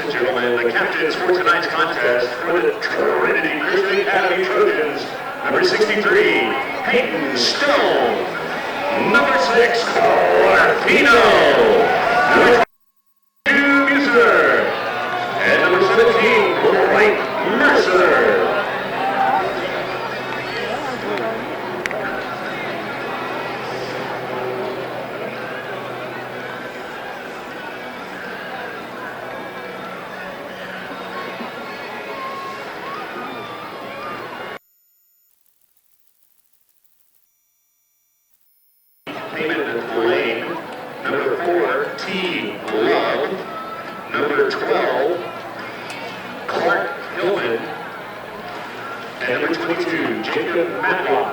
and gentlemen, the captains for tonight's contest for the Trinity Christian Academy Trojans, number 63, Peyton Stone, number 6, Larfino, number 22, Muser, and number 17, Bright Mercer. Number 4, T. Love. Number 12, Clark Hillman. And number 22, Jacob Matlock.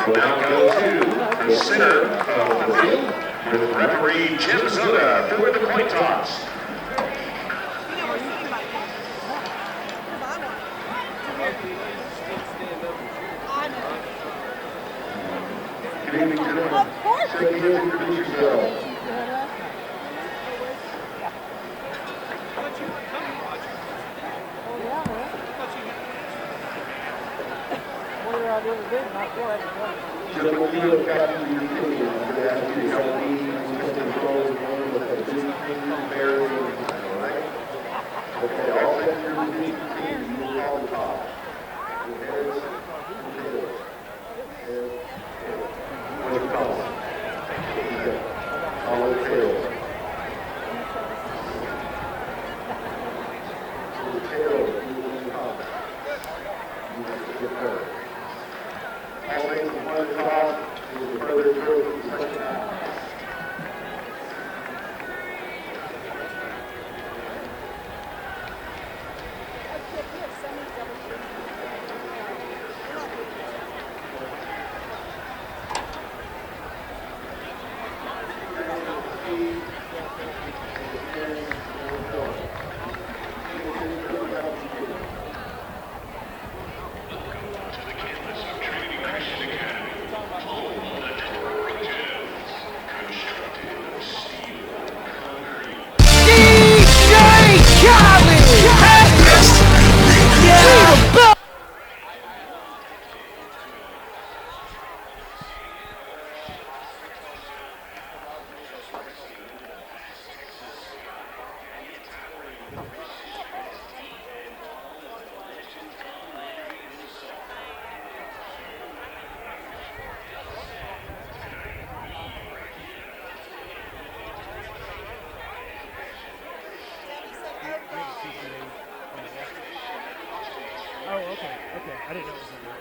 We'll now go to the center of the field with referee Jim Soda for the coin toss. Good evening, gentlemen. Of course. Thank you to introduce yourselves. Gentlemen, we have captain your team. I'm going to ask you to help me control the game with a Disney Mary. All right? Okay, all set your routine. You will call the top. What's the call? All the tail. The tail, you will top. You will get better. All things in one toss is the further throw to the second half. Oh, okay. I didn't know it was in there.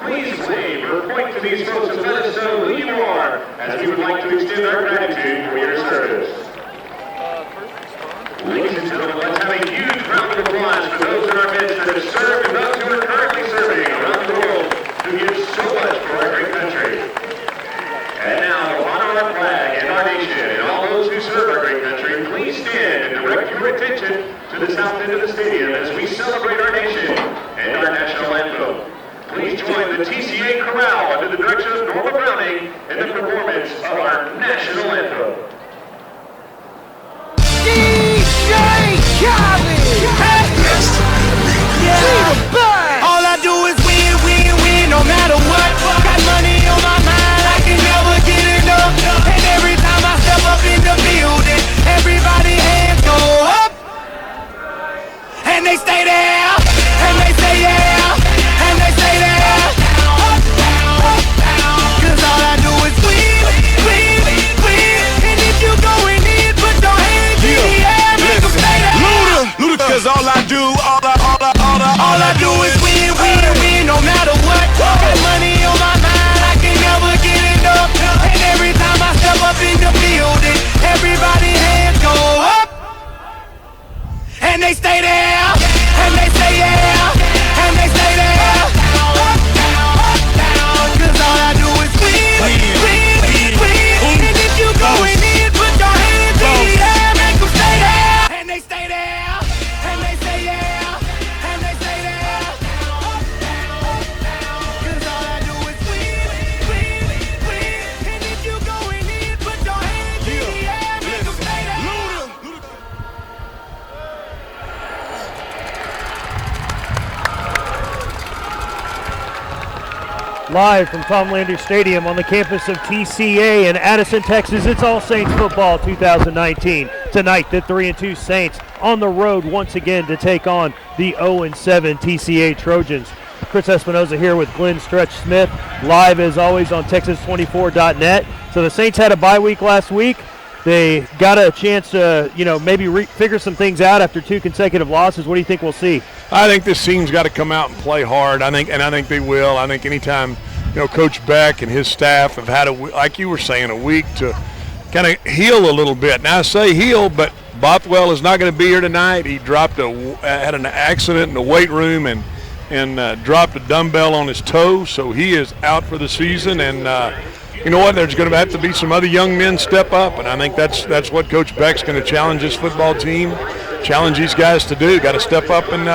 Please wave or point to these folks and let us know who you are. your attention to the south end of the stadium as we celebrate our nation and our national anthem. Please join the TCA Chorale under the direction of Norma Browning in the performance of our national anthem. DJ Khaled! All I do is win, win, win, no matter what. Got money on my mind, I can never get enough. And every time I step up in the building, everybody hands go up. And they stay there, and they say yeah, and they stay there. Up, down, up, down. Cause all I do is win, win, win. And if you going in, put your hands in the air, make them stay there. Luda, cause all I do is win, win, win, no matter what. Got money on my mind, I can never get enough. And every time I step up in the building, everybody hands go up. And they stay there, and they say yeah, and they stay there. Up, down, up, down. Cause all I do is win, win, win. And if you going in, put your hands in the air, make them stay there. And they stay there, and they say yeah, and they stay there. Up, down, cause all I do is win, win, win. And if you going in, put your hands in the air, make them stay there. Live from Tom Landry Stadium on the campus of TCA in Addison, Texas, it's All Saints Football 2019. Tonight, the 3-2 Saints on the road once again to take on the 0-7 TCA Trojans. Chris Espinoza here with Glenn Stretch Smith, live as always on Texas24.net. So the Saints had a bye week last week. They got a chance to, maybe figure some things out after 2 consecutive losses. What do you think we'll see? I think this team's got to come out and play hard. I think they will. I think anytime, Coach Beck and his staff have had like you were saying, a week to kind of heal a little bit. Now I say heal, but Bothwell is not going to be here tonight. He had an accident in the weight room and dropped a dumbbell on his toe, so he is out for the season. And you know what? There's going to have to be some other young men step up, and I think that's what Coach Beck's going to challenge this football team, challenge these guys to do. Got to step up, and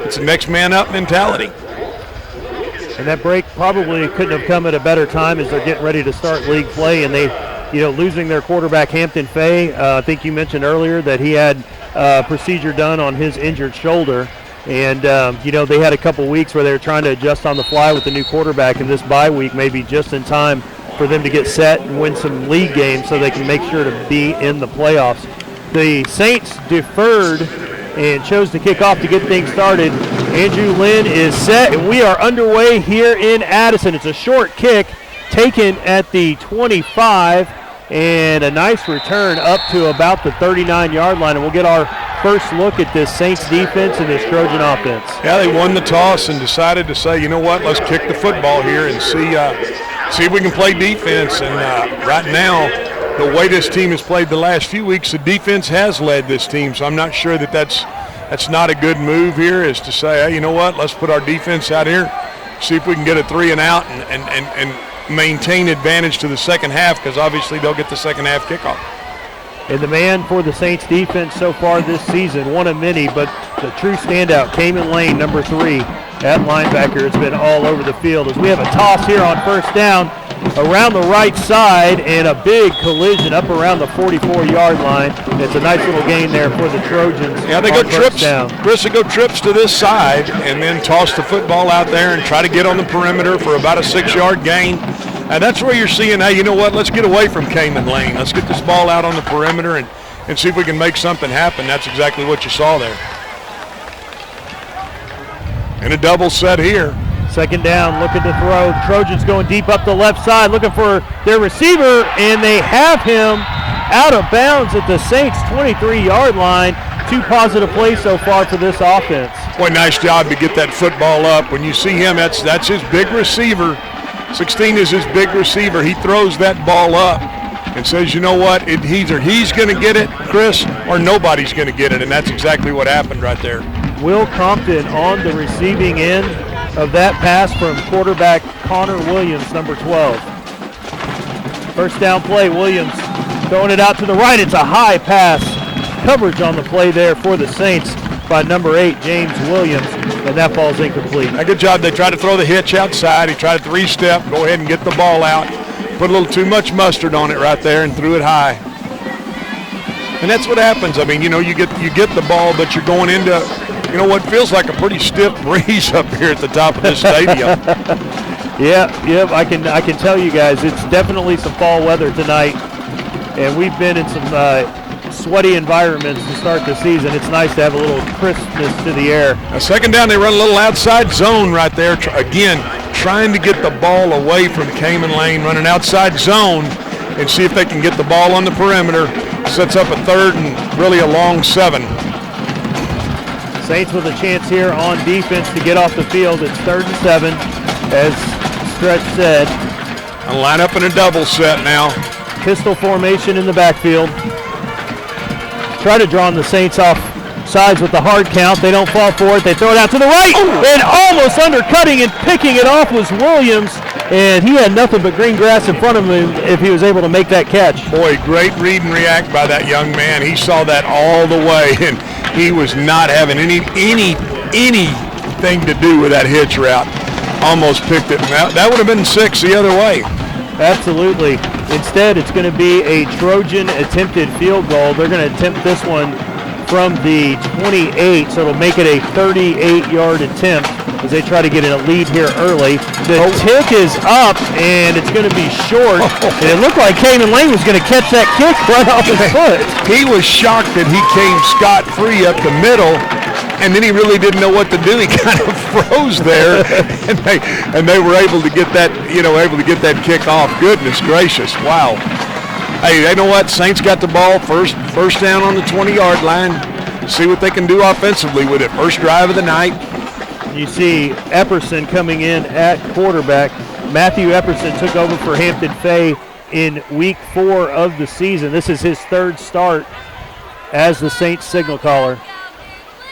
it's a next man up mentality. And that break probably couldn't have come at a better time as they're getting ready to start league play, and they, losing their quarterback Hampton Fay. I think you mentioned earlier that he had a procedure done on his injured shoulder. And, they had a couple weeks where they were trying to adjust on the fly with the new quarterback, and this bye week may be just in time for them to get set and win some league games so they can make sure to be in the playoffs. The Saints deferred and chose to kick off to get things started. Andrew Lynn is set, and we are underway here in Addison. It's a short kick taken at the 25, and a nice return up to about the 39-yard line. And we'll get our first look at this Saints defense and this Trojan offense. Yeah, they won the toss and decided to say, you know what, let's kick the football here and see if we can play defense. And right now, the way this team has played the last few weeks, the defense has led this team. So I'm not sure that's not a good move here, is to say, hey, you know what, let's put our defense out here, see if we can get a 3 and out and maintain advantage to the second half, because obviously they'll get the second half kickoff. And the man for the Saints defense so far this season, one of many, but the true standout, Cayman Lane, number 3, at linebacker. It's been all over the field as we have a toss here on first down around the right side and a big collision up around the 44-yard line. It's a nice little gain there for the Trojans. Yeah, they go trips. Chris, they go trips to this side and then toss the football out there and try to get on the perimeter for about a 6-yard gain. And that's where you're seeing, hey, you know what, let's get away from Cayman Lane. Let's get this ball out on the perimeter and see if we can make something happen. That's exactly what you saw there. And a double set here. Second down, looking to throw. The Trojans going deep up the left side, looking for their receiver, and they have him out of bounds at the Saints' 23-yard line. 2 positive plays so far for this offense. Boy, nice job to get that football up. When you see him, that's his big receiver. 16 is his big receiver. He throws that ball up and says, you know what, either he's going to get it, Chris, or nobody's going to get it, and that's exactly what happened right there. Will Compton on the receiving end of that pass from quarterback Connor Williams, number 12. First down play, Williams throwing it out to the right. It's a high pass coverage on the play there for the Saints by number 8, James Williams, and that ball's incomplete. Good job. They tried to throw the hitch outside. He tried a 3-step, go ahead and get the ball out. Put a little too much mustard on it right there and threw it high. And that's what happens. I mean, you get the ball, but you're going into, what feels like a pretty stiff breeze up here at the top of this stadium. Yeah, I can tell you guys, it's definitely some fall weather tonight, and we've been in some sweaty environments to start the season. It's nice to have a little crispness to the air. A second down, they run a little outside zone right there. Again, trying to get the ball away from Cayman Lane, running outside zone and see if they can get the ball on the perimeter. Sets up a 3rd and really a long 7. Saints with a chance here on defense to get off the field. It's 3rd and 7, as Stretch said. I'll line up in a double set now. Pistol formation in the backfield. Try to draw on the Saints off sides with the hard count. They don't fall for it. They throw it out to the right. And almost undercutting and picking it off was Williams. And he had nothing but green grass in front of him if he was able to make that catch. Boy, great read and react by that young man. He saw that all the way, and he was not having anything to do with that hitch route. Almost picked it. That would have been 6 the other way. Absolutely. Instead, it's going to be a Trojan attempted field goal. They're going to attempt this one from the 28, so it'll make it a 38-yard attempt as they try to get in a lead here early. The tick is up, and it's going to be short. And it looked like Cayman Lane was going to catch that kick right off his foot. He was shocked that he came scot-free up the middle, and then he really didn't know what to do. He kind of froze there, and they were able to get that, that kick off. Goodness gracious, wow. Hey, you know what? Saints got the ball first down on the 20-yard line. See what they can do offensively with it. First drive of the night. You see Epperson coming in at quarterback. Matthew Epperson took over for Hampton Fay in week 4 of the season. This is his 3rd start as the Saints signal caller.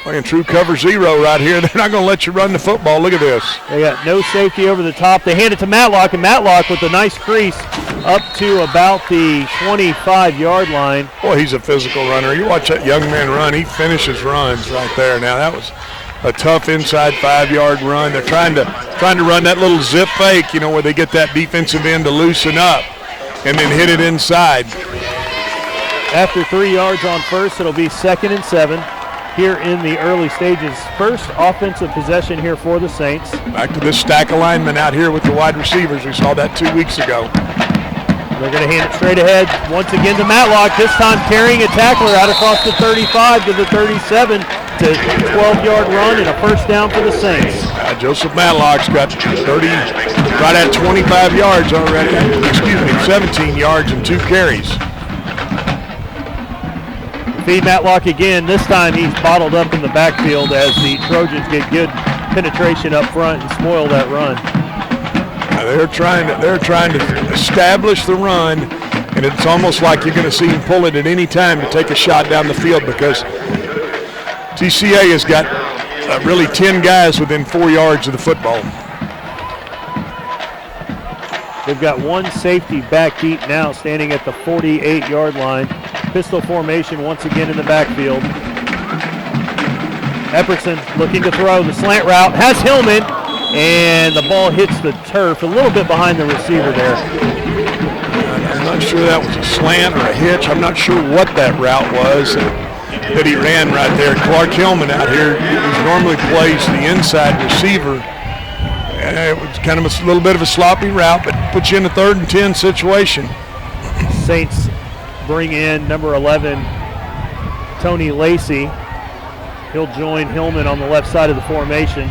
Playing true cover 0 right here. They're not going to let you run the football. Look at this. They got no safety over the top. They hand it to Matlock, and Matlock with a nice crease up to about the 25-yard line. Boy, he's a physical runner. You watch that young man run. He finishes runs right there. Now, that was a tough inside 5-yard run. They're trying to run that little zip fake, where they get that defensive end to loosen up and then hit it inside. After 3 yards on first, it'll be 2nd and 7. Here in the early stages. First offensive possession here for the Saints. Back to this stack alignment out here with the wide receivers. We saw that 2 weeks ago. They're going to hand it straight ahead once again to Matlock, this time carrying a tackler out across the 35 to the 37 to 12-yard run and a first down for the Saints. Joseph Matlock's got 30, right at 25 yards already. 17 yards and 2 carries. Feed Matlock again. This time he's bottled up in the backfield as the Trojans get good penetration up front and spoil that run. They're trying to establish the run, and it's almost like you're going to see him pull it at any time to take a shot down the field because TCA has got really 10 guys within 4 yards of the football. They've got one safety back deep now, standing at the 48-yard line. Pistol formation once again in the backfield. Epperson looking to throw the slant route, has Hillman, and the ball hits the turf a little bit behind the receiver there. I'm not sure that was a slant or a hitch. I'm not sure what that route was that he ran right there. Clark Hillman out here, who normally plays the inside receiver. It was kind of a little bit of a sloppy route, but puts you in a 3rd and 10 situation. Saints bring in number 11, Tony Lacey. He'll join Hillman on the left side of the formation.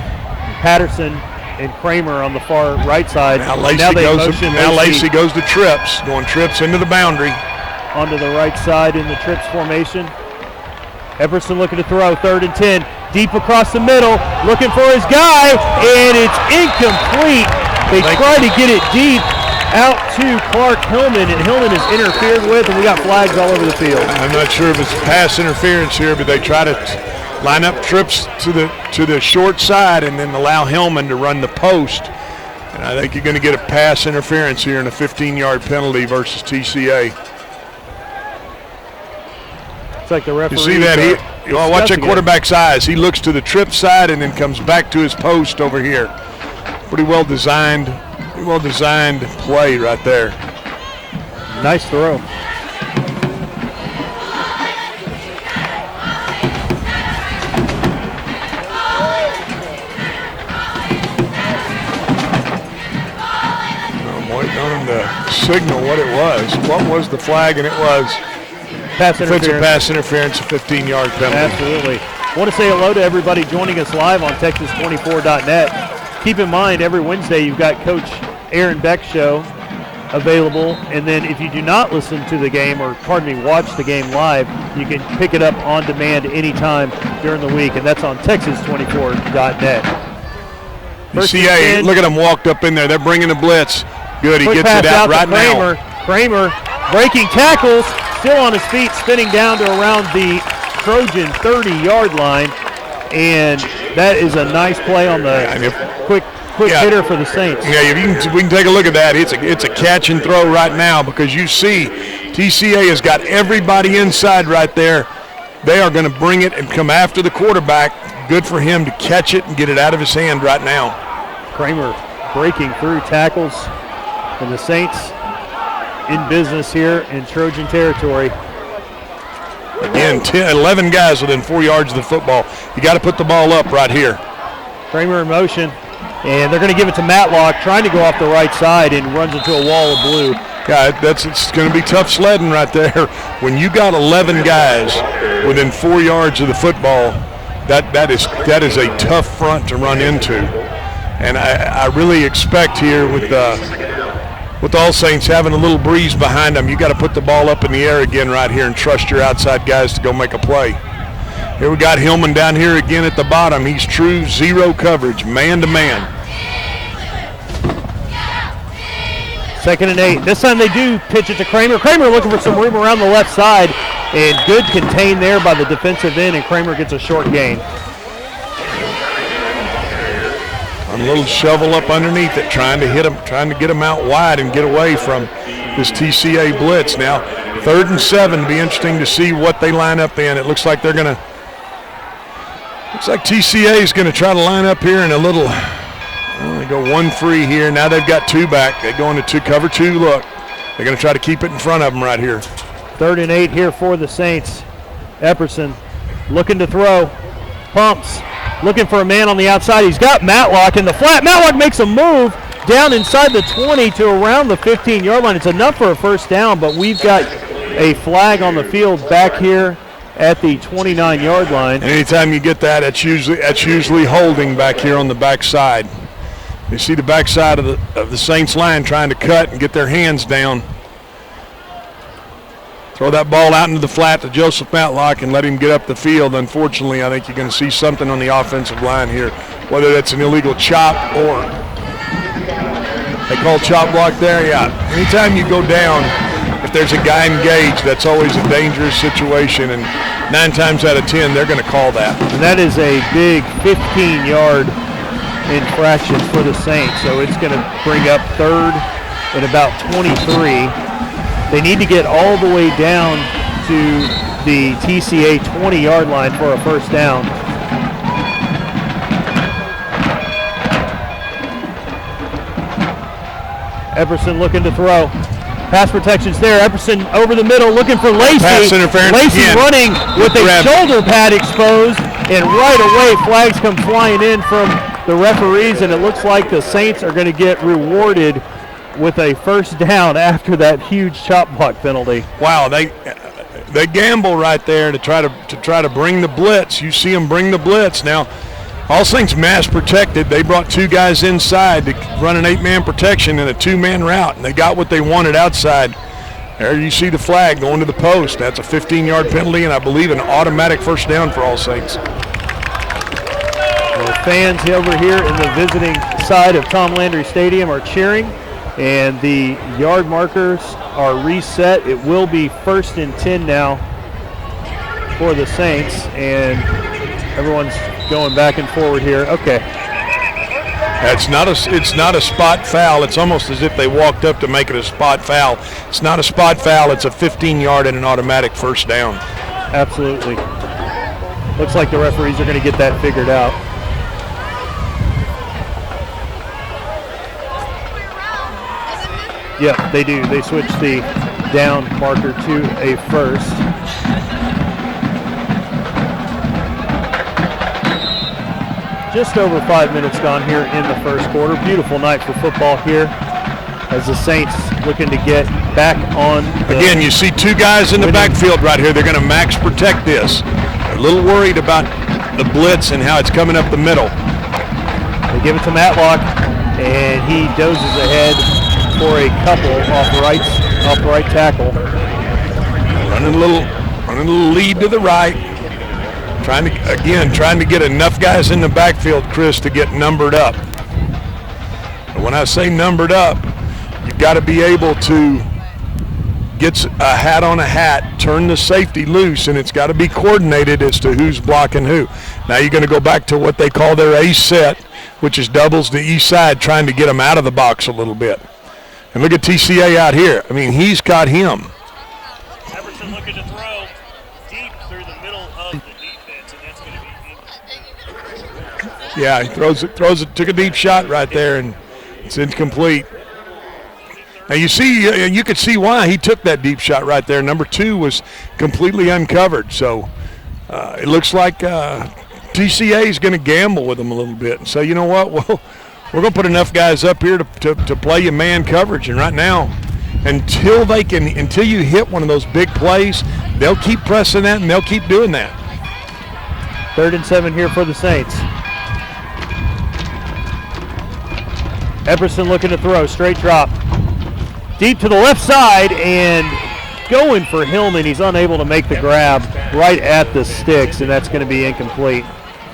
Patterson and Kramer on the far right side. Now Lacey goes to trips, going trips into the boundary. Onto the right side in the trips formation. Epperson looking to throw, 3rd and 10. Deep across the middle, looking for his guy, and it's incomplete. They try to get it deep out to Clark Hillman, and Hillman is interfered with, and we got flags all over the field. I'm not sure if it's pass interference here, but they try to line up trips to the short side and then allow Hillman to run the post. And I think you're going to get a pass interference here and a 15-yard penalty versus TCA. It's like the referee. You see that? Watch that quarterback's eyes. He looks to the trip side and then comes back to his post over here. Pretty well designed play right there. Nice throw. I'm waiting on him to signal what it was. What was the flag? And it was offensive pass interference, a 15-yard penalty. Absolutely. I want to say hello to everybody joining us live on Texas24.net. Keep in mind, every Wednesday you've got Coach Aaron Beck's show available, and then if you do not listen to the game, or watch the game live, you can pick it up on demand anytime during the week, and that's on Texas24.net. TCA, look at them walked up in there. They're bringing the blitz. Good, he gets it out right now. Kramer breaking tackles, still on his feet, spinning down to around the Trojan 30-yard line, and that is a nice play on the quick hitter for the Saints. Yeah, we can take a look at that. It's a catch and throw right now, because you see TCA has got everybody inside right there. They are going to bring it and come after the quarterback. Good for him to catch it and get it out of his hand right now. Kramer breaking through tackles, and the Saints in business here in Trojan territory. Again, 11 guys within 4 yards of the football. You got to put the ball up right here. Kramer in motion, and they're going to give it to Matlock, trying to go off the right side, and runs into a wall of blue. Yeah, it's going to be tough sledding right there. When you got 11 guys within 4 yards of the football, that is a tough front to run into. And I really expect here with All Saints having a little breeze behind them, you got to put the ball up in the air again right here and trust your outside guys to go make a play. Here we got Hillman down here again at the bottom. He's true zero coverage, man to man. 2nd and 8. This time they do pitch it to Kramer. Kramer looking for some room around the left side, and good contained there by the defensive end, and Kramer gets a short gain. A little shovel up underneath it, trying to hit him, trying to get him out wide and get away from this TCA blitz. Now, 3rd and 7. Be interesting to see what they line up in. It looks like they're going to. Looks like TCA is going to try to line up here in a little. Well, they go 1-3 here. Now they've got 2 back. They go into cover 2 look. They're going to try to keep it in front of them right here. 3rd and 8 here for the Saints. Epperson looking to throw. Pumps. Looking for a man on the outside. He's got Matlock in the flat. Matlock makes a move down inside the 20 to around the 15-yard line. It's enough for a first down, but we've got a flag on the field back here at the 29-yard line. Anytime you get that, that's usually holding back here on the backside. You see the backside of the Saints line trying to cut and get their hands down. Throw that ball out into the flat to Joseph Matlock and let him get up the field. Unfortunately, I think you're going to see something on the offensive line here, whether that's an illegal chop or they call chop block there. Yeah, anytime you go down, if there's a guy engaged, that's always a dangerous situation, and 9 times out of 10, they're going to call that. And that is a big 15-yard infraction for the Saints, so it's going to bring up 3rd and about 23. They need to get all the way down to the TCA 20-yard line for a first down. Epperson looking to throw. Pass protection's there. Epperson over the middle looking for Lacey. Pass interference Lacey again. running with a shoulder pad exposed, and right away flags come flying in from the referees, and it looks like the Saints are going to get rewarded with a first down after that huge chop block penalty. Wow, they gamble right there to try to bring the blitz. You see them bring the blitz. Now, All Saints mass protected. They brought 2 guys inside to run an 8-man protection and a 2-man route, and they got what they wanted outside. There you see the flag going to the post. That's a 15-yard penalty, and I believe an automatic first down for All Saints. The fans over here in the visiting side of Tom Landry Stadium are cheering, and the yard markers are reset. It will be 1st and 10 now for the Saints, and everyone's going back and forward here. Okay. It's not a spot foul. It's almost as if they walked up to make it a spot foul. It's not a spot foul. It's a 15-yard and an automatic first down. Absolutely. Looks like the referees are going to get that figured out. Yeah, they do. They switch the down marker to a first. Just over 5 minutes gone here in the first quarter. Beautiful night for football here as the Saints looking to get back on. Again, you see two guys in the backfield right here. They're going to max protect this. They're a little worried about the blitz and how it's coming up the middle. They give it to Matlock, and he dozes ahead for a couple off the right tackle. Running a little lead to the right. Trying to get enough guys in the backfield, Chris, to get numbered up. And when I say numbered up, you've got to be able to get a hat on a hat, turn the safety loose, and it's got to be coordinated as to who's blocking who. Now you're going to go back to what they call their ace set, which is doubles the east side, trying to get them out of the box a little bit. And look at TCA out here. I mean, he's got him. Everson looking to throw deep through the middle of the defense, and that's going to be incomplete. Yeah, he throws it, took a deep shot right there, and it's incomplete. Now you could see why he took that deep shot right there. Number 2 was completely uncovered, so it looks like TCA is going to gamble with him a little bit and say, you know what, well, we're going to put enough guys up here to play you man coverage, and right now, until you hit one of those big plays, they'll keep pressing that and they'll keep doing that. 3rd and 7 here for the Saints. Epperson looking to throw, straight drop. Deep to the left side and going for Hillman. He's unable to make the grab right at the sticks, and that's going to be incomplete.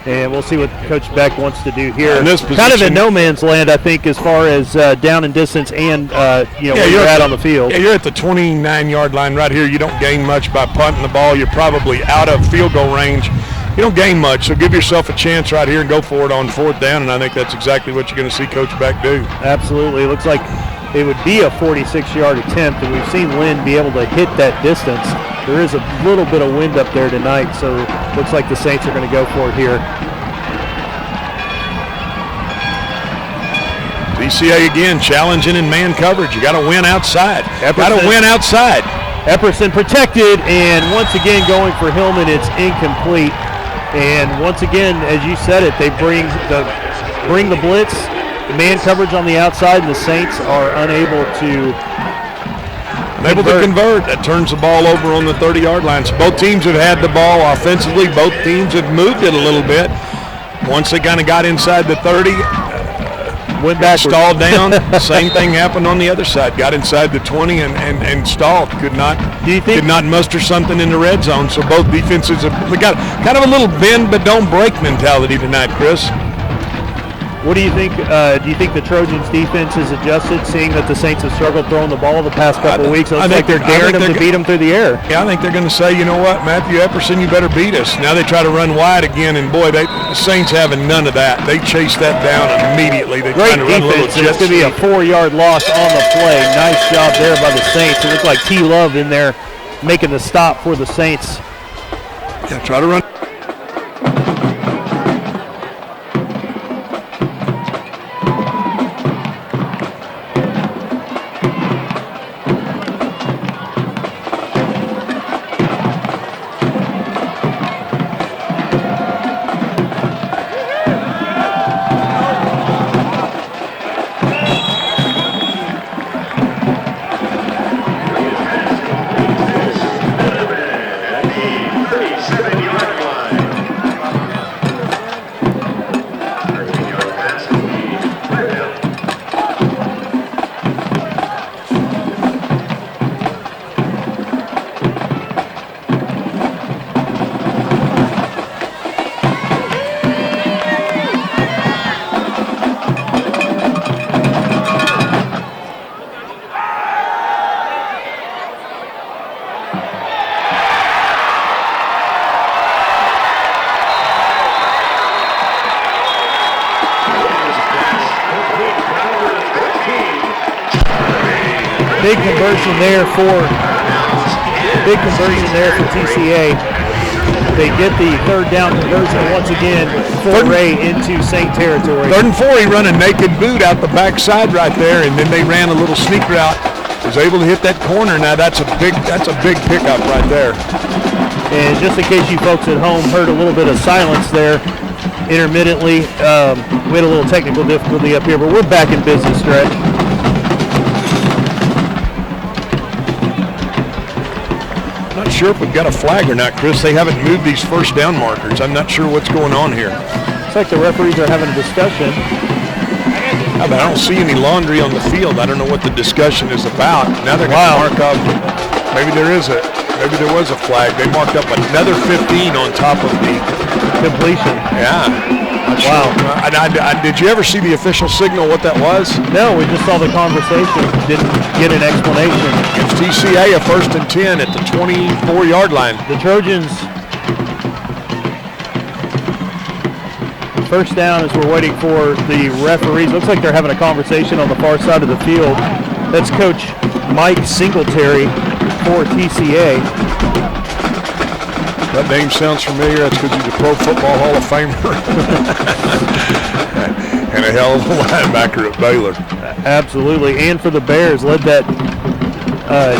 And we'll see what Coach Beck wants to do here. In this position, kind of in no man's land, I think, as far as down and distance and where you're at on the field. Yeah, you're at the 29-yard line right here. You don't gain much by punting the ball. You're probably out of field goal range. You don't gain much, so give yourself a chance right here and go for it on 4th down, and I think that's exactly what you're going to see Coach Beck do. Absolutely. It looks like it would be a 46-yard attempt, and we've seen Lynn be able to hit that distance. There is a little bit of wind up there tonight, so it looks like the Saints are going to go for it here. TCA again challenging in man coverage. You got to win outside. Epperson protected, and once again going for Hillman. It's incomplete. And once again, as you said it, they bring the blitz, the man coverage on the outside, and the Saints are unable to convert. That turns the ball over on the 30-yard line. So both teams have had the ball offensively. Both teams have moved it a little bit. Once they kind of got inside the 30, went back, stalled down. Same thing happened on the other side. Got inside the 20 and stalled. Could not muster something in the red zone. So both defenses have got kind of a little bend but don't break mentality tonight, Chris. What do you think? Do you think the Trojans' defense has adjusted, seeing that the Saints have struggled throwing the ball the past couple of weeks? It looks like they're daring them to beat them through the air. Yeah, I think they're going to say, you know what, Matthew Epperson, you better beat us. Now they try to run wide again, and boy, the Saints having none of that. They chase that down immediately. They Great try to run a little defense, and it's going to be a 4-yard loss on the play. Nice job there by the Saints. It looked like T. Love in there making the stop for the Saints. Yeah, try to run. Big conversion there for TCA. They get the third down conversion once again for Ray into Saint territory. 3rd and 4, he run a naked boot out the backside right there, and then they ran a little sneak route. Was able to hit that corner. Now that's a big pickup right there. And just in case you folks at home heard a little bit of silence there, intermittently, we had a little technical difficulty up here, but we're back in business stretch. Not sure if we've got a flag or not, Chris. They haven't moved these first down markers. I'm not sure what's going on here. It's like the referees are having a discussion. I don't see any laundry on the field. I don't know what the discussion is about. Now they're going to mark up. Maybe there was a flag. They marked up another 15 on top of the completion. Yeah. Wow. Did you ever see the official signal what that was? No, we just saw the conversation. Didn't get an explanation. It's TCA, a 1st and 10 at the 24-yard line. The Trojans first down as we're waiting for the referees. Looks like they're having a conversation on the far side of the field. That's Coach Mike Singletary for TCA. That name sounds familiar. That's because he's a Pro Football Hall of Famer. And a hell of a linebacker at Baylor. Absolutely. And for the Bears, led that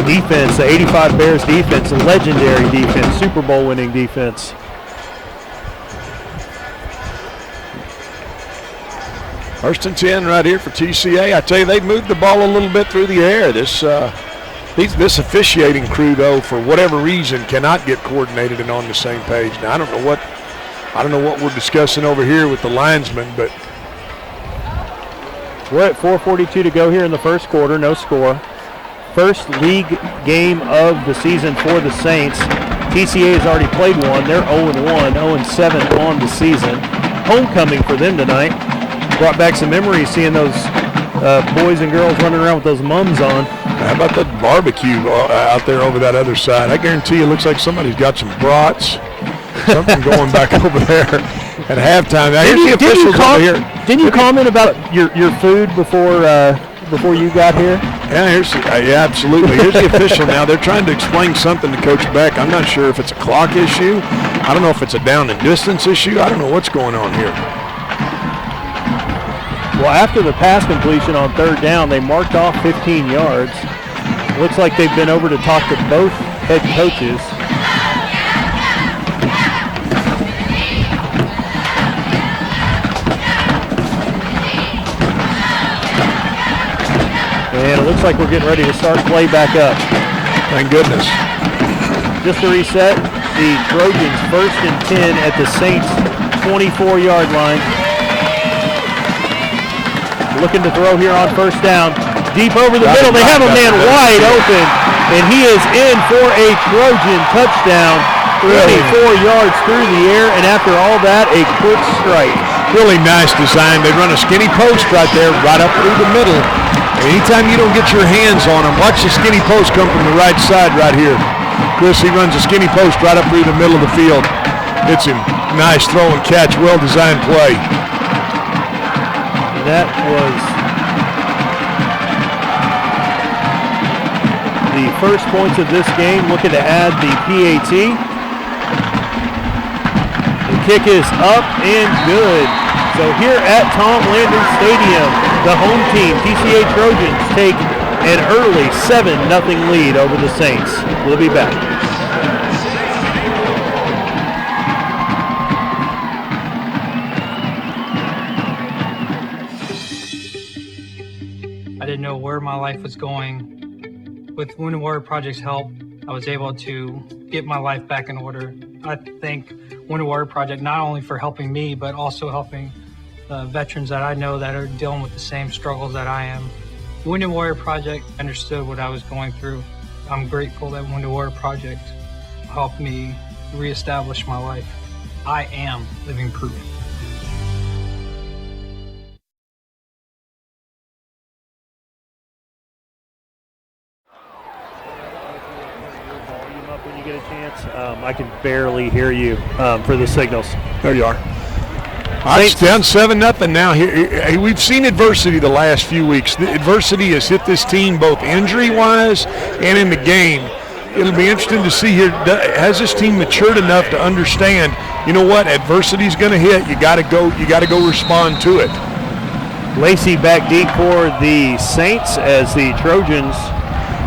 defense, the 85 Bears defense, a legendary defense, Super Bowl winning defense. First and 10 right here for TCA. I tell you, they've moved the ball a little bit through the air. This officiating crew, though, for whatever reason, cannot get coordinated and on the same page. Now I don't know what we're discussing over here with the linesmen, but we're at 4:42 to go here in the first quarter. No score. First league game of the season for the Saints. TCA has already played one. They're 0-1, 0-7 on the season. Homecoming for them tonight. Brought back some memories seeing those boys and girls running around with those mums on. How about that barbecue out there over that other side? I guarantee you it looks like somebody's got some brats, something going back over there at halftime. Now, Didn't you comment about your food before you got here? Yeah, absolutely. Here's the official now. They're trying to explain something to Coach Beck. I'm not sure if it's a clock issue. I don't know if it's a down and distance issue. I don't know what's going on here. Well, after the pass completion on third down, they marked off 15 yards. Looks like they've been over to talk to both head coaches. And it looks like we're getting ready to start play back up. Thank goodness. Just to reset, the Trojans 1st and 10 at the Saints 24-yard line. Looking to throw here on first down. Deep over the middle. They have a man wide open, and he is in for a Trojan touchdown. 34 yards through the air, and after all that, a quick strike. Really nice design. They run a skinny post right there, right up through the middle. Anytime you don't get your hands on them, watch the skinny post come from the right side right here. Chris, he runs a skinny post right up through the middle of the field. Hits him. Nice throw and catch. Well-designed play. That was the first points of this game. Looking to add the PAT. The kick is up and good. So here at Tom Landon Stadium, the home team, TCA Trojans, take an early 7-0 lead over the Saints. We'll be back. I didn't know where my life was going. With Wounded Warrior Project's help, I was able to get my life back in order. I thank Wounded Warrior Project not only for helping me, but also helping veterans that I know that are dealing with the same struggles that I am. Wounded Warrior Project understood what I was going through. I'm grateful that Wounded Warrior Project helped me reestablish my life. I am living proof. When you get a chance, I can barely hear you for the signals. There you are. It's down 7-0 now. Here, we've seen adversity the last few weeks. The adversity has hit this team both injury-wise and in the game. it'll be interesting to see here. Has this team matured enough to understand, you know what, adversity's going to hit. You got to go respond to it. Lacey back deep for the Saints as the Trojans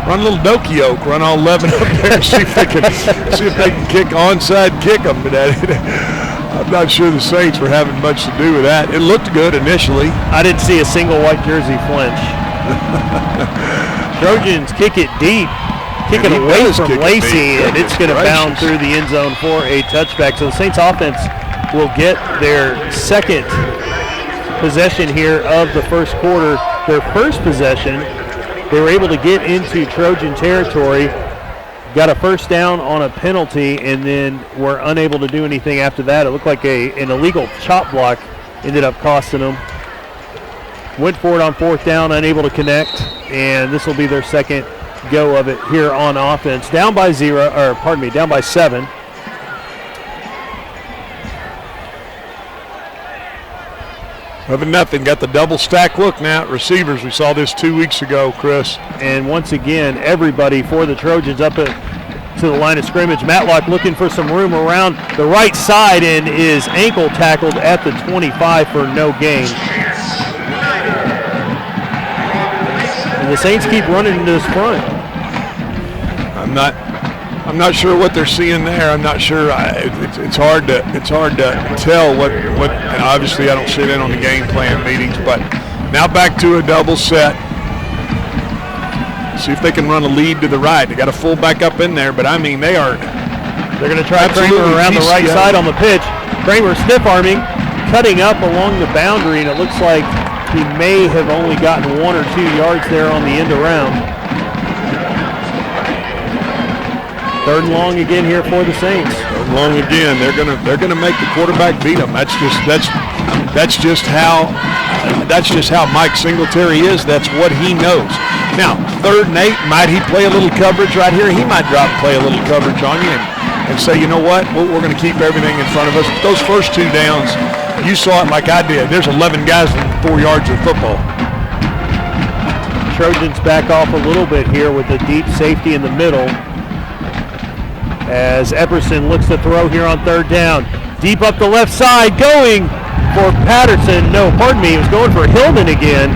run a little dokey-oak, run all 11 up there, see if they can kick onside kick them. But I'm not sure the Saints were having much to do with that. It looked good initially. I didn't see a single white jersey flinch. Trojans kick it deep, kick it away from Lacey, and it's going to bound through the end zone for a touchback. So the Saints offense will get their second possession here of the first quarter. Their first possession, they were able to get into Trojan territory, got a first down on a penalty, and then were unable to do anything after that. It looked like an illegal chop block ended up costing them. Went for it on fourth down, unable to connect, and this will be their second go of it here on offense. Down by 7. Nothing, nothing. Got the double stack look now at receivers. We saw this 2 weeks ago, Chris. And once again, everybody for the Trojans up to the line of scrimmage. Matlock looking for some room around the right side and is ankle tackled at the 25 for no gain. And the Saints keep running into this front. I'm not sure what they're seeing there. I'm not sure. It's hard to tell what. And obviously, I don't sit in on the game plan meetings. But now back to a double set. See if they can run a lead to the right. They got a fullback up in there, but I mean they're going to try Kramer around the right side on the pitch. Kramer stiff arming, cutting up along the boundary, and it looks like he may have only gotten 1 or 2 yards there on the end around. Third and long again here for the Saints. Third and long again. They're gonna make the quarterback beat them. That's just how Mike Singletary is. That's what he knows. Now 3rd and 8. Might he play a little coverage right here? He might drop and play a little coverage on you and say, you know what? We're going to keep everything in front of us. Those first 2 downs, you saw it like I did. There's 11 guys in 4 yards of football. Trojans back off a little bit here with the deep safety in the middle. As Epperson looks to throw here on 3rd down. Deep up the left side, going for Patterson. No, pardon me, he was going for Hillman again,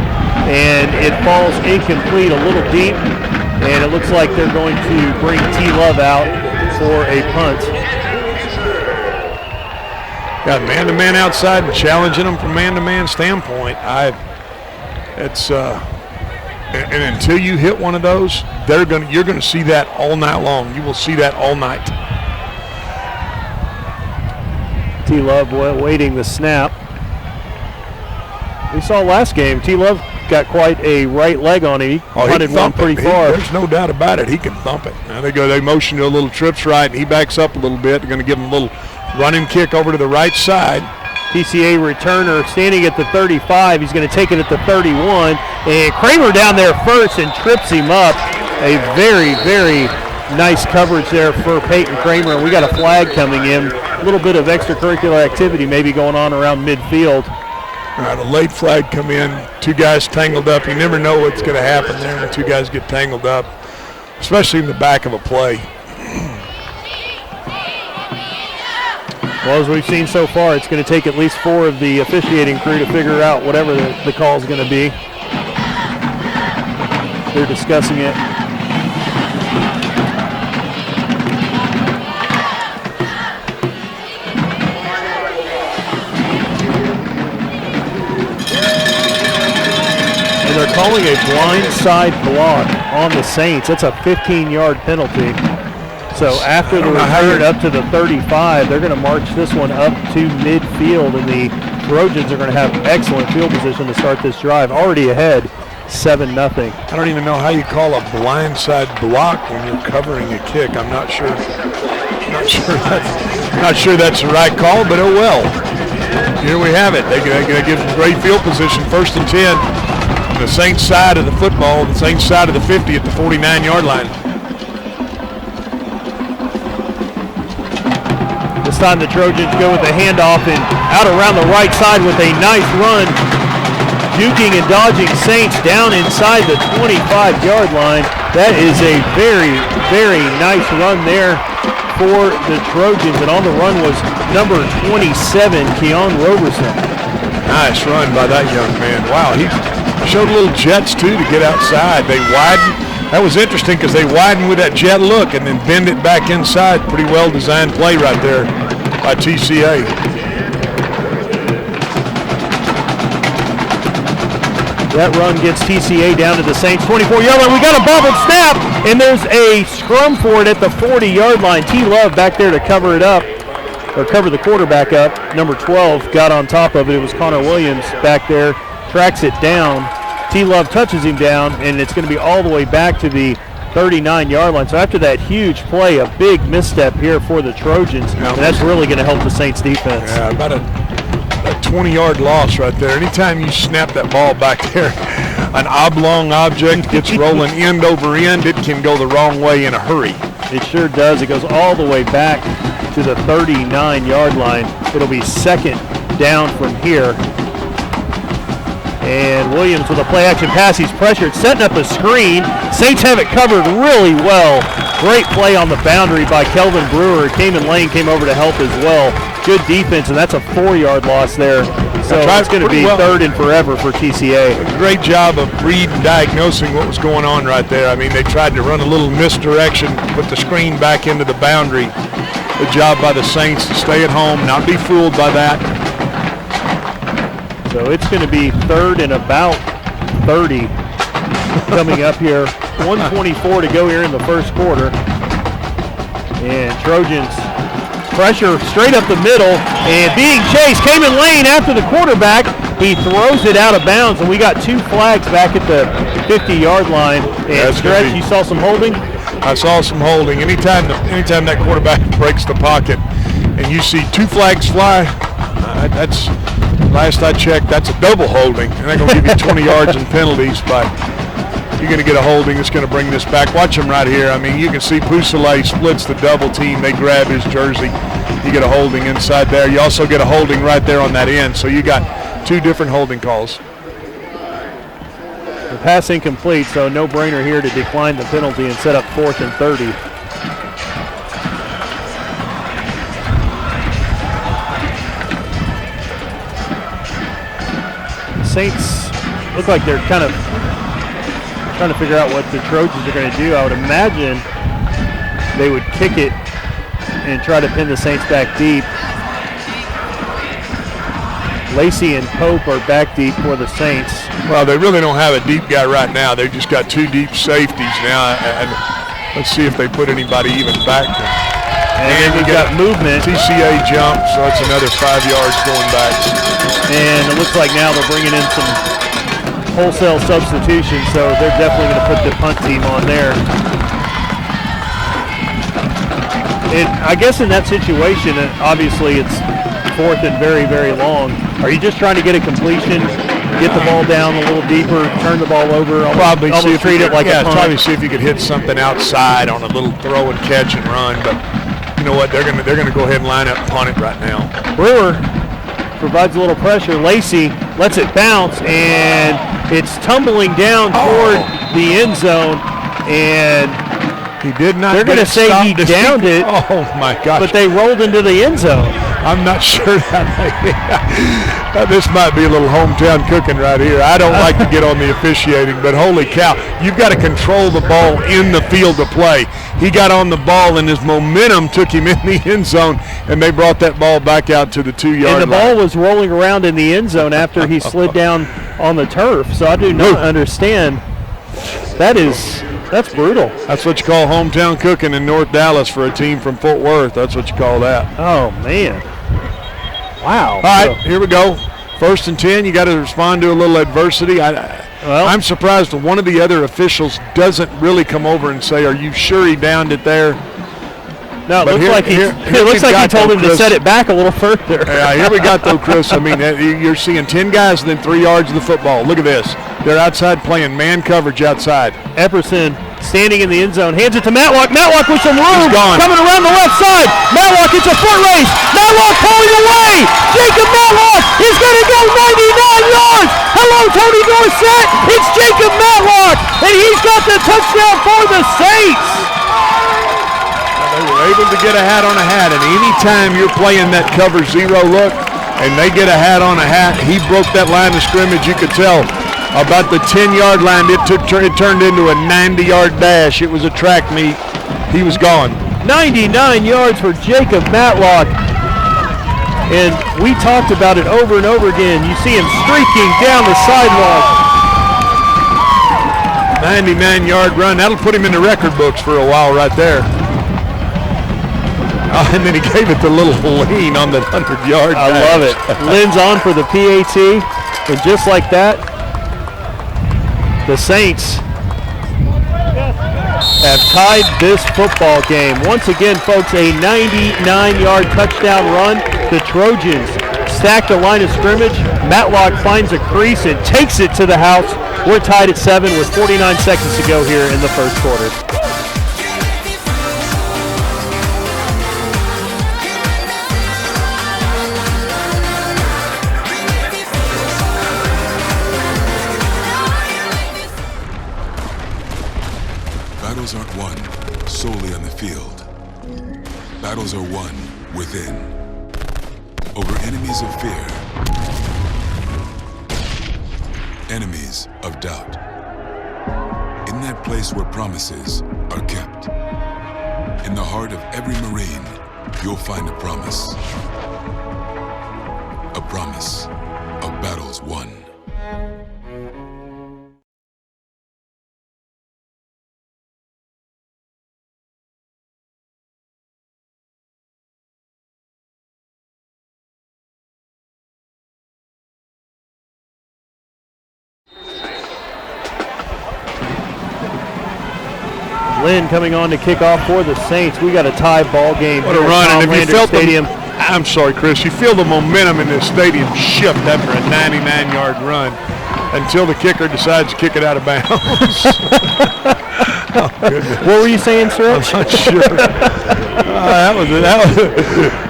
and it falls incomplete, a little deep, and it looks like they're going to bring T. Love out for a punt. Got man-to-man outside and challenging them from man-to-man standpoint. And until you hit one of those, you're going to see that all night long. You will see that all night. T. Love waiting the snap. We saw last game, T. Love got quite a right leg on him. He punted one pretty far. There's no doubt about it. He can thump it. Now they motion to a little trips right, and he backs up a little bit. They're going to give him a little running kick over to the right side. PCA returner standing at the 35. He's going to take it at the 31. And Kramer down there first and trips him up. A very, very nice coverage there for Peyton Kramer. And we got a flag coming in. A little bit of extracurricular activity maybe going on around midfield. All right, a late flag come in. 2 guys tangled up. You never know what's going to happen there when 2 guys get tangled up, especially in the back of a play. Well, as we've seen so far, it's going to take at least 4 of the officiating crew to figure out whatever the call is going to be. They're discussing it. And they're calling a blindside block on the Saints. That's a 15-yard penalty. So after the return up to the 35, they're going to march this one up to midfield, and the Trojans are going to have excellent field position to start this drive. Already ahead, 7-0. I don't even know how you call a blindside block when you're covering a kick. I'm not sure. Not sure that's the right call, but oh well. Here we have it. They're going to give them great field position. 1st and 10. The Saints side of the football, the Saints side of the 50 at the 49-yard line. This time the Trojans go with a handoff and out around the right side with a nice run. Juking and dodging Saints down inside the 25-yard line. That is a very, very nice run there for the Trojans, and on the run was number 27, Keon Roberson. Nice run by that young man. Wow, he showed a little jets too to get outside. They widened. That was interesting because they widened with that jet look and then bend it back inside. Pretty well designed play right there by TCA. That run gets TCA down to the Saints 24-yard line. We got a bobbled snap, and there's a scrum for it at the 40-yard line. T. Love back there to cover it up, or cover the quarterback up. Number 12 got on top of it. It was Connor Williams back there, tracks it down. T. Love touches him down, and it's going to be all the way back to the 39-yard line. So after that huge play, a big misstep here for the Trojans, and that's really going to help the Saints defense. Yeah, about a 20-yard loss right there. Anytime you snap that ball back there, an oblong object gets rolling end over end, it can go the wrong way in a hurry. It sure does. It goes all the way back to the 39-yard line. It'll be second down from here. And Williams with a play-action pass. He's pressured, setting up a screen. Saints have it covered really well. Great play on the boundary by Kelvin Brewer. Cayman Lane came over to help as well. Good defense, and that's a 4-yard loss there. So it's going to be third and forever for TCA. Great job of reading and diagnosing what was going on right there. I mean, they tried to run a little misdirection, put the screen back into the boundary. Good job by the Saints to stay at home, not be fooled by that. So it's going to be third and about 30 coming up here. 1:24 to go here in the first quarter. And Trojans pressure straight up the middle and being chased. Cayman Lane after the quarterback. He throws it out of bounds, and we got two flags back at the 50-yard line. And Stretch, you saw some holding? I saw some holding. Anytime that quarterback breaks the pocket and you see two flags fly, that's, last I checked, that's a double holding. And they're going to give you 20 yards in penalties, but you're going to get a holding that's going to bring this back. Watch him right here. I mean, you can see Poussele splits the double team. They grab his jersey. You get a holding inside there. You also get a holding right there on that end. So you got two different holding calls. The pass incomplete, so no-brainer here to decline the penalty and set up 4th and 30. The Saints look like they're kind of trying to figure out what the Trojans are going to do. I would imagine they would kick it and try to pin the Saints back deep. Lacey and Pope are back deep for the Saints. Well, they really don't have a deep guy right now. They've just got two deep safeties now. And let's see if they put anybody even back there. And then we've got movement. TCA jump, so it's another 5 yards going back. And it looks like now they're bringing in some wholesale substitution, so they're definitely going to put the punt team on there. And I guess in that situation, obviously it's 4th and very, very long. Are you just trying to get a completion, get the ball down a little deeper, turn the ball over, probably almost treat it like a punt? Probably see if you could hit something outside on a little throw and catch and run. But you know what? They're gonna go ahead and line up and punt it right now. Brewer provides a little pressure. Lacey lets it bounce, and it's tumbling down toward the end zone, and he did not. They're going to say he downed it. Oh my gosh! But they rolled into the end zone. I'm not sure that this might be a little hometown cooking right here. I don't like to get on the officiating, but holy cow, you've got to control the ball in the field of play. He got on the ball, and his momentum took him in the end zone, and they brought that ball back out to the 2-yard line. And the ball was rolling around in the end zone after he slid down on the turf. So I do not understand. That's brutal. That's what you call hometown cooking in North Dallas for a team from Fort Worth. That's what you call that. Oh, man. Wow. All right, here we go. 1st and 10. You got to respond to a little adversity. I'm surprised one of the other officials doesn't really come over and say, "Are you sure he downed it there?" No, it looks like he told him to set it back a little further. Yeah, here we got though, Chris. I mean, you're seeing 10 guys within 3 yards of the football. Look at this. They're outside playing man coverage outside. Epperson standing in the end zone, hands it to Matlock. Matlock with some room, coming around the left side. Matlock, it's a foot race. Matlock pulling away. Jacob Matlock is going to go 99 yards. Hello, Tony Dorsett. It's Jacob Matlock, and he's got the touchdown for the Saints. They were able to get a hat on a hat, and anytime you're playing that cover zero look and they get a hat on a hat, he broke that line of scrimmage. You could tell about the 10-yard line. It turned into a 90-yard dash. It was a track meet. He was gone. 99 yards for Jacob Matlock. And we talked about it over and over again. You see him streaking down the sidewalk. 99-yard run. That'll put him in the record books for a while right there. And then he gave it the little lean on the 100-yard dash. I love it. Lynn's on for the PAT. And just like that, the Saints have tied this football game. Once again, folks, a 99-yard touchdown run. The Trojans stack the line of scrimmage. Matlock finds a crease and takes it to the house. We're tied at 7 with 49 seconds to go here in the first quarter. Battles aren't won solely on the field. Battles are won within. Over enemies of fear. Enemies of doubt. In that place where promises are kept. In the heart of every Marine, you'll find a promise. A promise of battles won. Lynn coming on to kick off for the Saints. We got a tie ball game. What a run. And if you felt I'm sorry, Chris, you feel the momentum in this stadium shift after a 99-yard run until the kicker decides to kick it out of bounds. Oh, goodness. What were you saying, sir? I'm not sure. That was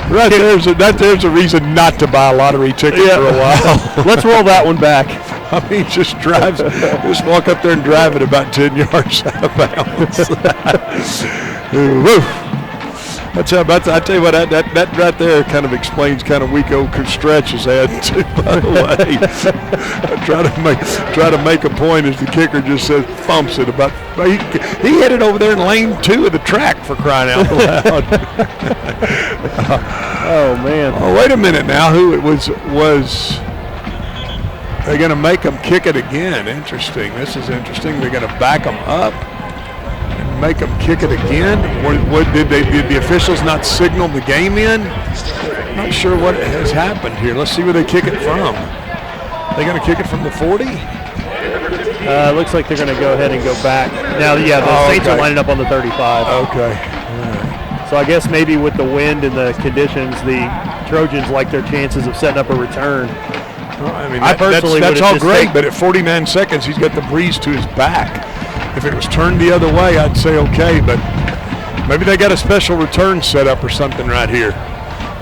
right there's a reason not to buy a lottery ticket for a while. Let's roll that one back. I mean, just walk up there and drive it about 10 yards out of bounds. I tell you what, that right there kind of explains kind of weak old Stretch's head too. By the way, I try to make a point as the kicker just says thumps it about. He hit it over there in lane 2 of the track, for crying out loud. Oh man! Oh, wait a minute now. Who it was? They're going to make them kick it again. Interesting. This is interesting. They're going to back them up and make them kick it again. Did the officials not signal the game in? I'm not sure what has happened here. Let's see where they kick it from. They're going to kick it from the 40? Looks like they're going to go ahead and go back. Now, yeah, the Saints are lining up on the 35. Okay. So I guess maybe with the wind and the conditions, the Trojans like their chances of setting up a return. Well, I mean, that's all great, but at 49 seconds, he's got the breeze to his back. If it was turned the other way, I'd say okay, but maybe they got a special return set up or something right here.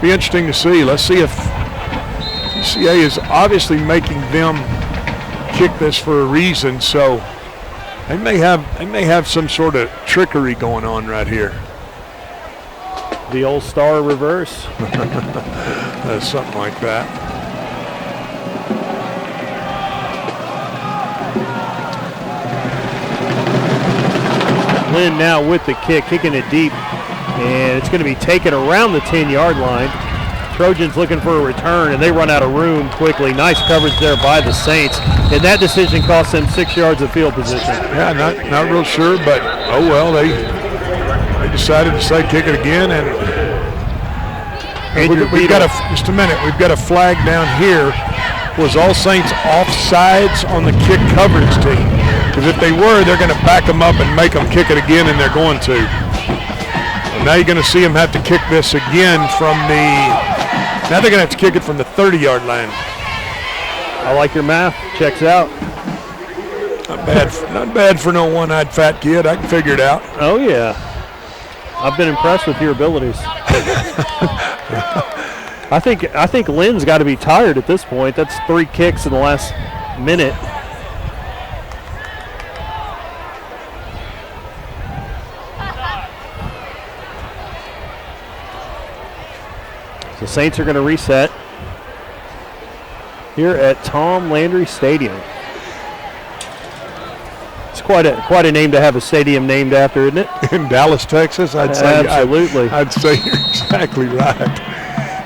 Be interesting to see. Let's see if CCA is obviously making them kick this for a reason, so they may have some sort of trickery going on right here. The old star reverse. Something like that. Lynn now with the kick, kicking it deep, and it's going to be taken around the 10-yard line. Trojans looking for a return, and they run out of room quickly. Nice coverage there by the Saints, and that decision cost them 6 yards of field position. Yeah, not real sure, but oh well, they decided to say kick it again, and we've got just a minute. We've got a flag down here. Was All Saints offsides on the kick coverage team? Because if they were, they're going to back them up and make them kick it again, and they're going to. And now you're going to see them have to kick this again from the. Now they're going to have to kick it from the 30-yard line. I like your math. Checks out. Not bad for no one-eyed fat kid. I can figure it out. Oh, yeah. I've been impressed with your abilities. I think Lynn's got to be tired at this point. That's 3 kicks in the last minute. The Saints are going to reset here at Tom Landry Stadium. It's quite a name to have a stadium named after, isn't it? In Dallas, Texas, I'd say. Absolutely. I'd say you're exactly right.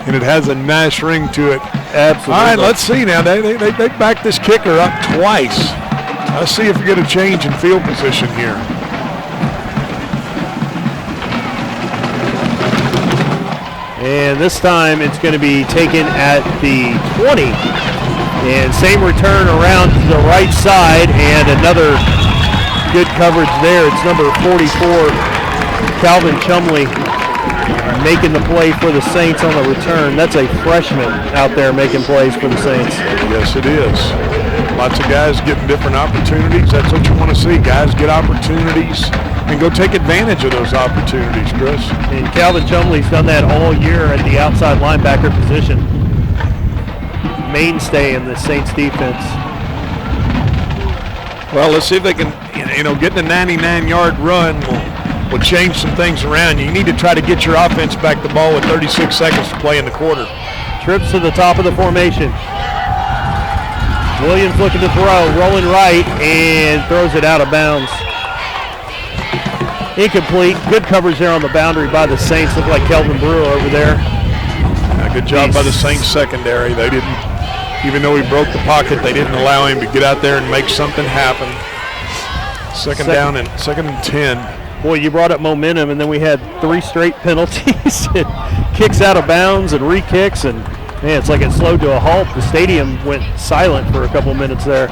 And it has a nice ring to it. Absolutely. All right, let's see now. They backed this kicker up twice. Let's see if we get a change in field position here. And this time it's going to be taken at the 20. And same return around to the right side, and another good coverage there. It's number 44, Calvin Chumley, making the play for the Saints on the return. That's a freshman out there making plays for the Saints. Yes, it is. Lots of guys getting different opportunities. That's what you want to see. Guys get opportunities and go take advantage of those opportunities, Chris. And Calvin Chumley's done that all year at the outside linebacker position. Mainstay in the Saints defense. Well, let's see if they can, get the 99-yard run will change some things around. You need to try to get your offense back the ball with 36 seconds to play in the quarter. Trips to the top of the formation. Williams looking to throw, rolling right, and throws it out of bounds. Incomplete. Good coverage there on the boundary by the Saints. Look like Kelvin Brewer over there. Good job by the Saints secondary. They didn't, even though he broke the pocket, they didn't allow him to get out there and make something happen. Second down and 10. Boy, you brought up momentum, and then we had 3 straight penalties. Kicks out of bounds and re-kicks, and man, it's like it slowed to a halt. The stadium went silent for a couple minutes there.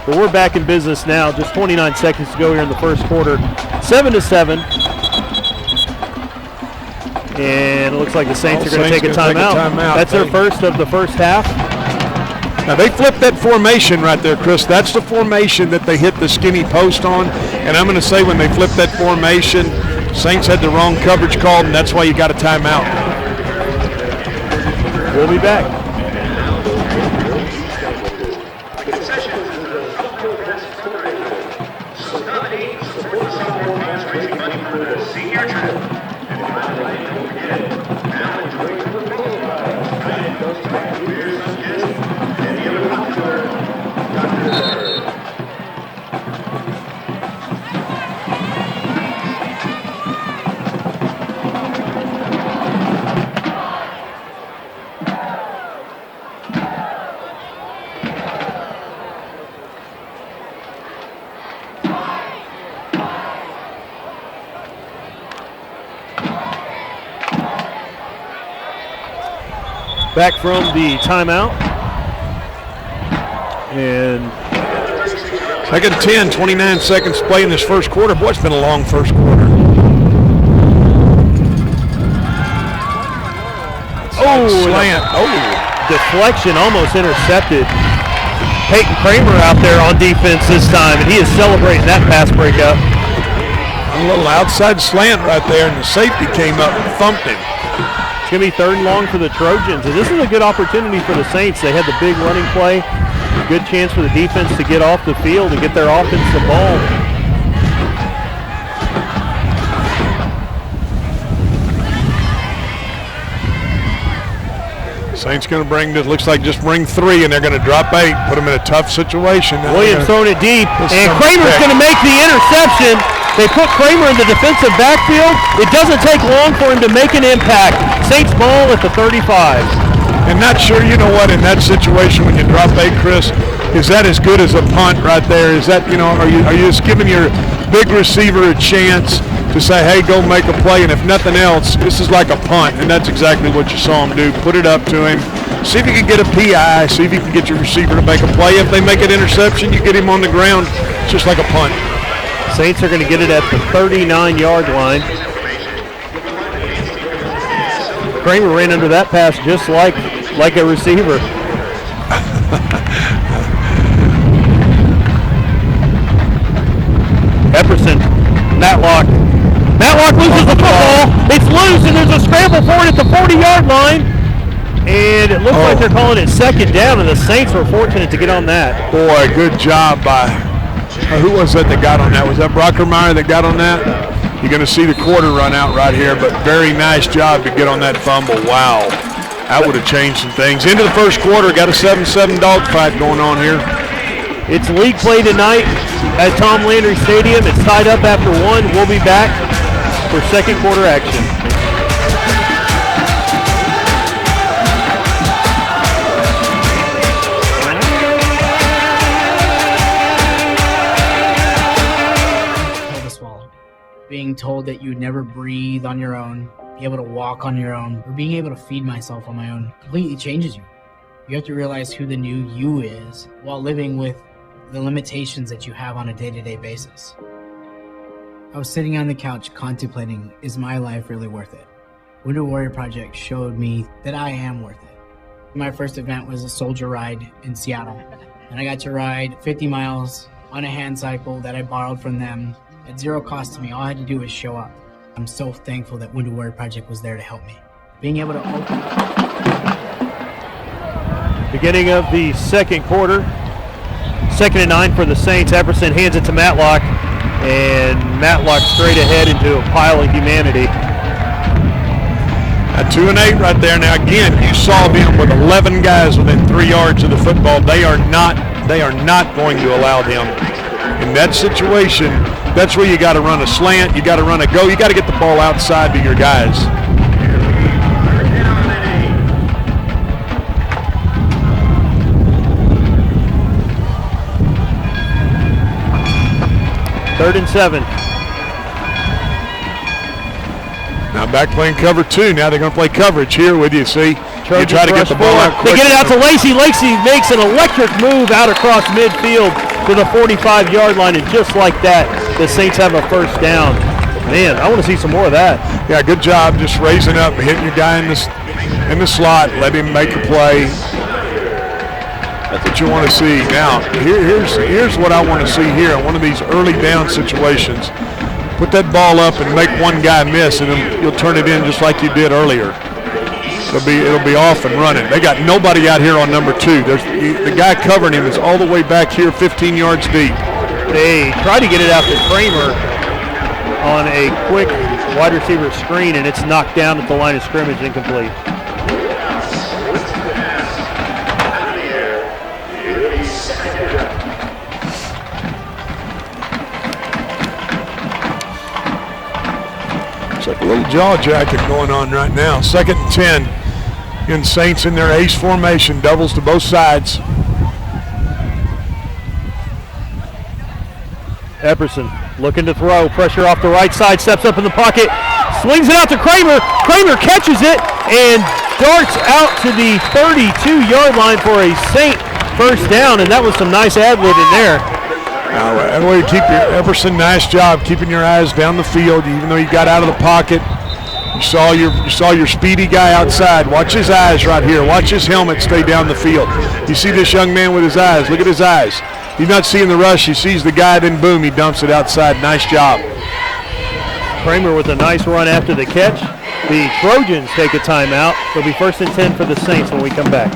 But we're back in business now. Just 29 seconds to go here in the first quarter. 7-7. And it looks like the Saints are going to take a timeout. That's their first of the first half. Now they flipped that formation right there, Chris. That's the formation that they hit the skinny post on. And I'm going to say when they flipped that formation, Saints had the wrong coverage called, and that's why you got a timeout. We'll be back. Back from the timeout. And second 10, 29 seconds to play in this first quarter. Boy, it's been a long first quarter. Slant. Deflection almost intercepted. Peyton Kramer out there on defense this time, and he is celebrating that pass breakup. A little outside slant right there, and the safety came up and thumped him. It's going to be 3rd and long for the Trojans, and this is a good opportunity for the Saints. They had the big running play, a good chance for the defense to get off the field and get their offense the ball. Saints going to bring this, looks like just bring 3, and they're going to drop 8, put them in a tough situation. Williams throwing it deep, and Kramer's going to make the interception. They put Kramer in the defensive backfield. It doesn't take long for him to make an impact. Saints ball at the 35. And not sure, you know what, in that situation when you drop 8, Chris, is that as good as a punt right there? Is that, are you just giving your big receiver a chance to say, hey, go make a play, and if nothing else, this is like a punt, and that's exactly what you saw him do. Put it up to him. See if you can get a PI. See if you can get your receiver to make a play. If they make an interception, you get him on the ground. It's just like a punt. Saints are going to get it at the 39-yard line. Kramer ran under that pass just like a receiver. Epperson. Matlock loses the football. It's loose, and there's a scramble for it at the 40-yard line. And it looks like they're calling it second down, and the Saints were fortunate to get on that. Boy, good job by, who was that got on that? Was that Brockermeyer that got on that? You're going to see the quarter run out right here, but very nice job to get on that fumble. Wow. That would have changed some things. Into the first quarter, got a 7-7 dogfight going on here. It's league play tonight at Tom Landry Stadium. It's tied up after 1. We'll be back for second quarter action. Being told that you would never breathe on your own, be able to walk on your own, or being able to feed myself on my own completely changes you. You have to realize who the new you is while living with the limitations that you have on a day-to-day basis. I was sitting on the couch contemplating, is my life really worth it? Wounded Warrior Project showed me that I am worth it. My first event was a soldier ride in Seattle, and I got to ride 50 miles on a hand cycle that I borrowed from them at zero cost to me. All I had to do was show up. I'm so thankful that Wounded Warrior Project was there to help me. Being able to open Beginning of the second quarter. 2nd and 9 for the Saints. Epperson hands it to Matlock, and Matlock straight ahead into a pile of humanity. At 2 and 8 right there. Now again, you saw them with 11 guys within 3 yards of the football. They are not going to allow them in that situation. That's where you got to run a slant, you got to run a go, you got to get the ball outside to your guys. Third and 7. Now back playing cover 2. Now they're going to play coverage here with you, see. You try to get the ball out quick. They get it out to Lacey. Lacey makes an electric move out across midfield to the 45-yard line, and just like that, the Saints have a first down. Man, I want to see some more of that. Yeah, good job just raising up, hitting your guy in the slot, let him make a play. That's what you want to see. Now, here's what I want to see here in one of these early down situations. Put that ball up and make one guy miss, and then you'll turn it in just like you did earlier. It'll be off and running. They got nobody out here on number 2. The guy covering him is all the way back here, 15 yards deep. They try to get it out to Kramer on a quick wide receiver screen, and it's knocked down at the line of scrimmage, incomplete. It's like a little jaw jacket going on right now. 2nd and 10. And Saints in their ace formation, doubles to both sides. Epperson looking to throw, pressure off the right side, steps up in the pocket, swings it out to Kramer. Kramer catches it and darts out to the 32-yard line for a Saint first down, and that was some nice ad-lib in there. That way you keep your Epperson, nice job keeping your eyes down the field, even though you got out of the pocket. You saw your speedy guy outside. Watch his eyes right here. Watch his helmet stay down the field. You see this young man with his eyes. Look at his eyes. He's not seeing the rush. He sees the guy, then boom, he dumps it outside. Nice job. Kramer with a nice run after the catch. The Trojans take a timeout. It'll be 1st and 10 for the Saints when we come back.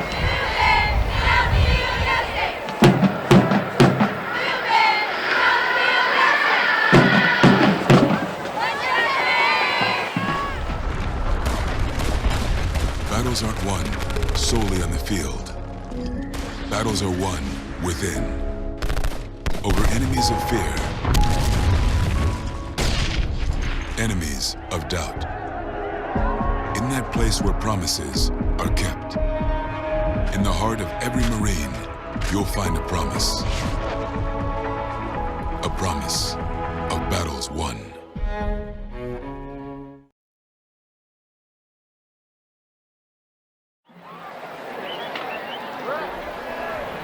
Battles aren't won solely on the field. Battles are won within. Over enemies of fear. Enemies of doubt. In that place where promises are kept. In the heart of every Marine, you'll find a promise. A promise of battles won.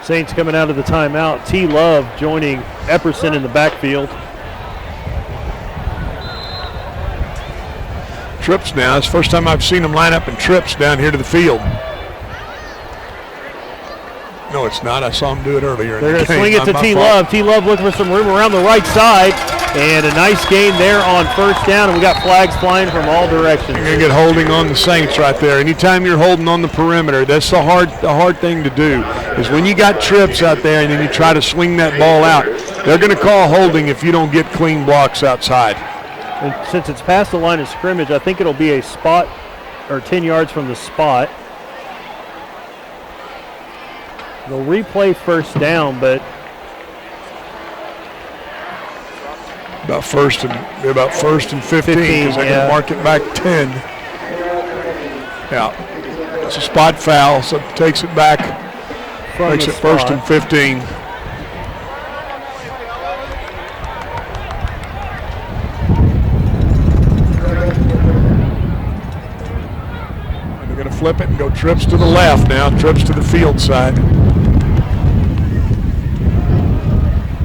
Saints coming out of the timeout. T. Love joining Epperson in the backfield. Trips now. It's the first time I've seen them line up in trips down here to the field. No, it's not. I saw him do it earlier. They're going to swing it to T. Love. T. Love looking for some room around the right side. And a nice gain there on first down, and we got flags flying from all directions. You're going to get holding on the Saints right there. Anytime you're holding on the perimeter, that's the hard thing to do, is when you got trips out there and then you try to swing that ball out, they're going to call holding if you don't get clean blocks outside. And since it's past the line of scrimmage, I think it'll be a spot or 10 yards from the spot. They'll replay first down, but about first and 15 because they can mark it back 10. Yeah, it's a spot foul, so it takes it back, makes it first and 15. They're going to flip it and go trips to the left now, trips to the field side.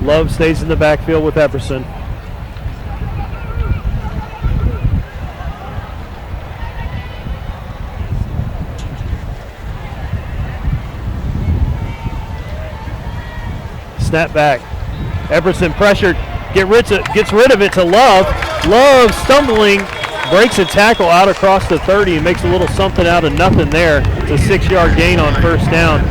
Love stays in the backfield with Epperson. Snap back. Epperson pressured, gets rid of it to Love. Love stumbling, breaks a tackle out across the 30 and makes a little something out of nothing there. It's a 6-yard gain on first down.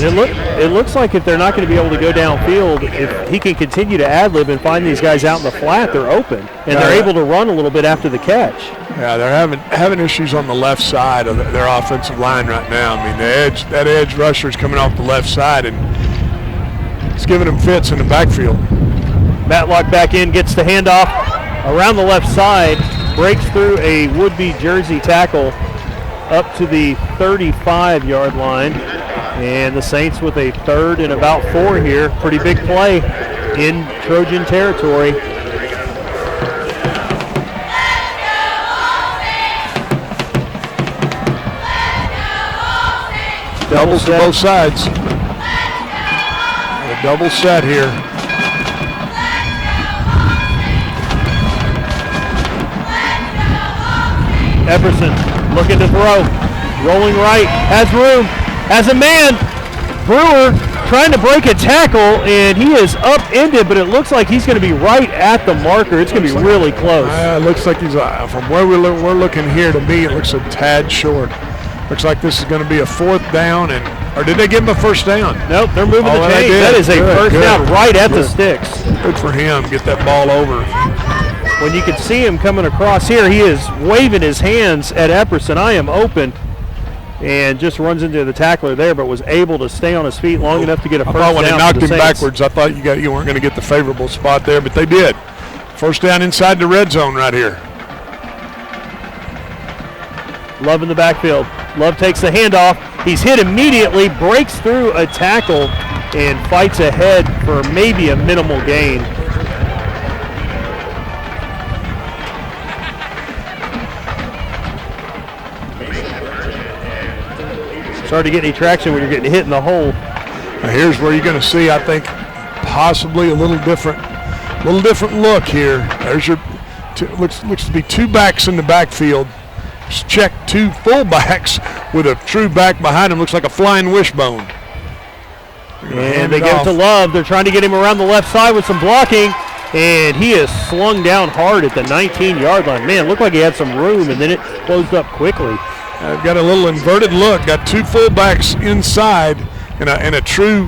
And it looks like if they're not going to be able to go downfield, if he can continue to ad-lib and find these guys out in the flat, they're open. And they're able to run a little bit after the catch. Yeah, they're having issues on the left side of their offensive line right now. I mean, that edge rusher is coming off the left side, and it's giving them fits in the backfield. Matlock back in, gets the handoff around the left side, breaks through a would-be Jersey tackle up to the 35-yard line. And the Saints with a 3rd and about 4 here. Pretty big play in Trojan territory. Doubles to both sides. A double set here. Epperson looking to throw. Rolling right. Has room. Has a man. Brewer trying to break a tackle, and he is upended, but it looks like he's going to be right at the marker. It's going to be really close. It looks like he's, from where we're looking here, to me, it looks a tad short. Looks like this is going to be a 4th down, or did they give him a first down? Nope, they're moving the chains. That is a first down right at the sticks. Good for him. Get that ball over. When you can see him coming across here, he is waving his hands at Epperson. I am open. And just runs into the tackler there, but was able to stay on his feet long enough to get a first down. I thought when they knocked him backwards, I thought you weren't going to get the favorable spot there, but they did. First down inside the red zone right here. Love in the backfield. Love takes the handoff. He's hit immediately, breaks through a tackle, and fights ahead for maybe a minimal gain. It's hard to get any traction when you're getting hit in the hole. Now here's where you're going to see, I think, possibly a little different look here. There's your looks to be 2 backs in the backfield. Just check 2 fullbacks with a true back behind him. Looks like a flying wishbone. And they give it to Love. They're trying to get him around the left side with some blocking, and he is slung down hard at the 19-yard line. Man, looked like he had some room, and then it closed up quickly. I've got a little inverted look. Got 2 fullbacks inside, and a true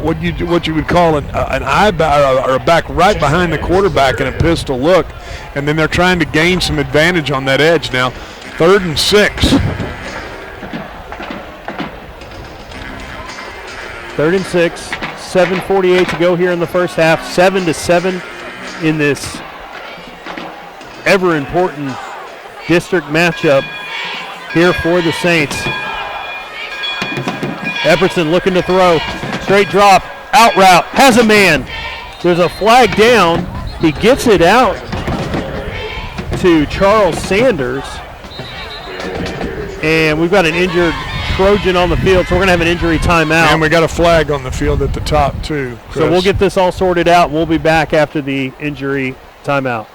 what you would call an eye or a back right behind the quarterback in a pistol look, and then they're trying to gain some advantage on that edge now. 3rd and 6. 3rd and 6. 7:48 to go here in the first half. 7-7 in this ever important district matchup here for the Saints. Epperson looking to throw. Straight drop. Out route. Has a man. There's a flag down. He gets it out to Charles Sanders. And we've got an injured Trojan on the field, so we're going to have an injury timeout. And we got a flag on the field at the top, too, Chris. So we'll get this all sorted out. We'll be back after the injury timeout.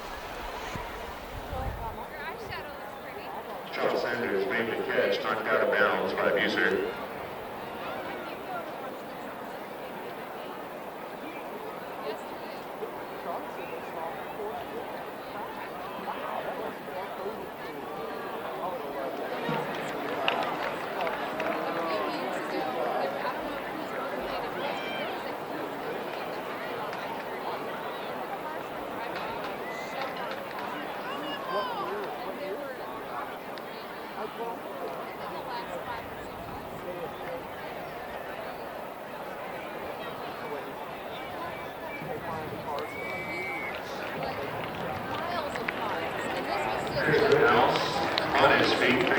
Charles Sanders made the catch, knocked out of bounds by Buser.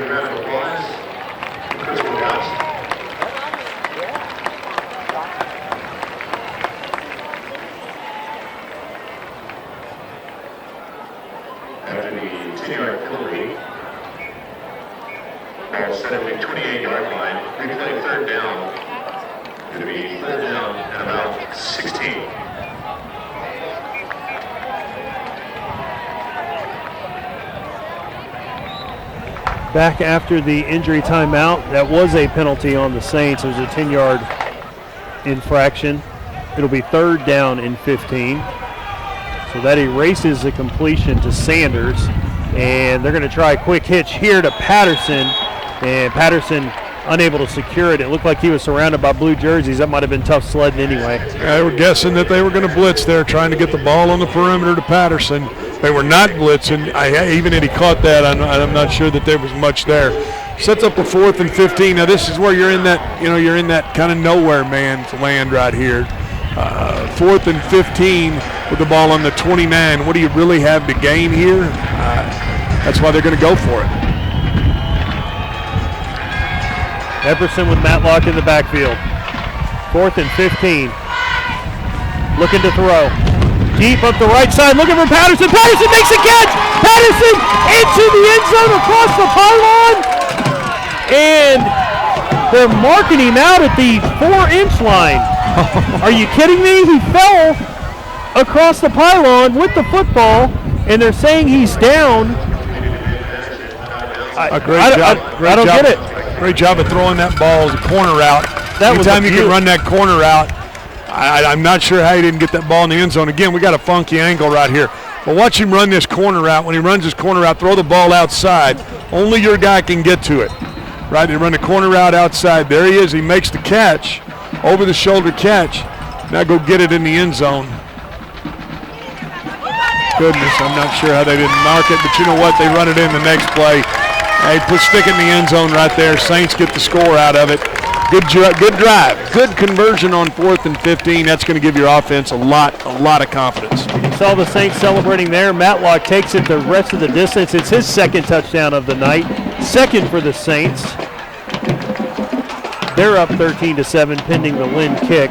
Give a round of applause. Chris Woodhouse. After the 10-yard penalty, ball set at the 28-yard line. We play third down. Going to be third down at about 16. Back after the injury timeout, that was a penalty on the Saints. It was a 10-yard infraction. It'll be third down and 15. So that erases the completion to Sanders. And they're going to try a quick hitch here to Patterson. And Patterson unable to secure it. It looked like he was surrounded by blue jerseys. That might have been tough sledding anyway. They were guessing that they were going to blitz there, trying to get the ball on the perimeter to Patterson. They were not blitzing. Even if he caught that, I'm not sure that there was much there. Sets up a 4th and 15. Now this is where you're in that, you're in that kind of nowhere man's land right here. 4th and 15 with the ball on the 29. What do you really have to gain here? That's why they're going to go for it. Epperson with Matlock in the backfield. 4th and 15. Looking to throw. Deep up the right side, looking for Patterson. Patterson makes a catch! Patterson into the end zone across the pylon! And they're marking him out at the 4-inch line. Are you kidding me? He fell across the pylon with the football, and they're saying he's down. A great job. I don't get it. Great job of throwing that ball as a corner route. Anytime you can run that corner route, I'm not sure how he didn't get that ball in the end zone. Again, we got a funky angle right here. But watch him run this corner route. When he runs his corner route, throw the ball outside. Only your guy can get to it. Right, they run the corner route outside. There he is. He makes the catch, over-the-shoulder catch. Now go get it in the end zone. Goodness, I'm not sure how they didn't mark it, but you know what? They run it in the next play. Hey, stick it in the end zone right there. Saints get the score out of it. Good drive. Good conversion on 4th and 15. That's going to give your offense a lot of confidence. You saw the Saints celebrating there. Matlock takes it the rest of the distance. It's his second touchdown of the night. Second for the Saints. They're up 13-7 pending the Lynn kick.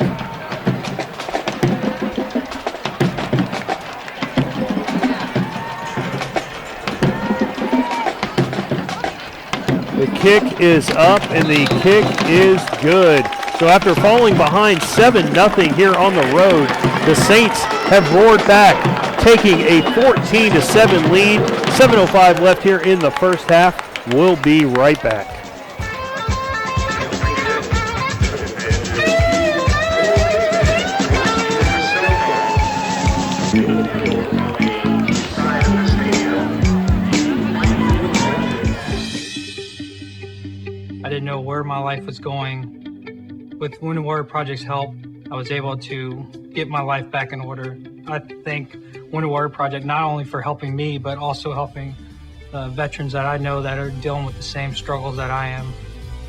The kick is up, and the kick is good. So after falling behind 7-0 here on the road, the Saints have roared back, taking a 14-7 lead. 7:05 left here in the first half. We'll be right back. I didn't know where my life was going. With Wounded Warrior Project's help, I was able to get my life back in order. I thank Wounded Warrior Project not only for helping me, but also helping veterans that I know that are dealing with the same struggles that I am.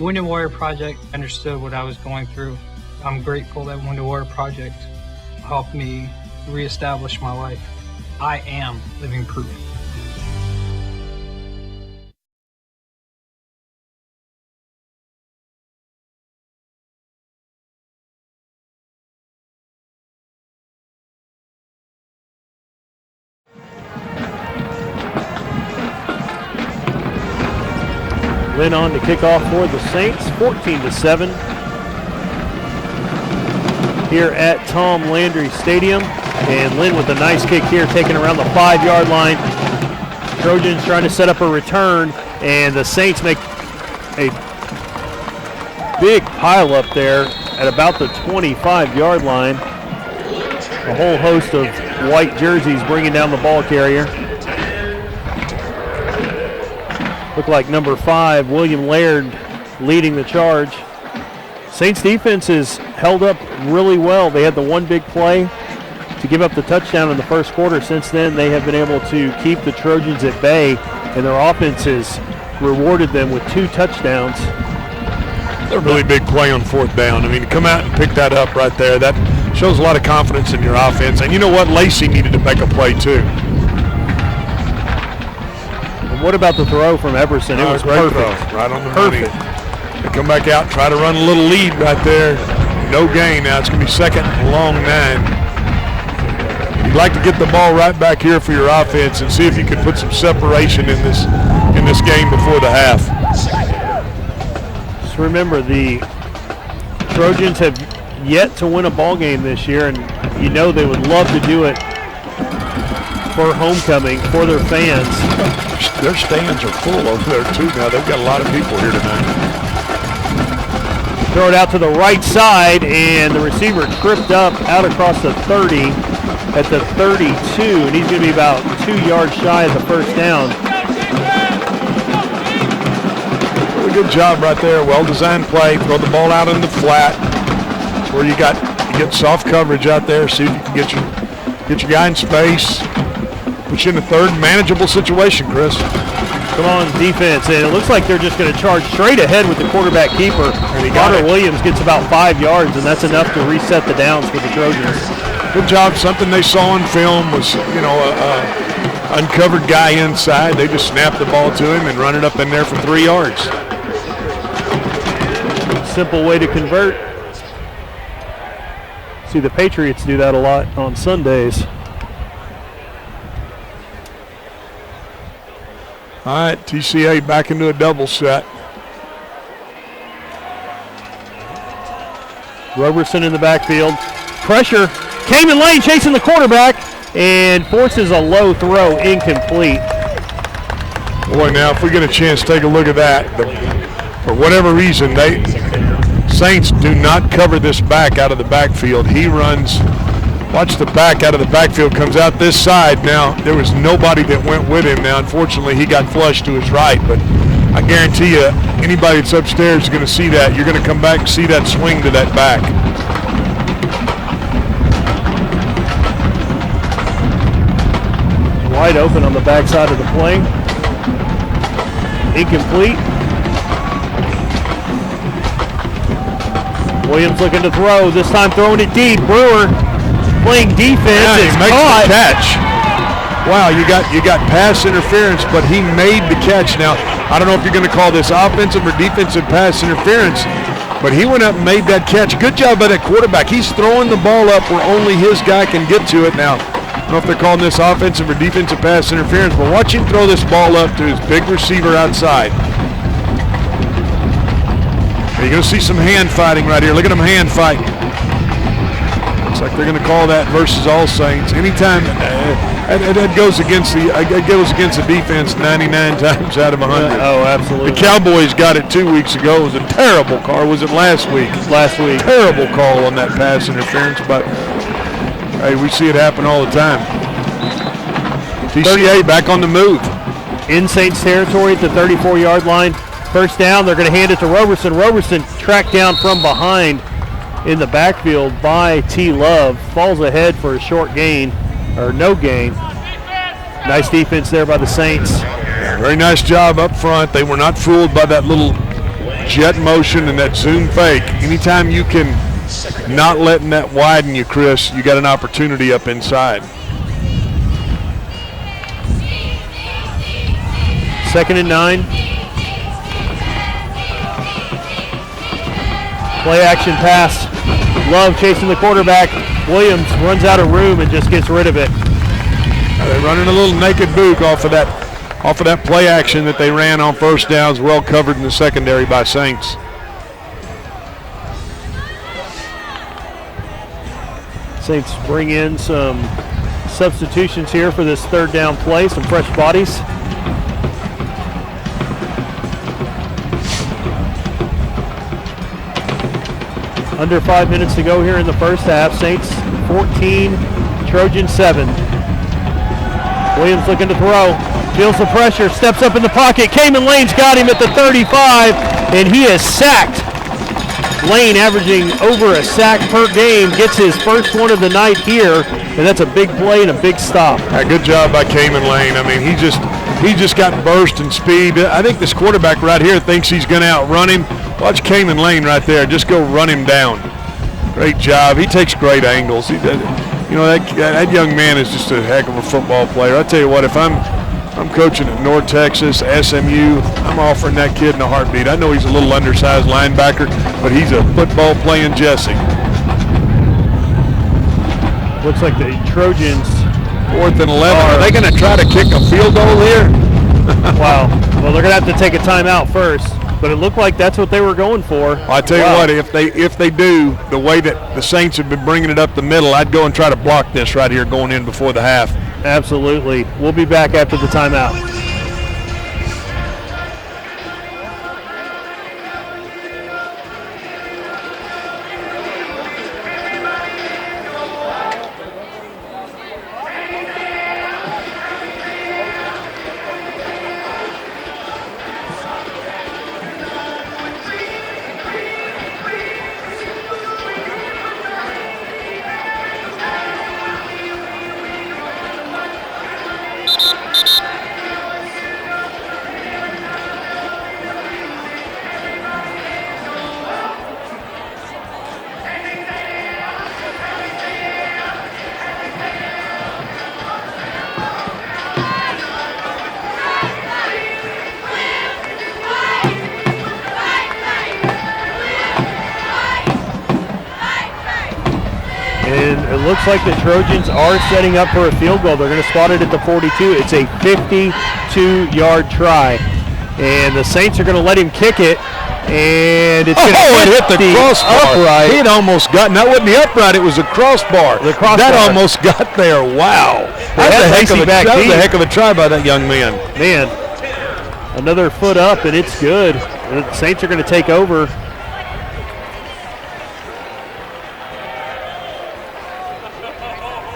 Wounded Warrior Project understood what I was going through. I'm grateful that Wounded Warrior Project helped me reestablish my life. I am living proof. Lynn on to kick off for the Saints, 14-7 here at Tom Landry Stadium. And Lynn with a nice kick here, taken around the 5-yard line. Trojans trying to set up a return, and the Saints make a big pile up there at about the 25-yard line. A whole host of white jerseys bringing down the ball carrier. Look like number 5, William Laird, leading the charge. Saints defense has held up really well. They had the one big play to give up the touchdown in the first quarter. Since then, they have been able to keep the Trojans at bay, and their offense has rewarded them with 2 touchdowns. A really big play on 4th down. I mean, to come out and pick that up right there, that shows a lot of confidence in your offense. And you know what? Lacey needed to make a play too. what about the throw from Epperson? It was great perfect. throw, right on the money. They come back out, try to run a little lead right there. No gain now. It's going to be second and long 9. You'd like to get the ball right back here for your offense and see if you can put some separation in this game before the half. Just remember, the Trojans have yet to win a ball game this year, and you know they would love to do it for homecoming, for their fans. Their stands are full over there too now. They've got a lot of people here tonight. Throw it out to the right side, and the receiver tripped up out across the 30 at the 32, and he's going to be about 2 yards shy of the first down. Really good job right there. Well-designed play. Throw the ball out in the flat. That's where you get soft coverage out there. See if you can get your guy in space. Put you in a third manageable situation, Chris. Come on, defense, and it looks like they're just going to charge straight ahead with the quarterback keeper. Connor Williams gets about 5 yards, and that's enough to reset the downs for the Trojans. Good job. Something they saw on film was, uncovered guy inside. They just snapped the ball to him and run it up in there for 3 yards. Simple way to convert. See, the Patriots do that a lot on Sundays. All right, TCA back into a double set. Roberson in the backfield. Pressure. Cayman Lane chasing the quarterback and forces a low throw, incomplete. Boy, now if we get a chance to take a look at that, for whatever reason, Saints do not cover this back out of the backfield. He runs, watch the back out of the backfield, comes out this side. Now, there was nobody that went with him. Now, unfortunately, he got flushed to his right, but I guarantee you, anybody that's upstairs is going to see that. You're going to come back and see that swing to that back. Wide open on the backside of the play. Incomplete. Williams looking to throw, this time throwing it deep. Brewer playing defense. Yeah, he is makes caught. the catch. Wow, you got pass interference, but he made the catch. Now, I don't know if you're going to call this offensive or defensive pass interference, but he went up and made that catch. Good job by that quarterback. He's throwing the ball up where only his guy can get to it. Now, I don't know if they're calling this offensive or defensive pass interference, but watch him throw this ball up to his big receiver outside. You're going to see some hand fighting right here. Look at them hand fighting. Looks like they're going to call that versus All Saints. Anytime it goes against the defense 99 times out of 100. Oh, absolutely. The Cowboys got it 2 weeks ago. It was a terrible call. Was it last week? Last week. Terrible call on that pass interference, but hey, we see it happen all the time. TCA back on the move. In Saints territory at the 34-yard line. First down, they're going to hand it to Roberson. Roberson tracked down from behind in the backfield by T. Love. Falls ahead for a short gain, or no gain. Nice defense there by the Saints. Very nice job up front. They were not fooled by that little jet motion and that zoom fake. Anytime you can not letting that widen you, Chris, you got an opportunity up inside. Second and 9. Play action pass. Love chasing the quarterback. Williams runs out of room and just gets rid of it. They're running a little naked boot off of that play action that they ran on first downs, well covered in the secondary by Saints. Saints bring in some substitutions here for this third down play, some fresh bodies. Under 5 minutes to go here in the first half. Saints 14, Trojans 7. Williams looking to throw. Feels the pressure, steps up in the pocket. Cayman Lane's got him at the 35, and he is sacked. Lane averaging over a sack per game, gets his first one of the night here, and that's a big play and a big stop. Good job by Cayman Lane. I mean, he just got burst and speed. I think this quarterback right here thinks he's going to outrun him. Watch Cayman Lane right there. Just go run him down. Great job. He takes great angles. That young man is just a heck of a football player. I tell you what, if I'm I'm coaching at North Texas, SMU. I'm offering that kid in a heartbeat. I know he's a little undersized linebacker, but he's a football-playing Jesse. Looks like the Trojans. 4th and 11. Are they going to try to kick a field goal here? Wow. Well, they're going to have to take a timeout first, but it looked like that's what they were going for. I tell you what, if they do the way that the Saints have been bringing it up the middle, I'd go and try to block this right here going in before the half. Absolutely. We'll be back after the timeout. Looks like the Trojans are setting up for a field goal. They're going to spot it at the 42. It's a 52-yard try. And the Saints are going to let him kick it. And it's going to hit the crossbar. Upright. He'd almost gotten, that wasn't the upright, it was the crossbar. That almost got there. Wow. That was a heck of a try by that young man. Man, another foot up, and it's good. The Saints are going to take over.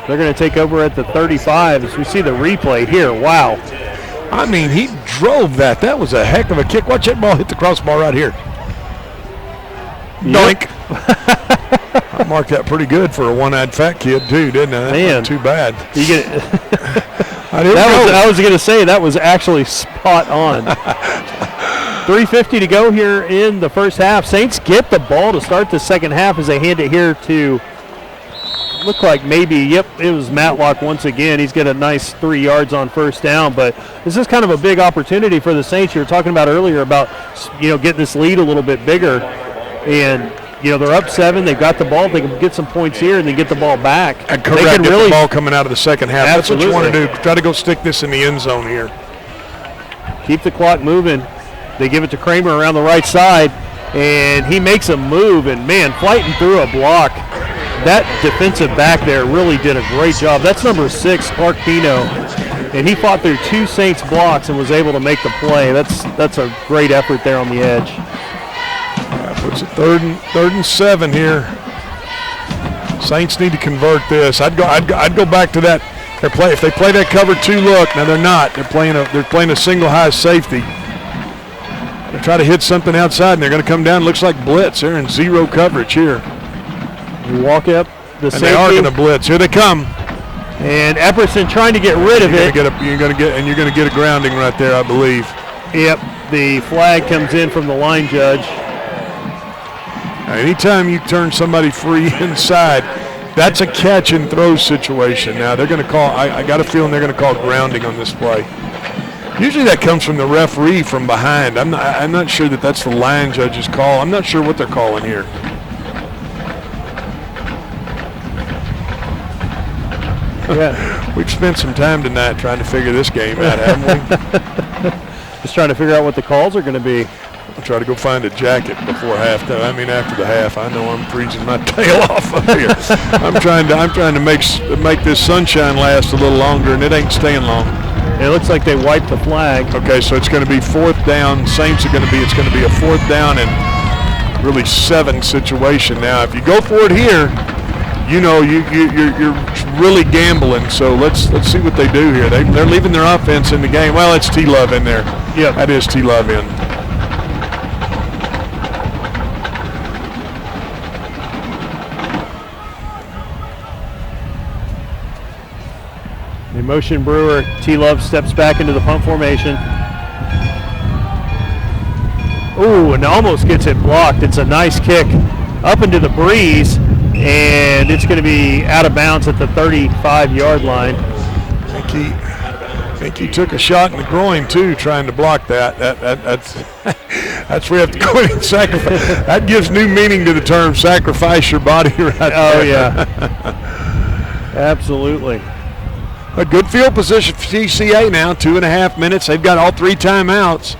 They're going to take over at the 35 as we see the replay here. Wow. I mean, he drove that. That was a heck of a kick. Watch that ball hit the crossbar right here. Yep. Doink. I marked that pretty good for a one-eyed fat kid, too, didn't I? That wasn't too bad. You get it. I was going to say that was actually spot on. 3:50 to go here in the first half. Saints get the ball to start the second half as they hand it here to look like maybe, it was Matlock once again. He's got a nice 3 yards on first down, but this is kind of a big opportunity for the Saints. You were talking about earlier about, getting this lead a little bit bigger. And, they're up 7. They've got the ball. They can get some points here and then get the ball back. And correct, get the ball coming out of the second half. Absolutely. That's what you want to do. Try to go stick this in the end zone here. Keep the clock moving. They give it to Kramer around the right side, and he makes a move, and, man, fighting through a block. That defensive back there really did a great job. That's number 6, Clark Pino, and he fought through 2 Saints blocks and was able to make the play. That's a great effort there on the edge. Puts it third and 7 here. Saints need to convert this. I'd go back to that. If they play that cover 2 look, now they're not. They're playing a single high safety. They try to hit something outside, and they're going to come down. Looks like blitz. They're in 0 coverage here. You walk up the safety. They are going to blitz. Here they come. And Epperson trying to get rid of it. You're going to get a grounding right there, I believe. Yep. The flag comes in from the line judge. Now, anytime you turn somebody free inside, that's a catch and throw situation. Now they're going to call. I got a feeling they're going to call grounding on this play. Usually that comes from the referee from behind. I'm not sure that that's the line judge's call. I'm not sure what they're calling here. Yeah. We've spent some time tonight trying to figure this game out, haven't we? Just trying to figure out what the calls are going to be. I'll try to go find a jacket before halftime. After the half. I know I'm freezing my tail off up here. I'm trying to make this sunshine last a little longer, and it ain't staying long. It looks like they wiped the flag. Okay, so it's going to be 4th down. Saints are going to be. It's going to be a 4th down and really 7 situation. Now, if you go for it here, you're really gambling. So let's see what they do here. They're leaving their offense in the game. Well, it's T. Love in there. Yeah, that is T. Love in. The motion Brewer. T. Love steps back into the punt formation. Ooh, and almost gets it blocked. It's a nice kick up into the breeze. And it's going to be out of bounds at the 35-yard line. I think he took a shot in the groin, too, trying to block that. That's where you have to go in and sacrifice. That gives new meaning to the term sacrifice your body right there. Oh, yeah. Absolutely. A good field position for TCA now, 2.5 minutes. They've got all 3 timeouts.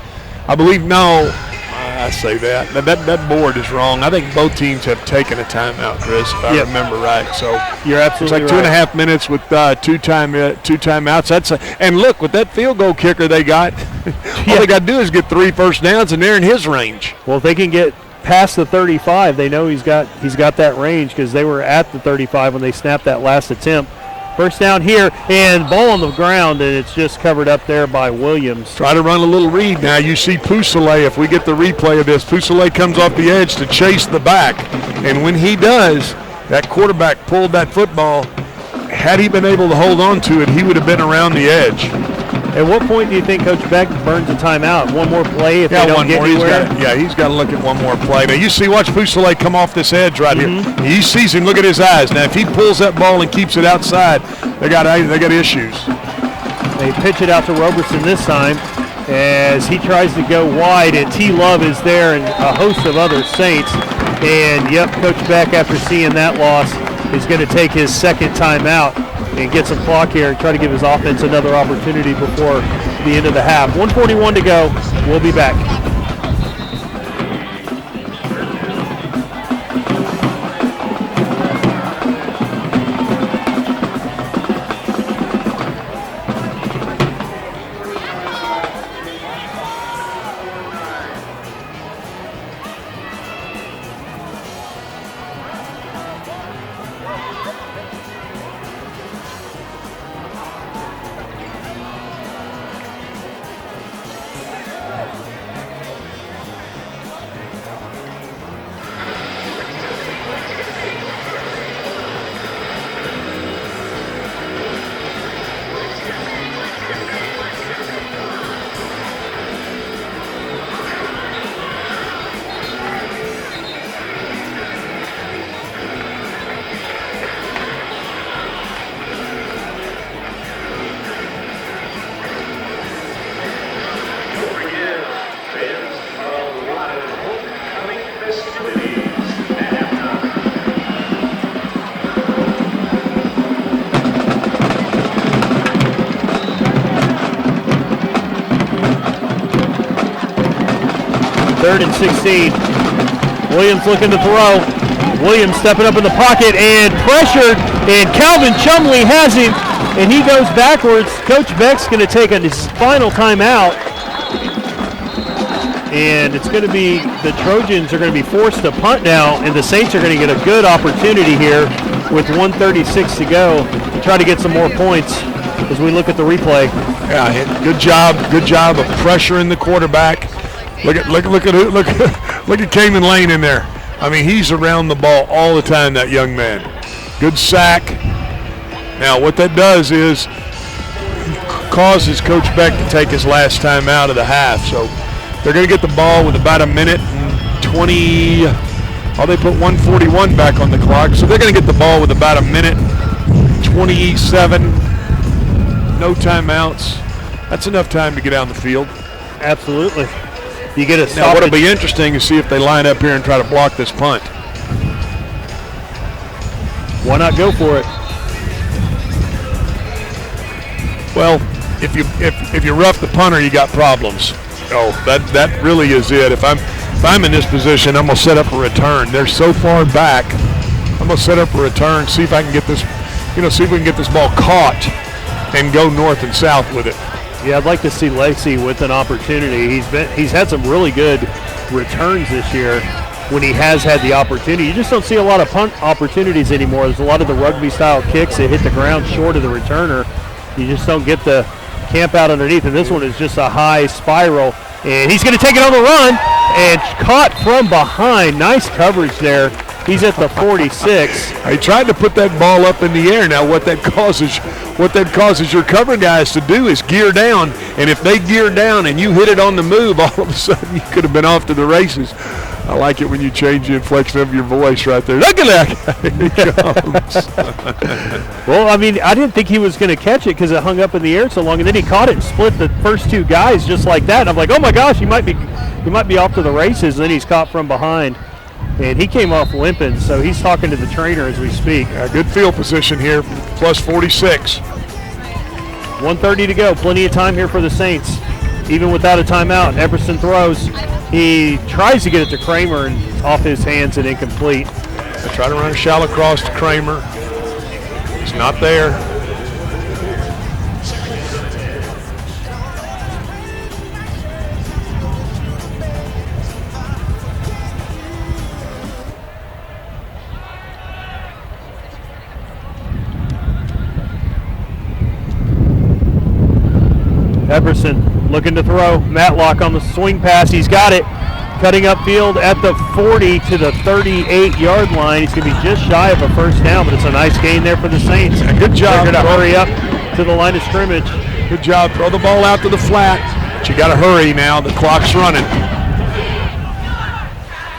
I believe, no, I say that. That board is wrong. I think both teams have taken a timeout, Chris, if I remember right. So you're absolutely it's like 2.5 minutes with two timeouts. And look, with that field goal kicker they got, all they got to do is get 3 first downs, and they're in his range. Well, if they can get past the 35, they know he's got that range because they were at the 35 when they snapped that last attempt. First down here, and ball on the ground, and it's just covered up there by Williams. Try to run a little read now. You see Poussole, if we get the replay of this, Poussole comes off the edge to chase the back. And when he does, that quarterback pulled that football. Had he been able to hold on to it, he would have been around the edge. At what point do you think Coach Beck burns a timeout? One more play if they don't get anywhere? He's got to look at one more play. Now, you see, watch Poussole come off this edge right here. He sees him. Look at his eyes. Now, if he pulls that ball and keeps it outside, they got issues. They pitch it out to Roberson this time as he tries to go wide, and T. Love is there and a host of other Saints. And, Coach Beck, after seeing that loss, is going to take his second timeout and get some clock here and try to give his offense another opportunity before the end of the half. 1:41 to go. We'll be back. Third and 16. Williams looking to throw. Williams stepping up in the pocket and pressured, and Calvin Chumley has him, and he goes backwards. Coach Beck's going to take his final timeout, and it's going to be the Trojans are going to be forced to punt now, and the Saints are going to get a good opportunity here with 1:36 to go to try to get some more points as we look at the replay. Yeah, good job of pressuring the quarterback. Look at Cayman Lane in there. I mean, he's around the ball all the time, that young man. Good sack. Now, what that does is causes Coach Beck to take his last time out of the half. So they're going to get the ball with about a minute and 20. They put 1:41 back on the clock. So they're going to get the ball with about a minute 27. No timeouts. That's enough time to get out on the field. Absolutely. You get a now, what'll be interesting is see if they line up here and try to block this punt. Why not go for it? Well, if you rough the punter, you got problems. Oh, that really is it. If I'm in this position, I'm gonna set up a return. They're so far back. I'm gonna set up a return, see if I can get this, see if we can get this ball caught and go north and south with it. Yeah, I'd like to see Lacey with an opportunity. He's had some really good returns this year when he has had the opportunity. You just don't see a lot of punt opportunities anymore. There's a lot of the rugby-style kicks that hit the ground short of the returner. You just don't get the camp out underneath, and this one is just a high spiral. And he's going to take it on the run and caught from behind. Nice coverage there. He's at the 46. He tried to put that ball up in the air. Now what that causes your cover guys to do is gear down. And if they gear down and you hit it on the move, all of a sudden you could have been off to the races. I like it when you change the inflection of your voice right there. Look at that. Here he comes. Well, I mean, I didn't think he was going to catch it because it hung up in the air so long, and then he caught it and split the first two guys just like that. And I'm like, oh my gosh, he might be off to the races. And then he's caught from behind, and he came off limping. So he's talking to the trainer as we speak. Good field position here, plus 46. 1:30 to go. Plenty of time here for the Saints, even without a timeout. Epperson throws. He tries to get it to Kramer and off his hands and incomplete. I try to run a shallow cross to Kramer. It's not there. Epperson looking to throw. Matlock on the swing pass. He's got it. Cutting upfield at the 40 to the 38-yard line. He's going to be just shy of a first down, but it's a nice gain there for the Saints. Yeah, good job. They're going to hurry up to the line of scrimmage. Good job. Throw the ball out to the flat. But you got to hurry now. The clock's running.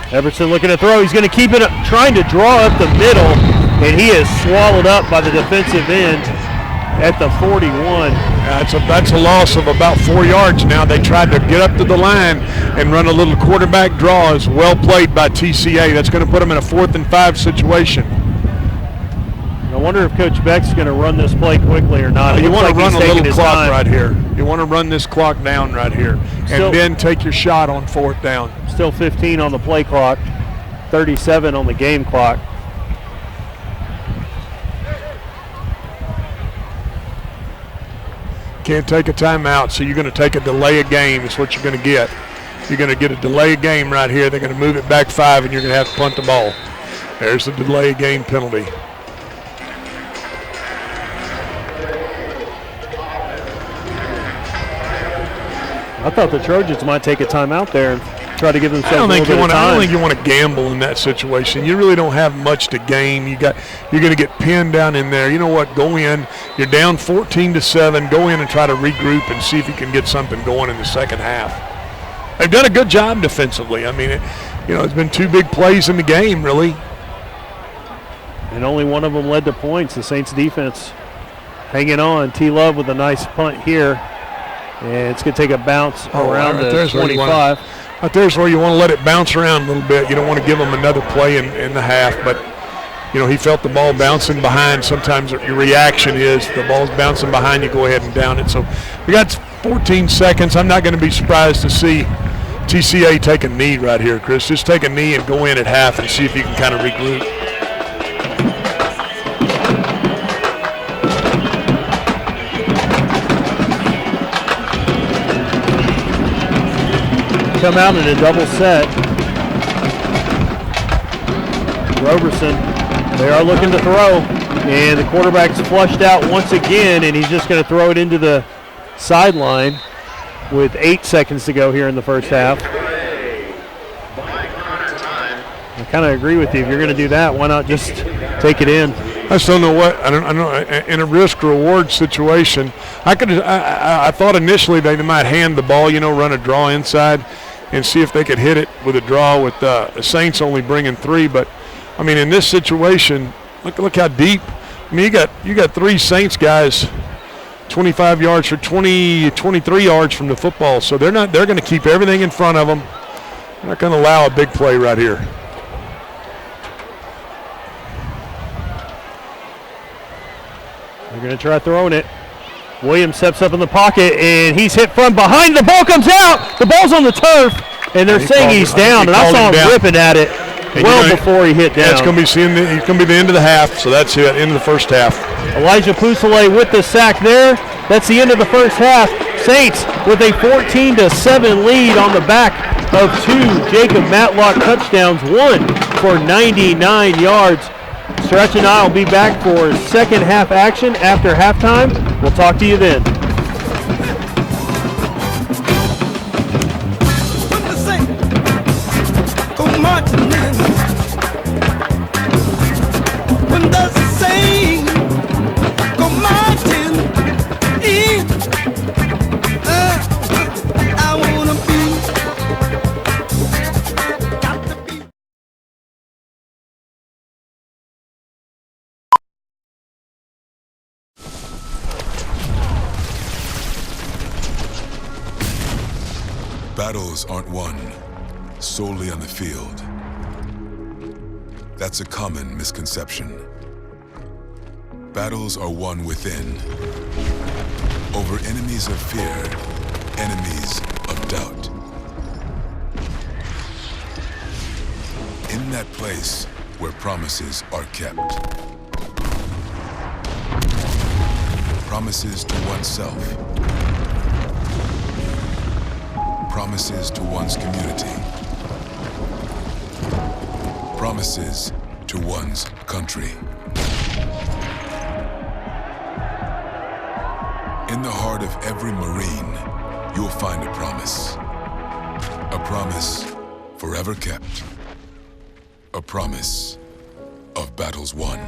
Epperson looking to throw. He's going to keep it up, trying to draw up the middle, and he is swallowed up by the defensive end at the 41. That's a loss of about 4 yards now. They tried to get up to the line and run a little quarterback draw. Is well played by TCA. That's going to put them in a 4th and 5 situation. I wonder if Coach Beck's going to run this play quickly or not. You want to run a little clock right here. You want to run this clock down right here, and then take your shot on 4th down. Still 15 on the play clock, 37 on the game clock. Can't take a timeout, so you're going to take a delay of game is what you're going to get. You're going to get a delay of game right here. They're going to move it back 5, and you're going to have to punt the ball. There's the delay of game penalty. I thought the Trojans might take a timeout there and try to give themselves a little bit of time. I don't think you want to gamble in that situation. You really don't have much to gain. You're going to get pinned down in there. You know what? Go in. You're down 14-7. Go in and try to regroup and see if you can get something going in the second half. They've done a good job defensively. I mean, it's been 2 big plays in the game, really. And only one of them led to points. The Saints defense hanging on. T. Love with a nice punt here. And it's going to take a bounce around the 25. Right there's where you want to let it bounce around a little bit. You don't want to give them another play in the half. But, he felt the ball bouncing behind. Sometimes your reaction is the ball's bouncing behind you, go ahead and down it. So we got 14 seconds. I'm not going to be surprised to see TCA take a knee right here, Chris. Just take a knee and go in at half and see if you can kind of regroup. Come out in a double set. Roberson, they are looking to throw, and the quarterback's flushed out once again, and he's just going to throw it into the sideline with 8 seconds to go here in the first half. I kind of agree with you. If you're going to do that, why not just take it in? I just don't know what I don't know. In a risk-reward situation, I thought initially they might hand the ball, run a draw inside, and see if they could hit it with a draw. With the Saints only bringing 3, but I mean in this situation, look how deep. I mean you got 3 Saints guys, 25 yards or 23 yards from the football, so they're going to keep everything in front of them. They're not going to allow a big play right here. They're going to try throwing it. Williams steps up in the pocket, and he's hit from behind. The ball comes out. The ball's on the turf, and they're saying he's down, and I saw him ripping at it before he hit down. It's going to be the end of the half, so that's it, end of the first half. Elijah Pusole with the sack there. That's the end of the first half. Saints with a 14-7 lead on the back of 2 Jacob Matlock touchdowns, 1 for 99 yards. Stretch and I will be back for second half action after halftime. We'll talk to you then. Battles aren't won solely on the field. That's a common misconception. Battles are won within, over enemies of fear, enemies of doubt. In that place where promises are kept. Promises to oneself. Promises to one's community. Promises to one's country. In the heart of every Marine, you'll find a promise. A promise forever kept. A promise of battles won.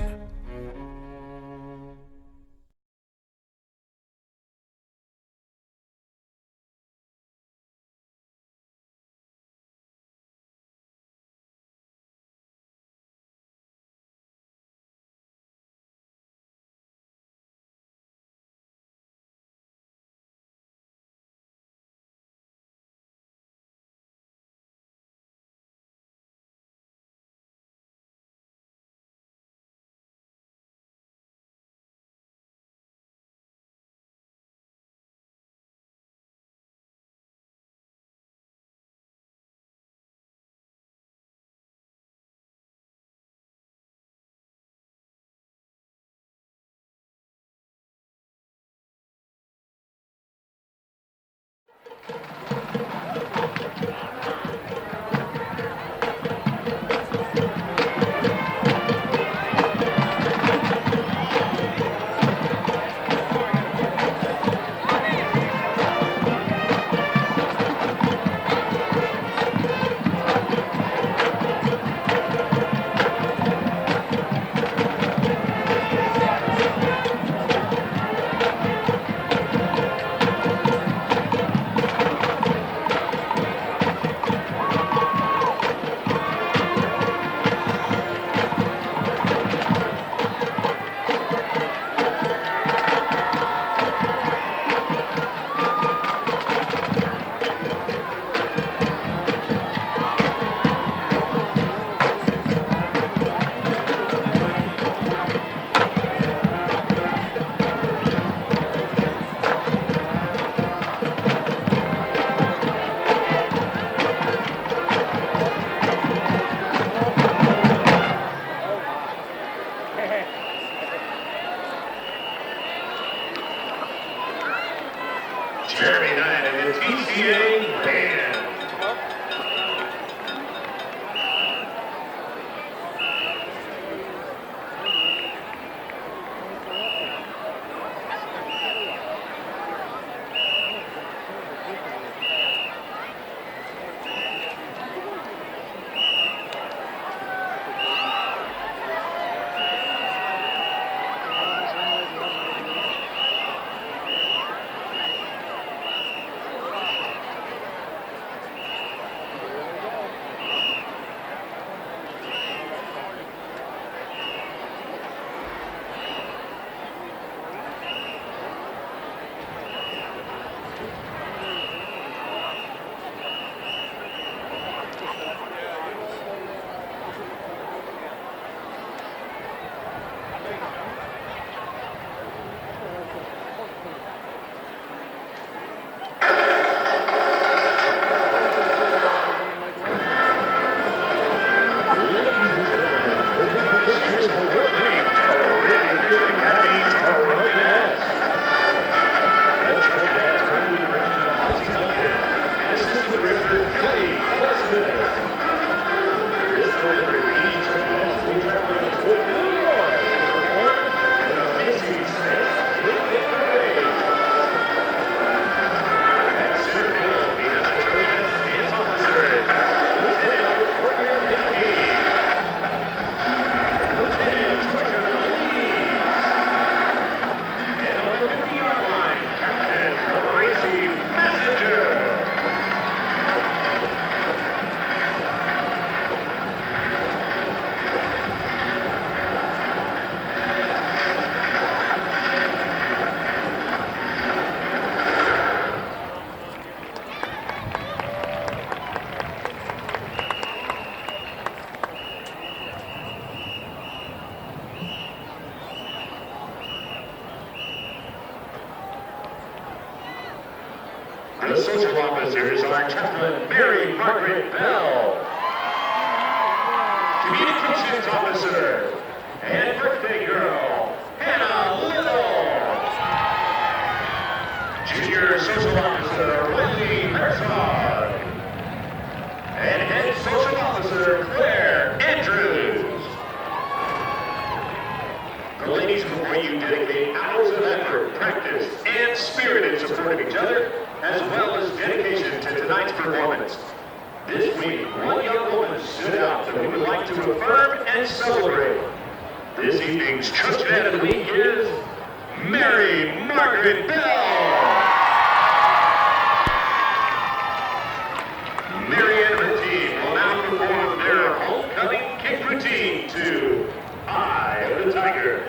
The social officers are Chaplain Mary Margaret Bell, Communications Officer and Birthday Girl Hannah Little, Junior Social Officer Wendy Herzog, and Head Social Officer Claire Andrews. The ladies before you dedicate hours of effort, practice, and spirit in support of each other, as well as dedication to tonight's performance. This week, one young woman stood out that we would like to affirm and celebrate. This evening's Trusted Ad of the Week is Mary Margaret Bell. Mary and her team will now perform their homecoming kick routine to Eye of the Tiger.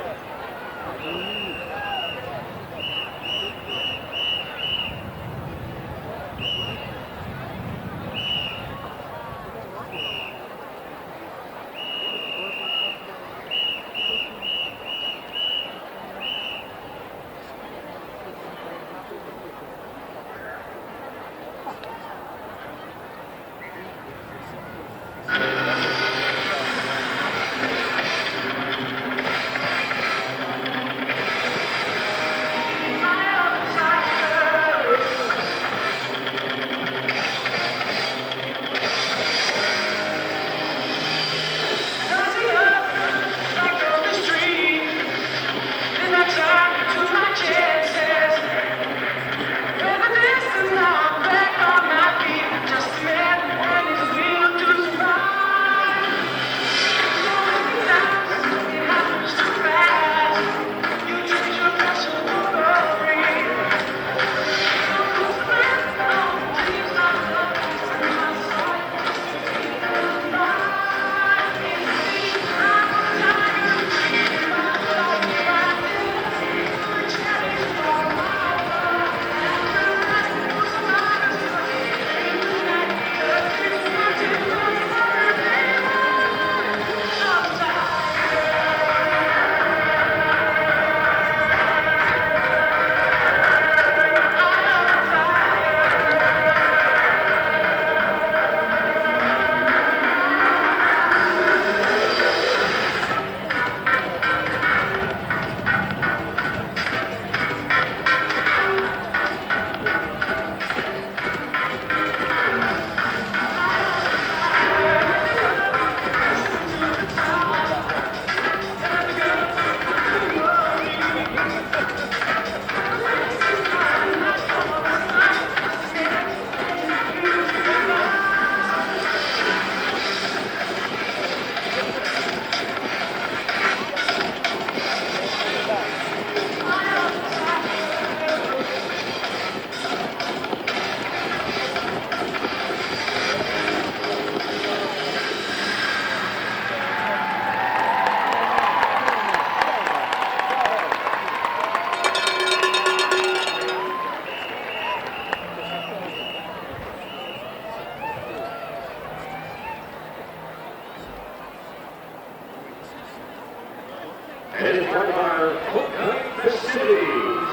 And as part of our homecoming festivities,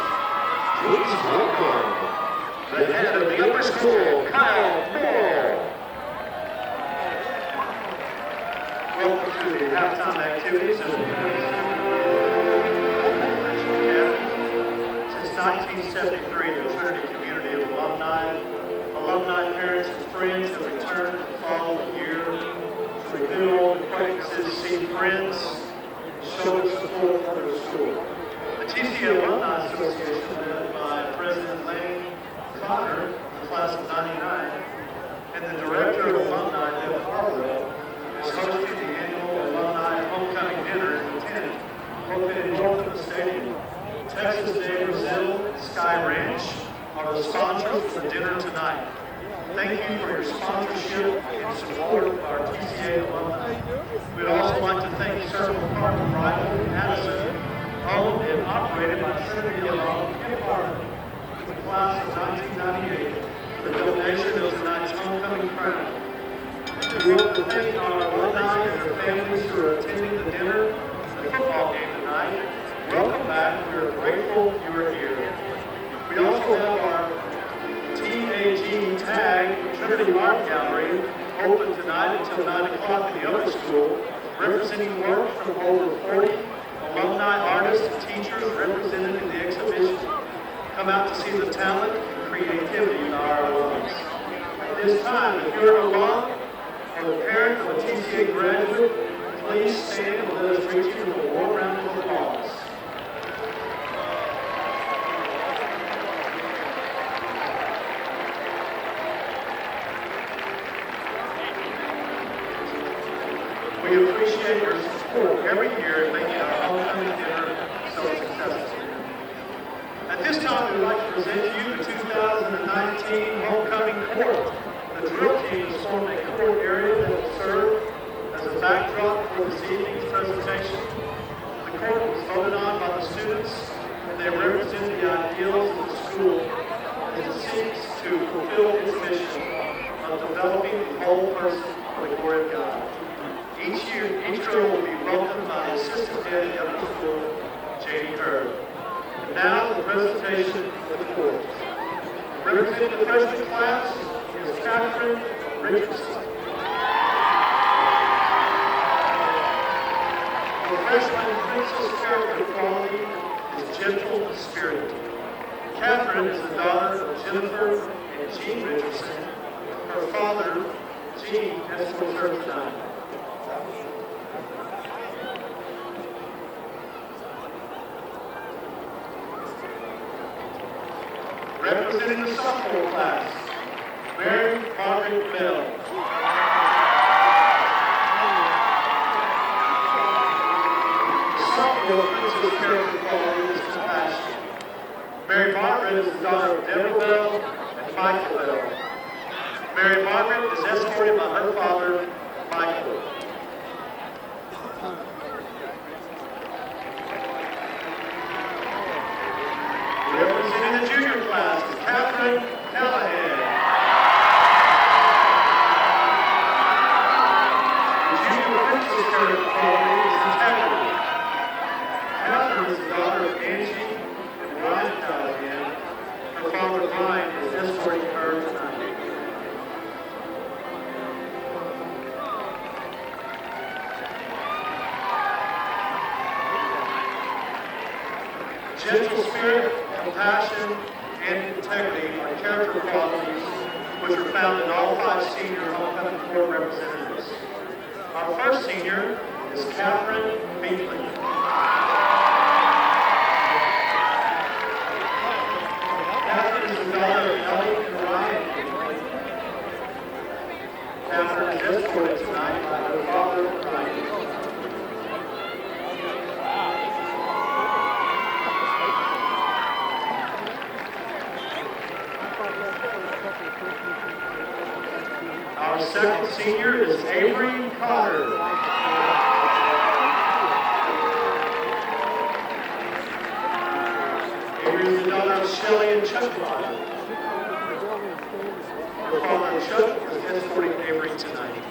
please welcome the head of the upper school, Kyle Moore. Welcome to the halftime activities of the Since 1973, the Trinity community of alumni parents and friends have returned the following year to renew old acquaintances, see friends, show their support for their school. The TCA Alumni Association, led by President Lane Connor, the class of '99, and the Director of Alumni, Deb Harwell, is hosting the annual Alumni Homecoming Dinner in Trinity, located north of the stadium. Texas Day Brazil and Sky Ranch are the sponsors for dinner tonight. Thank you for your sponsorship and support of our TCA alumni. We'd also like to thank Circle Park Rival in Addison, owned and operated by Trinity alum Kim Harvey, with the class of 1998, for the donation of tonight's homecoming crown. We want to thank our alumni and their families who are attending the dinner and the football game tonight. Welcome back. We are grateful you are here. We also have our teenage Trinity Art Gallery, open tonight until 9 o'clock in the upper school, representing work from over 40 alumni, artists, and teachers represented in the exhibition. Come out to see the talent and creativity in our alums. At this time, if you're an alum or the parent of a TCA graduate, please stand and let us greet you with a warm round of applause. We appreciate your support every year in making our homecoming dinner so successful. At this time, we would like to present to you the 2019 Homecoming Court. The drill team has formed a court area that will serve as a backdrop for this evening's presentation. The court was voted on by the students, and they represent the ideals of the school as it seeks to fulfill its mission of developing the whole person for the glory of God. Each year, each girl will be welcomed by the assistant head of the school, J.D. Hurd. And now, the presentation of the court. Representing the freshman class is Catherine Richardson. The freshman princess character quality is gentle spirited. Catherine is the daughter of Jennifer and Jean Richardson. Her father, Jean, escorts her tonight. Representing the sophomore class, Mary Margaret Bell. The sophomore princess character quality is compassion. Mary Margaret is the daughter of Deborah Bell and Michael Bell. Mary Margaret is escorted by her father, Michael. Representing the junior class is Catherine Callahan. The junior princess character quality is integrity. Catherine is the daughter of Angie and Ryan Callahan. Her father, Brian, is escorting her tonight. Gentle spirit, compassion, and integrity are character qualities which are found in all 5 senior homecoming court representatives. Our first senior is Catherine Binkley. Catherine is the daughter of Ellie and Ryan Binkley. Catherine is escorted tonight by her father, Ryan. Our second senior is Avery Cotter. Avery is the daughter of Shelley and Chuck Cotter. Her father, Chuck, is escorting Avery tonight.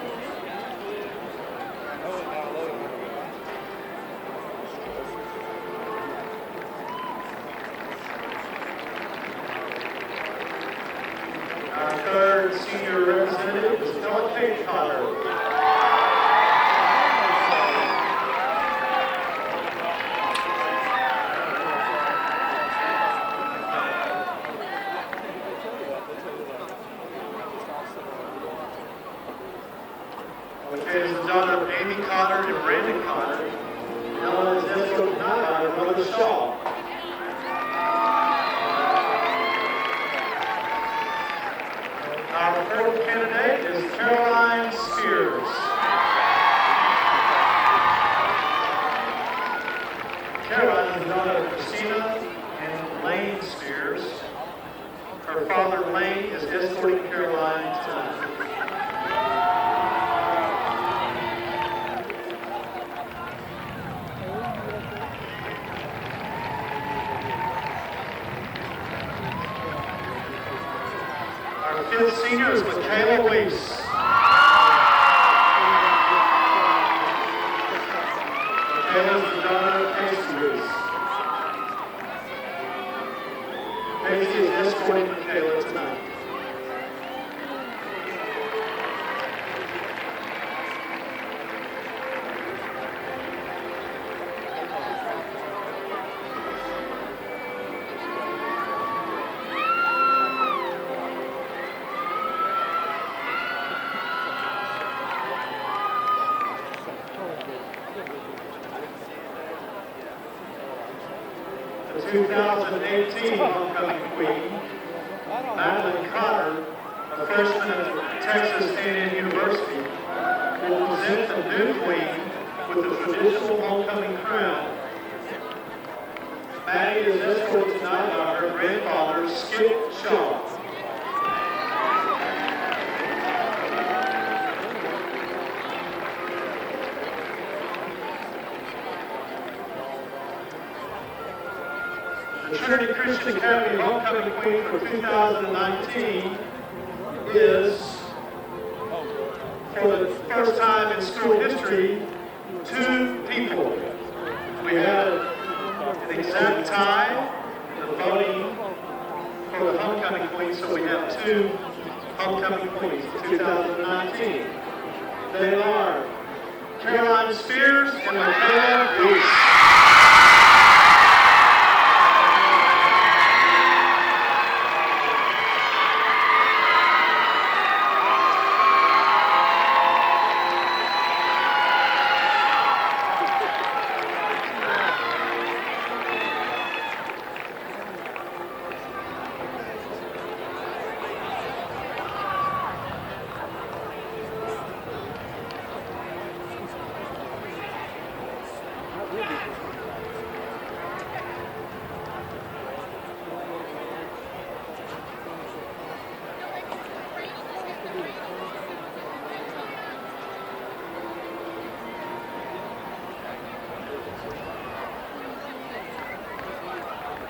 Our third senior representative is Kate Cotter. Kate is the daughter of Amy Cotter and Brandon Cotter. Ellen is escorted by her brother Shaw. Our fourth candidate is Caroline Spears. Caroline is the daughter of Christina and Lane Spears. Her father, Lane, is escorting Caroline tonight. 2018 homecoming queen, Madeline Cotter, a freshman at Texas A&M University, will present the new queen with the traditional homecoming crown. Maddie is escorted tonight by her grandfather, Skip Shaw. The Trinity Christian Academy homecoming queen for 2019 is, for the first time in school history, 2 people. We had an exact tie in the voting for the homecoming queen, so we have 2 homecoming queens for 2019. They are Caroline Spears and Michaela Reese.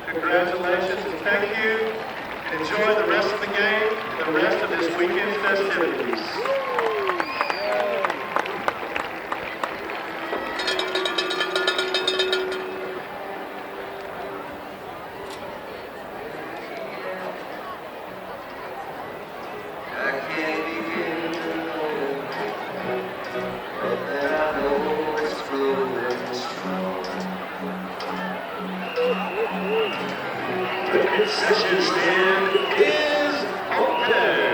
Congratulations and thank you. And enjoy the rest of the game and the rest of this weekend's festivities. The concession stand is open.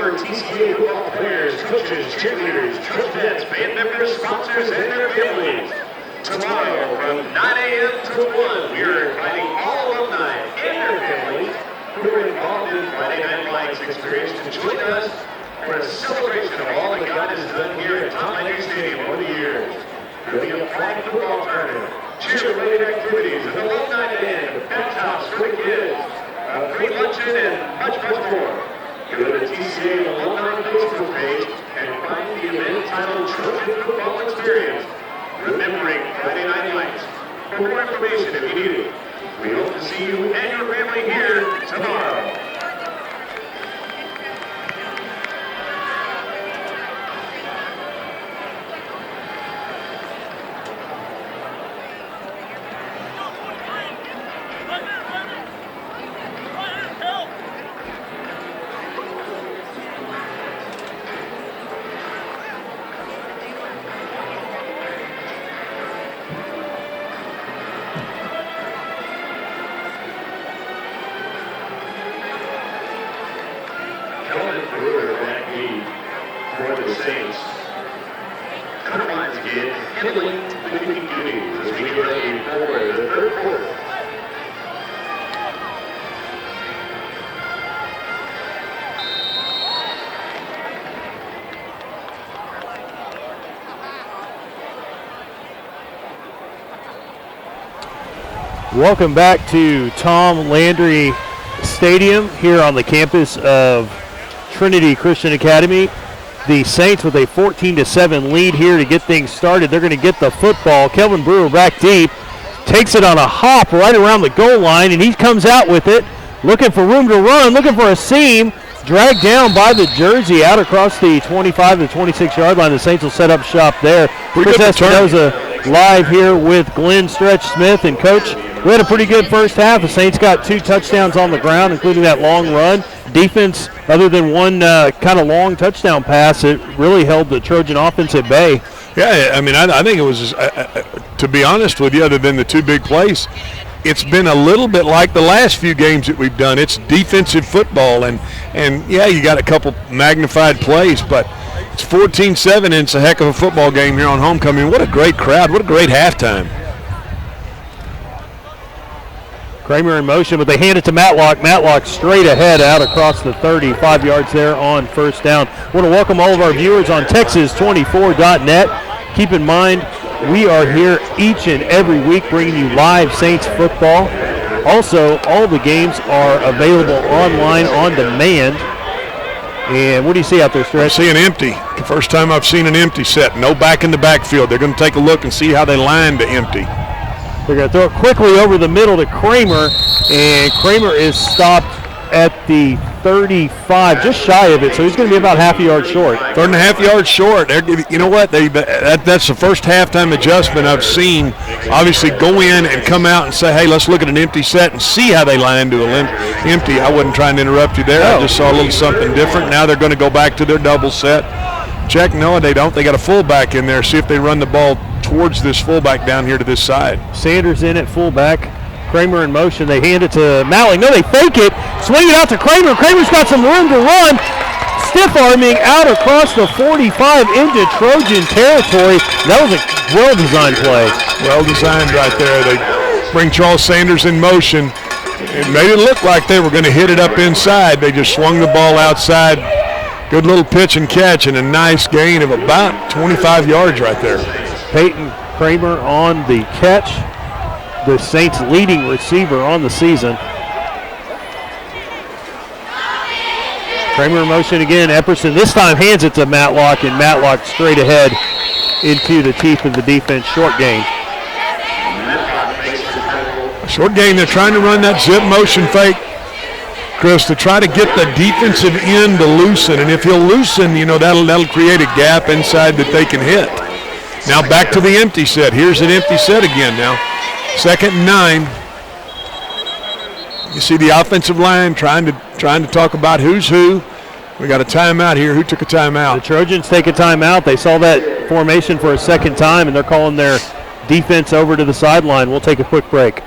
for TCA football players, coaches, cheerleaders, trustees, band members, sponsors, and their families. Tomorrow from 9 a.m. to 1, we are inviting all alumni and their families who are involved in Friday Night Lights experience to join us for a celebration of all that God has done here at Tom Landry Stadium over the years. There will be a flag football tournament, cheer-related activities, an alumni band, pep tops for the kids, a free luncheon, and much, much more. Go to the TCA Alumni Facebook page and find the event titled Trojan Football Experience, Remembering Friday Night Lights. For more information if you need it, we hope to see you and your family here tomorrow. Welcome back to Tom Landry Stadium here on the campus of Trinity Christian Academy. The Saints with a 14-7 lead here to get things started. They're going to get the football. Kelvin Brewer back deep, takes it on a hop right around the goal line, and he comes out with it, looking for room to run, looking for a seam, dragged down by the jersey out across the 25 to 26-yard line. The Saints will set up shop there. Chris Espinoza live here with Glenn Stretch Smith. And Coach, we had a pretty good first half. The Saints got 2 touchdowns on the ground, including that long run. Defense, other than one kind of long touchdown pass, it really held the Trojan offense at bay. Yeah, I mean, I think it was, to be honest with you, other than the 2 big plays, it's been a little bit like the last few games that we've done. It's defensive football, and yeah, you got a couple magnified plays, but it's 14-7, and it's a heck of a football game here on homecoming. What a great crowd. What a great halftime. Kramer in motion, but they hand it to Matlock. Matlock straight ahead out across the 35 yards there on first down. I want to welcome all of our viewers on Texas24.net. Keep in mind, we are here each and every week bringing you live Saints football. Also, all the games are available online on demand. And what do you see out there, Stretch? I see an empty. The first time I've seen an empty set. No back in the backfield. They're going to take a look and see how they line to empty. They're going to throw it quickly over the middle to Kramer, and Kramer is stopped at the 35, just shy of it, so he's going to be about half a yard short. 3.5 yards short. You know what? That's the first halftime adjustment I've seen. Obviously, go in and come out and say, hey, let's look at an empty set and see how they line to an empty. I wasn't trying to interrupt you there. No. I just saw a little something different. Now they're going to go back to their double set. Check. No, they don't. They got a fullback in there. See if they run the ball towards this fullback down here to this side. Sanders in at fullback. Kramer in motion. They hand it to Malik. No, they fake it. Swing it out to Kramer. Kramer's got some room to run. Stiff arming out across the 45 into Trojan territory. That was a well-designed play. Well-designed right there. They bring Charles Sanders in motion. It made it look like they were going to hit it up inside. They just swung the ball outside. Good little pitch and catch and a nice gain of about 25 yards right there. Peyton Kramer on the catch, the Saints' leading receiver on the season. Kramer in motion again. Epperson this time hands it to Matlock, and Matlock straight ahead into the teeth of the defense. Short gain. Short gain. They're trying to run that zip motion fake, Chris, to try to get the defensive end to loosen. And if he'll loosen, you know, that'll create a gap inside that they can hit. Now back to the empty set. Here's an empty set again now. 2nd and 9. You see the offensive line trying to talk about who's who. We got a timeout here. Who took a timeout? The Trojans take a timeout. They saw that formation for a second time, and they're calling their defense over to the sideline. We'll take a quick break.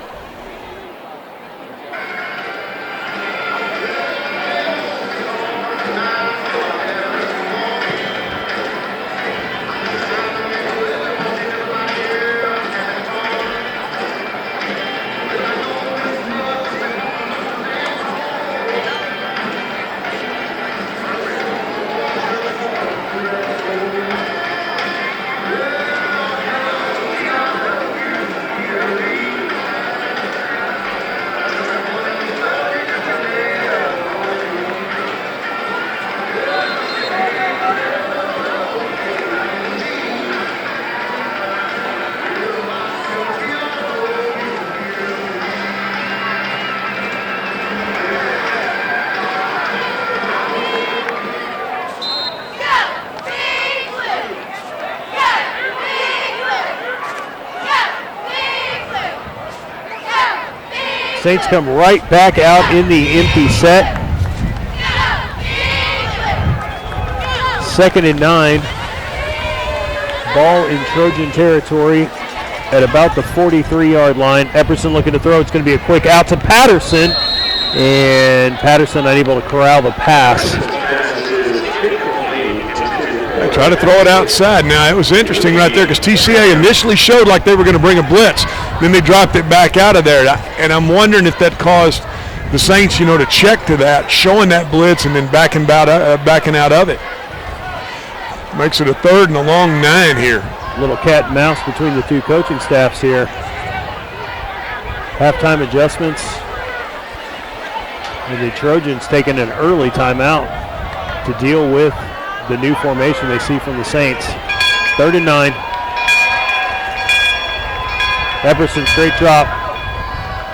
Saints come right back out in the empty set. 2nd and 9. Ball in Trojan territory at about the 43-yard line. Epperson looking to throw. It's going to be a quick out to Patterson. And Patterson unable to corral the pass. They try to throw it outside. Now, it was interesting right there because TCA initially showed like they were going to bring a blitz. Then they dropped it back out of there. And I'm wondering if that caused the Saints, to check to that, showing that blitz and then backing out of it. Makes it a 3rd and a long 9 here. Little cat and mouse between the two coaching staffs here. Halftime adjustments. And the Trojans taking an early timeout to deal with the new formation they see from the Saints. 3rd and 9. Epperson straight drop.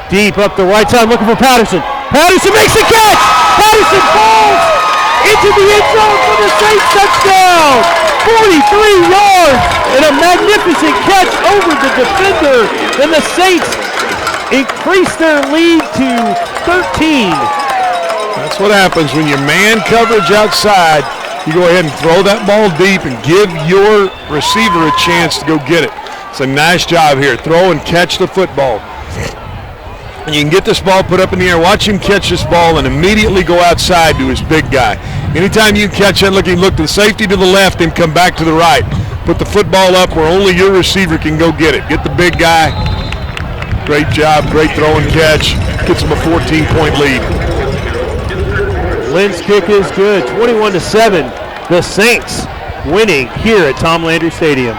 Deep up the right side looking for Patterson. Patterson makes the catch! Patterson falls into the end zone for the Saints touchdown! 43 yards and a magnificent catch over the defender. And the Saints increase their lead to 13. That's what happens when you man coverage outside. You go ahead and throw that ball deep and give your receiver a chance to go get it. It's a nice job here. Throw and catch the football. And you can get this ball put up in the air. Watch him catch this ball and immediately go outside to his big guy. Anytime you catch it, look to the safety to the left and come back to the right. Put the football up where only your receiver can go get it. Get the big guy. Great job, great throw and catch. Gets him a 14-point lead. Lynn's kick is good, 21-7. The Saints winning here at Tom Landry Stadium.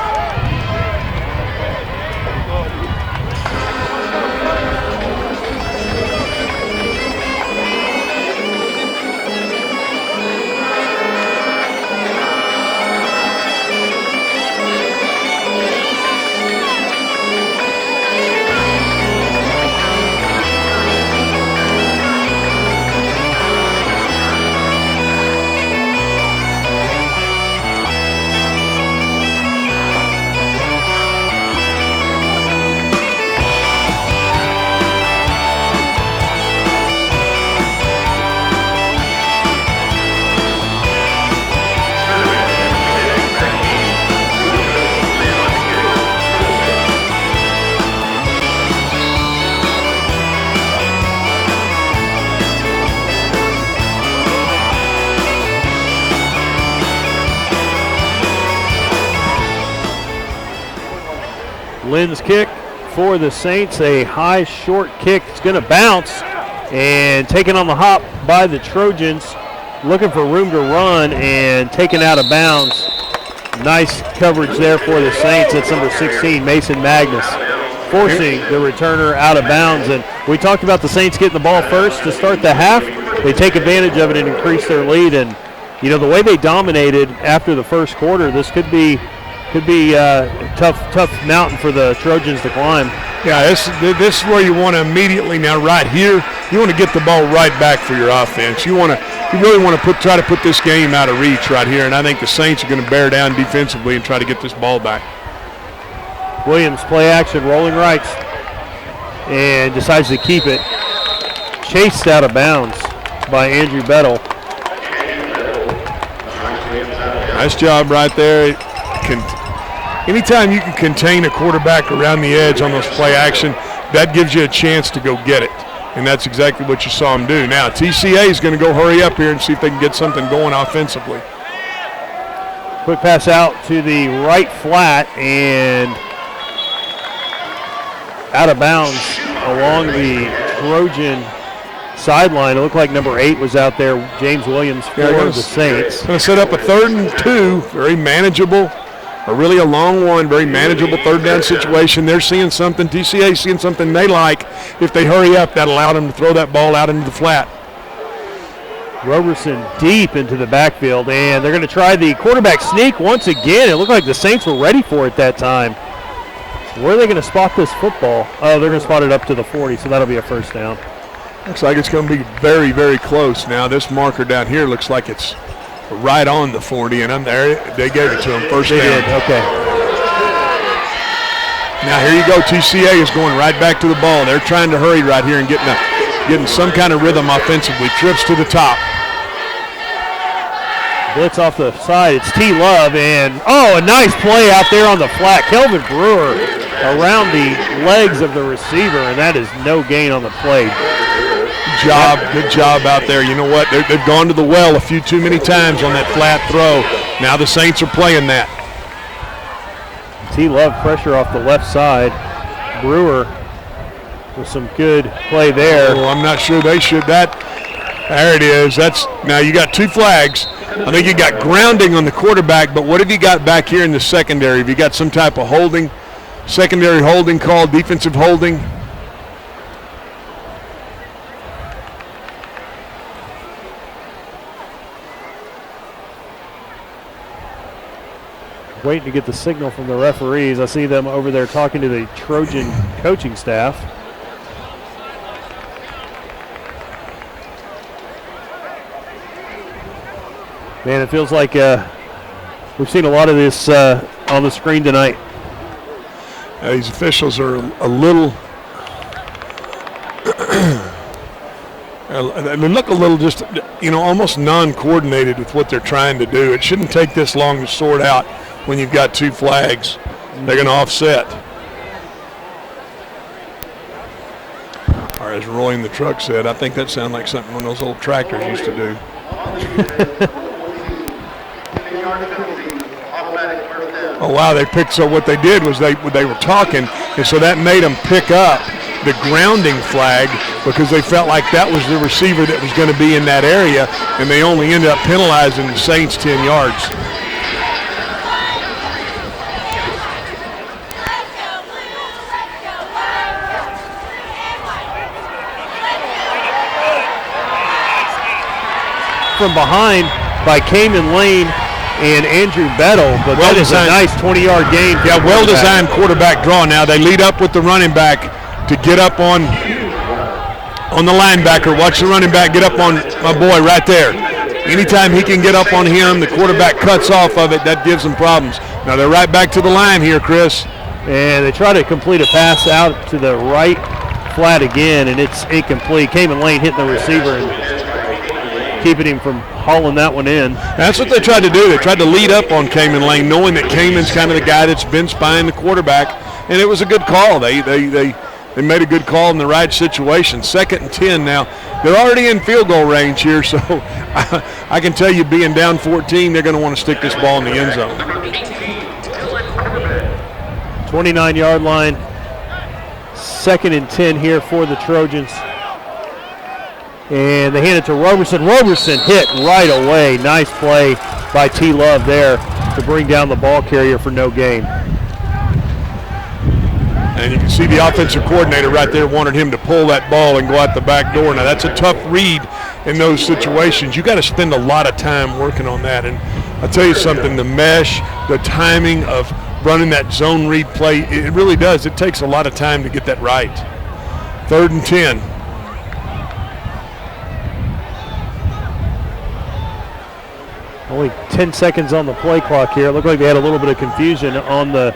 Lynn's kick for the Saints, a high short kick. It's going to bounce and taken on the hop by the Trojans, looking for room to run and taken out of bounds. Nice coverage there for the Saints. That's number 16, Mason Magnus, forcing the returner out of bounds. And we talked about the Saints getting the ball first to start the half. They take advantage of it and increase their lead. And, the way they dominated after the first quarter, this could be a tough mountain for the Trojans to climb. Yeah, this is where you want to immediately, now right here, you want to get the ball right back for your offense. You really want to try to put this game out of reach right here, and I think the Saints are going to bear down defensively and try to get this ball back. Williams play action, rolling rights, and decides to keep it. Chased out of bounds by Andrew Bettle. Nice job right there. Anytime you can contain a quarterback around the edge on those play action, that gives you a chance to go get it. And that's exactly what you saw him do. Now, TCA is going to go hurry up here and see if they can get something going offensively. Quick pass out to the right flat and out of bounds along the Trojan sideline. It looked like number 8 was out there, James Williams, for the Saints. Going to set up a 3rd and 2, very manageable. Or really a long one, very manageable 3rd down situation. They're seeing something, TCA seeing something they like. If they hurry up, that allowed them to throw that ball out into the flat. Roberson deep into the backfield, and they're going to try the quarterback sneak once again. It looked like the Saints were ready for it that time. Where are they going to spot this football? Oh, they're going to spot it up to the 40, so that'll be a first down. Looks like it's going to be very, very close. Now this marker down here looks like it's right on the 40, and I'm there. They gave it to him first down. They did, okay. Now here you go. TCA is going right back to the ball. They're trying to hurry right here and getting some kind of rhythm offensively. Trips to the top. Blitz off the side. It's T. Love, and a nice play out there on the flat. Kelvin Brewer around the legs of the receiver, and that is no gain on the play. Good job out there. You know what? They've gone to the well a few too many times on that flat throw. Now the Saints are playing that. T. Love pressure off the left side. Brewer with some good play there. Oh, I'm not sure they should. There it is. Now you got 2 flags. I think you got grounding on the quarterback, but what have you got back here in the secondary? Have you got some type of holding, secondary holding call, defensive holding? Waiting to get the signal from the referees. I see them over there talking to the Trojan coaching staff. Man, it feels like we've seen a lot of this on the screen tonight. These officials are a little, they look a little just, almost non-coordinated with what they're trying to do. It shouldn't take this long to sort out when you've got 2 flags. They're going to offset. Or as Roy in the truck said, I think that sounded like something one of those old tractors used to do. Oh, wow, they picked, so what they did was they were talking, and so that made them pick up the grounding flag because they felt like that was the receiver that was going to be in that area, and they only ended up penalizing the Saints 10 yards. From behind by Cayman Lane and Andrew Bettle, but that is a nice 20-yard gain. Yeah, well-designed quarterback draw. Now they lead up with the running back to get up on the linebacker. Watch the running back get up on my boy right there. Anytime he can get up on him, the quarterback cuts off of it. That gives them problems. Now they're right back to the line here, Chris. And they try to complete a pass out to the right flat again, and it's incomplete. Cayman Lane hitting the receiver and keeping him from hauling that one in. That's what they tried to do. They tried to lead up on Cayman Lane, knowing that Cayman's kind of the guy that's been spying the quarterback, and it was a good call. They made a good call in the right situation. 2nd and 10 now. They're already in field goal range here, so I can tell you, being down 14, they're going to want to stick this ball in the end zone. 29-yard line. 2nd and 10 here for the Trojans. And they hand it to Roberson. Roberson hit right away. Nice play by T. Love there to bring down the ball carrier for no gain. And you can see the offensive coordinator right there wanted him to pull that ball and go out the back door. Now that's a tough read in those situations. You got to spend a lot of time working on that. And I'll tell you something, the mesh, the timing of running that zone read play, it really does. It takes a lot of time to get that right. 3rd and 10. Only 10 seconds on the play clock here. It looked like they had a little bit of confusion on the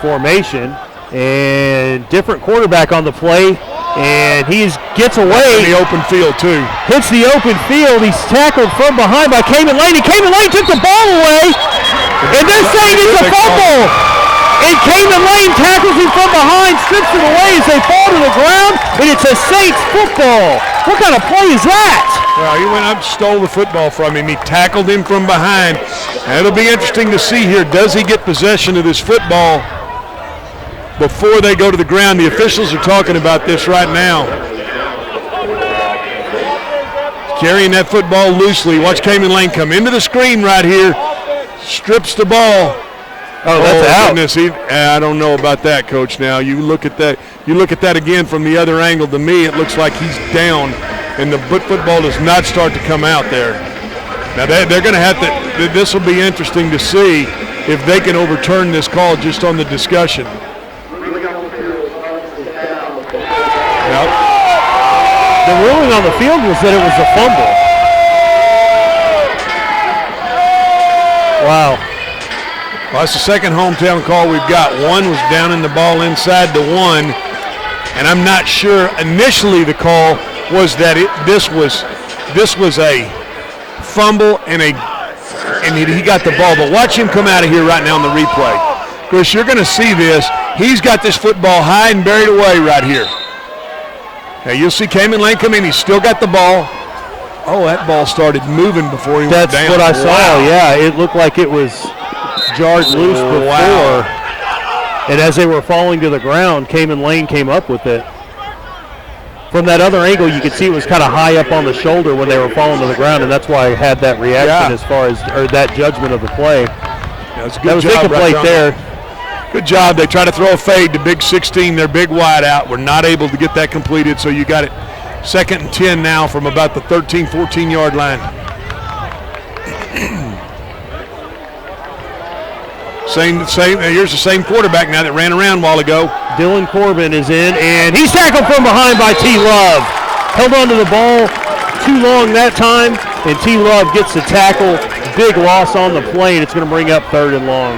formation. And different quarterback on the play. And he gets away. In the open field, too. Hits the open field. He's tackled from behind by Cayman Lane. And Cayman Lane took the ball away. And they're saying it's a fumble. And Cayman Lane tackles him from behind, strips it away as they fall to the ground. And it's a Saints football. What kind of play is that? Well, he went up and stole the football from him. He tackled him from behind. And it'll be interesting to see here. Does he get possession of this football before they go to the ground? The officials are talking about this right now. Carrying that football loosely. Watch Cayman Lane come into the screen right here. Strips the ball. Oh, that's out. Goodness, I don't know about that, Coach. Now you look at that. You look at that again from the other angle. To me, it looks like he's down, and the football does not start to come out there. Now they're going to have to. This will be interesting to see if they can overturn this call just on the discussion. Yep. The ruling on the field was that it was a fumble. Wow. Well, that's the second hometown call we've got. One was down in the ball inside the 1, and I'm not sure. Initially, the call was that this was a fumble and he got the ball. But watch him come out of here right now on the replay. Chris, you're going to see this. He's got this football high and buried away right here. Now you'll see Cayman Lane come in. He's still got the ball. Oh, that ball started moving before he went down. That's what I saw. Yeah, it looked like it was jarred loose before. Wow. And as they were falling to the ground, Cayman Lane came up with it. From that other angle, you could see it was kind of high up on the shoulder when they were falling to the ground, and that's why I had that reaction as far as that judgment of the play. Yeah, it's a that was incomplete there. Good job. They try to throw a fade to big 16, their big wide out. We're not able to get that completed, so you got it 2nd and 10 now from about the 13, 14-yard line. Here's the same quarterback now that ran around a while ago. Dylan Corbin is in, and he's tackled from behind by T. Love. Held onto the ball too long that time, and T. Love gets the tackle. Big loss on the play, and it's going to bring up 3rd and long.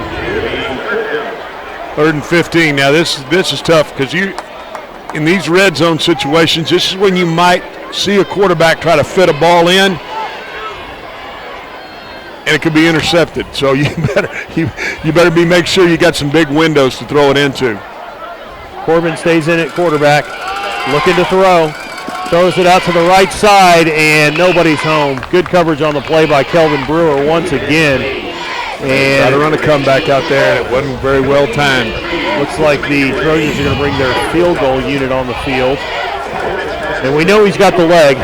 3rd and 15. Now this is tough because in these red zone situations, this is when you might see a quarterback try to fit a ball in, and it could be intercepted. So you better make sure you got some big windows to throw it into. Corbin stays in at quarterback, looking to throw. Throws it out to the right side, and nobody's home. Good coverage on the play by Kelvin Brewer once again. And got to run a comeback out there, and it wasn't very well timed. Looks like the Trojans are going to bring their field goal unit on the field. And we know he's got the leg.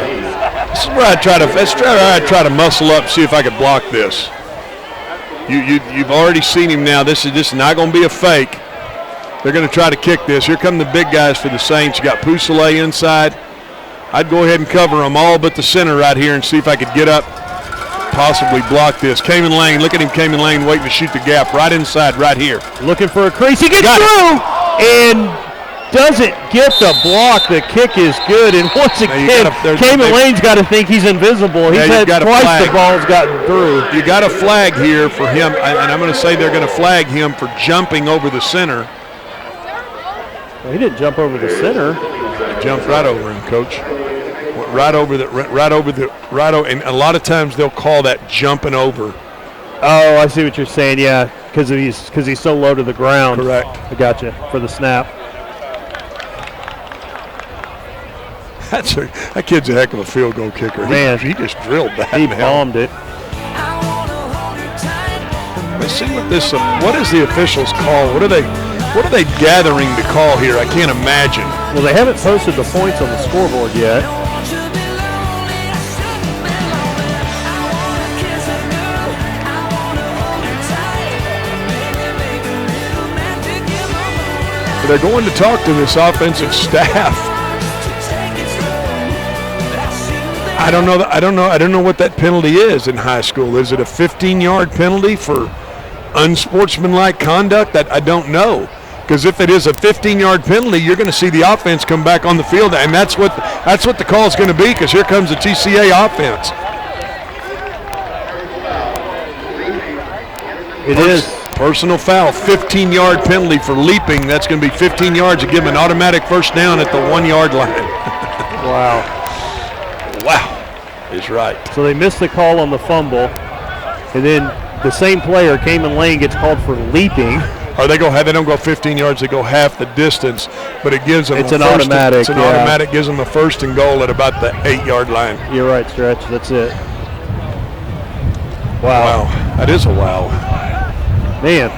This is where I try to muscle up, see if I could block this. You've already seen him now. This is not going to be a fake. They're going to try to kick this. Here come the big guys for the Saints. You got Poussole inside. I'd go ahead and cover them all but the center right here and see if I could get up, possibly block this. Cayman Lane, look at him, Cayman Lane waiting to shoot the gap right inside, right here. Looking for a crease. He gets through and doesn't get the block. The kick is good. And once again, Cayman Lane's got to think he's invisible. He's had twice the ball's gotten through. You got a flag here for him, and I'm going to say they're going to flag him for jumping over the center. Well, he didn't jump over the center. He jumped right over him, Coach. Right over, and a lot of times they'll call that jumping over. Oh, I see what you're saying. Yeah, because he's so low to the ground. Correct. I got you for the snap. That kid's a heck of a field goal kicker. Man, he just drilled that. He bombed it. Let's see what is the officials call? What are they gathering to call here? I can't imagine. Well, they haven't posted the points on the scoreboard yet. They're going to talk to this offensive staff. I don't know what that penalty is in high school. Is it a 15-yard penalty for unsportsmanlike conduct? I don't know. Because if it is a 15-yard penalty, you're going to see the offense come back on the field, and that's what the call is going to be. Because here comes the TCA offense. It is. Personal foul, 15-yard penalty for leaping. That's going to be 15 yards to give him an automatic first down at the 1-yard line. Wow. He's right. So they missed the call on the fumble, and then the same player, Cayman Lane, gets called for leaping. Or they don't go 15 yards, they go half the distance, but it gives them automatic. It's an automatic, gives them a 1st and goal at about the 8-yard line. You're right, Stretch. That's it. Wow. That is a wow. Man,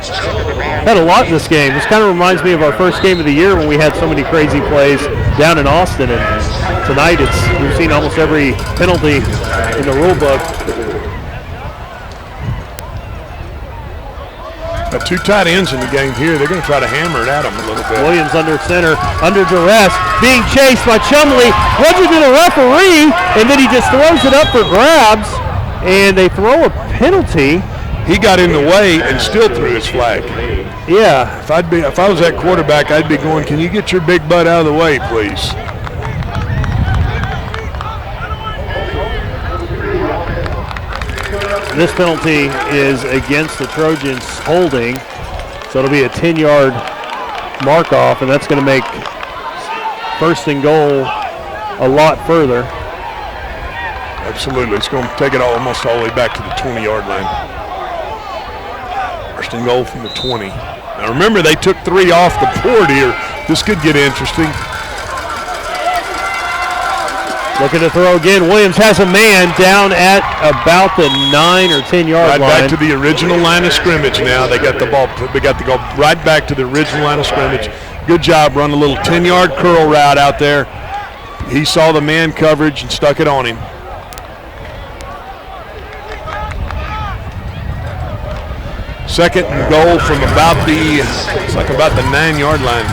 had a lot in this game. This kind of reminds me of our first game of the year when we had so many crazy plays down in Austin. And tonight we've seen almost every penalty in the rule book. Got 2 tight ends in the game here. They're going to try to hammer it at him a little bit. Williams under center, under duress, being chased by Chumley. Runs into the referee, and then he just throws it up for grabs, and they throw a penalty. He got in the way and still threw his flag. Yeah. If I was that quarterback, I'd be going, can you get your big butt out of the way, please? This penalty is against the Trojans holding, so it'll be a 10-yard mark off, and that's going to make first and goal a lot further. Absolutely. It's going to take it almost all the way back to the 20-yard line. First and goal from the 20. Now remember, they took 3 off the board here. This could get interesting. Looking to throw again. Williams has a man down at about the 9 or 10-yard line. Right back to the original line of scrimmage now. They got the ball. They got to go right back to the original line of scrimmage. Good job running a little 10-yard curl route out there. He saw the man coverage and stuck it on him. Second and goal from about the 9-yard line.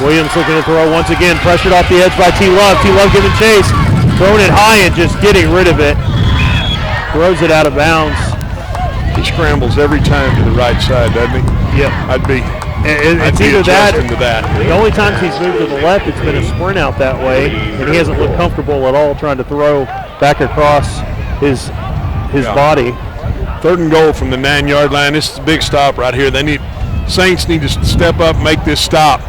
Williams looking to throw once again, pressured off the edge by T. Love. T. Love giving chase, throwing it high and just getting rid of it. Throws it out of bounds. He scrambles every time to the right side, doesn't he? Yep. It's either that, to that. The only times he's moved to the left, it's been a sprint out that way, and he hasn't looked comfortable at all trying to throw back across his body. Third and goal from the 9-yard line. This is a big stop right here. Saints need to step up, make this stop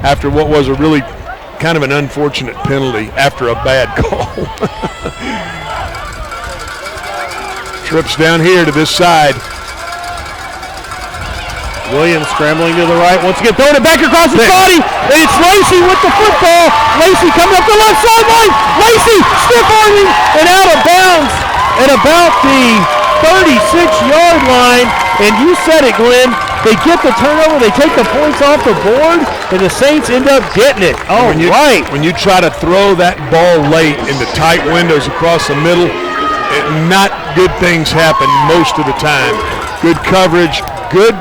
after what was a really kind of an unfortunate penalty after a bad call. Trips down here to this side. Williams scrambling to the right. Once again, throwing it back across his body. And it's Lacey with the football. Lacey coming up the left sideline. Lacey stiff-arming and out of bounds at about the 36-yard line. And you said it, Glenn. They get the turnover. They take the points off the board, and the Saints end up getting it. Right. When you try to throw that ball late into tight windows across the middle, not good things happen most of the time. Good coverage, good.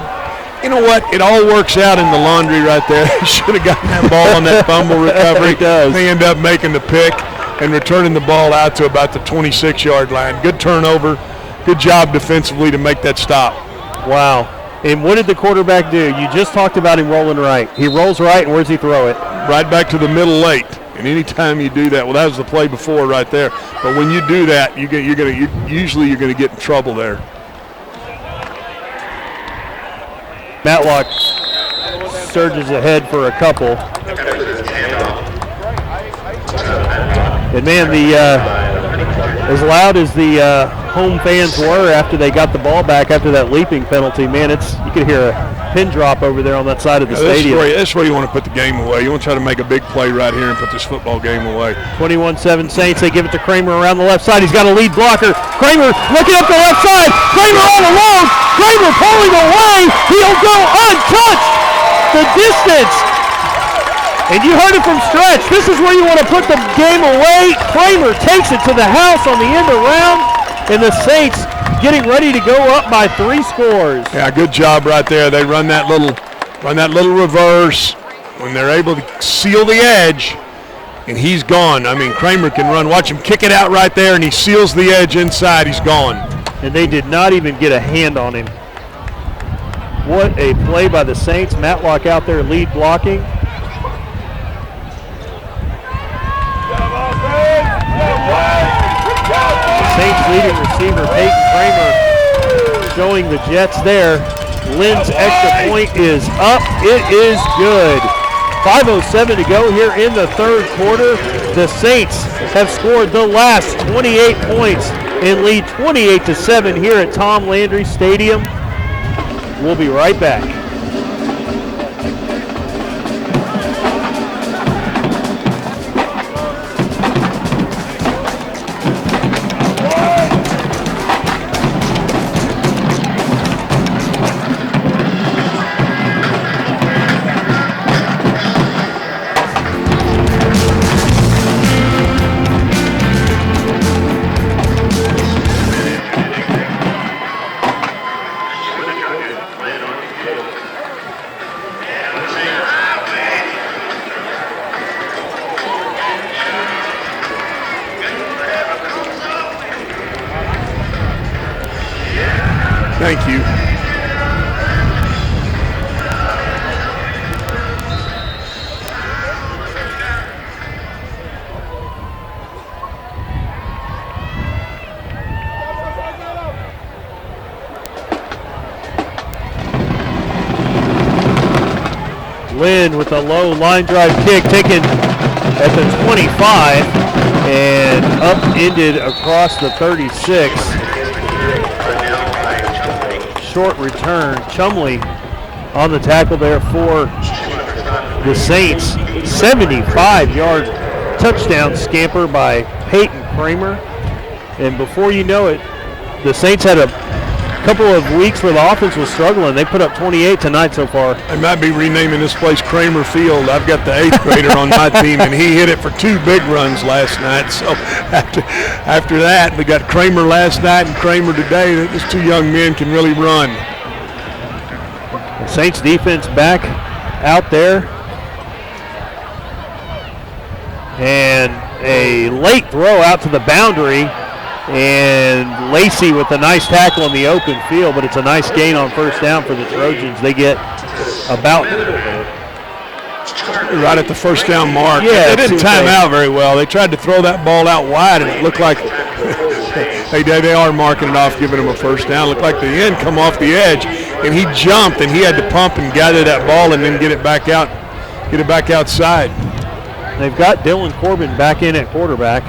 You know what? It all works out in the laundry right there. They should have gotten that ball on that fumble recovery. They end up making the pick and returning the ball out to about the 26-yard line. Good turnover. Good job defensively to make that stop. Wow. And what did the quarterback do? You just talked about him rolling right. He rolls right, and where does he throw it? Right back to the middle late. And anytime you do that, well, that was the play before right there. But when you do that, usually you're going to get in trouble there. Matlock surges ahead for a couple. And man, as loud as the home fans were after they got the ball back after that leaping penalty, man, you could hear a pin drop over there on that side of the stadium. That's where you want to put the game away. You want to try to make a big play right here and put this football game away. 21-7 Saints. They give it to Kramer around the left side. He's got a lead blocker. Kramer looking up the left side. Kramer all alone. Kramer pulling away. He'll go untouched. The distance. And you heard it from Stretch. This is where you want to put the game away. Kramer takes it to the house on the end around. And the Saints getting ready to go up by 3 scores. Yeah, good job right there. They run that little reverse when they're able to seal the edge, and he's gone. I mean, Kramer can run. Watch him kick it out right there, and he seals the edge inside. He's gone. And they did not even get a hand on him. What a play by the Saints. Matlock out there lead blocking. Saints leading receiver Peyton Kramer showing the Jets there. Lynn's extra point is up. It is good. 5:07 to go here in the third quarter. The Saints have scored the last 28 points and lead 28-7 here at Tom Landry Stadium. We'll be right back. Thank you. Lynn with a low line drive kick taken at the 25 and upended across the 36. Short return. Chumley on the tackle there for the Saints. 75-yard touchdown scamper by Peyton Kramer. And before you know it, the Saints had a couple of weeks where the offense was struggling. They put up 28 tonight so far. I might be renaming this place Kramer Field. I've got the 8th grader on my team, and he hit it for 2 big runs last night. So after that, we got Kramer last night and Kramer today. These 2 young men can really run. The Saints defense back out there. And a late throw out to the boundary. And Lacey with a nice tackle in the open field, but it's a nice gain on first down for the Trojans. They get about right at the first down mark. Yeah, they didn't time out very well. They tried to throw that ball out wide, and it looked like they are marking it off, giving him a first down. It looked like the end come off the edge, and he jumped, and he had to pump and gather that ball and then get it back outside. They've got Dylan Corbin back in at quarterback.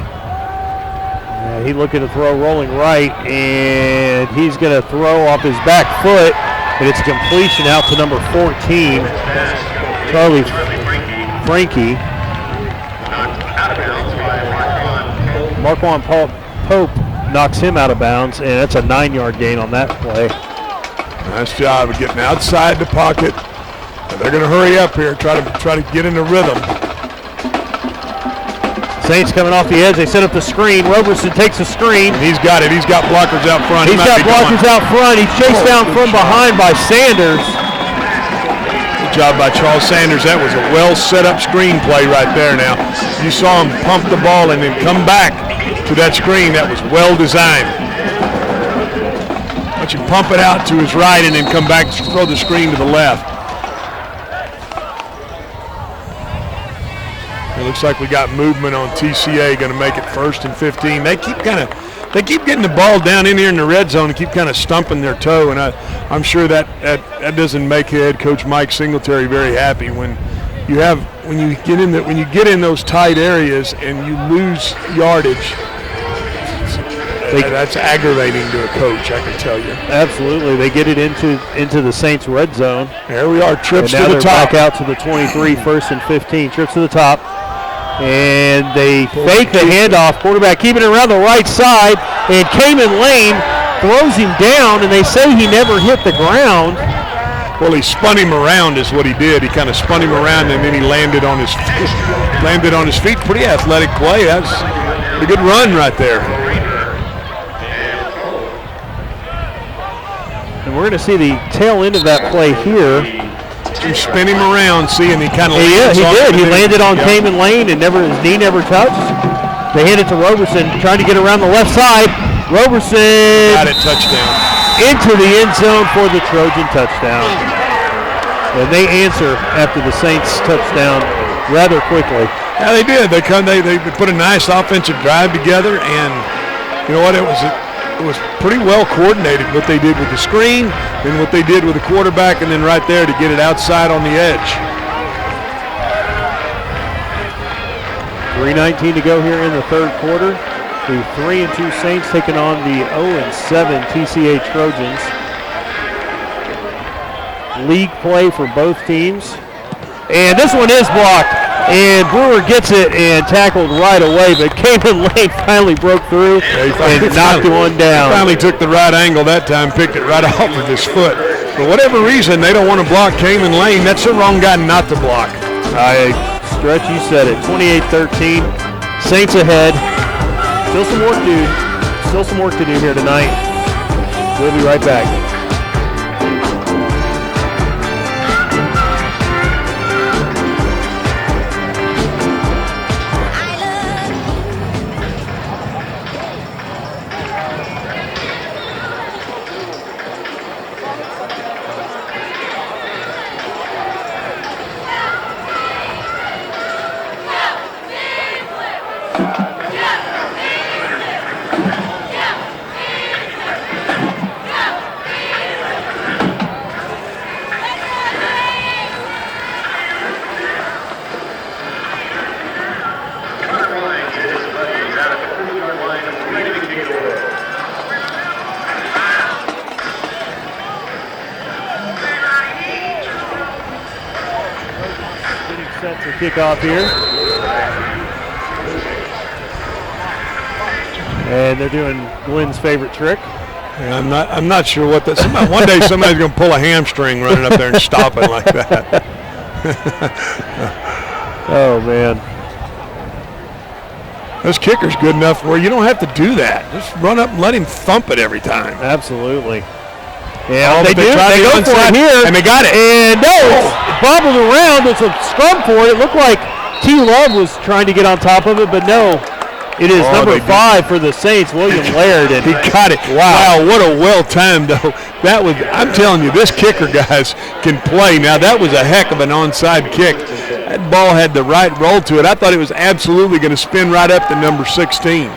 He looking to throw rolling right, and he's going to throw off his back foot, and it's a completion out to number 14, Charlie Frankie. Marquand Pope knocks him out of bounds, and that's a 9-yard gain on that play. Nice job of getting outside the pocket. They're going to hurry up here, try to get in the rhythm. Saints coming off the edge. They set up the screen. Roberson takes the screen. He's got it. He's got blockers out front. He's got blockers out front. He's chased down from behind by Sanders. Good job by Charles Sanders. That was a well set up screen play right there now. You saw him pump the ball and then come back to that screen. That was well designed. But you pump it out to his right and then come back to throw the screen to the left. It looks like we got movement on TCA, going to make it 1st and 15. They keep getting the ball down in here in the red zone and keep kind of stumping their toe, and I'm sure that doesn't make head coach Mike Singletary very happy when you get in those tight areas and you lose yardage. That's aggravating to a coach, I can tell you. Absolutely. They get it into the Saints red zone. There we are, trips to the top. Back out to the 23, 1st and 15. Trips to the top. And they fake the handoff. Quarterback keeping it around the right side. And Cayman Lane throws him down, and they say he never hit the ground. Well, he spun him around is what he did. He kind of spun him around, and then he landed on his feet. Pretty athletic play. That's a good run right there. And we're going to see the tail end of that play here. You spin him around, see, and he kind of he did. He landed on Cayman Lane, and his knee never touched. They hit it to Roberson, trying to get around the left side. Roberson got it, touchdown. Into the end zone for the Trojan touchdown. And they answer after the Saints touchdown rather quickly. Yeah, they did. They put a nice offensive drive together, and you know what? It was pretty well coordinated what they did with the screen and what they did with the quarterback, and then right there to get it outside on the edge. 3:19 to go here in the third quarter. The 3-2 Saints taking on the 0-7 TCA Trojans. League play for both teams. And this one is blocked. And Brewer gets it and tackled right away, but Cayman Lane finally broke through and knocked one down. He finally took the right angle that time, picked it right off of his foot. For whatever reason, they don't want to block Cayman Lane. That's the wrong guy not to block. Stretch, you said it. 28-13. Saints ahead. Still some work to do here tonight. We'll be right back. to kick off here. And they're doing Glenn's favorite trick. Yeah, I'm not sure what that. One day somebody's going to pull a hamstring running up there and stop it like that. Oh man. This kicker's good enough where you don't have to do that. Just run up and let him thump it every time. Absolutely. Yeah, they do. They go for it here. And they got it. And no, it's bobbled around. It's a scrum for it. It looked like T. Love was trying to get on top of it, but no. It is number 5 for the Saints, William Laird. And he got it. Wow, what a well-timed, though. That was, I'm telling you, this kicker, guys, can play. Now, that was a heck of an onside kick. That ball had the right roll to it. I thought it was absolutely going to spin right up to number 16.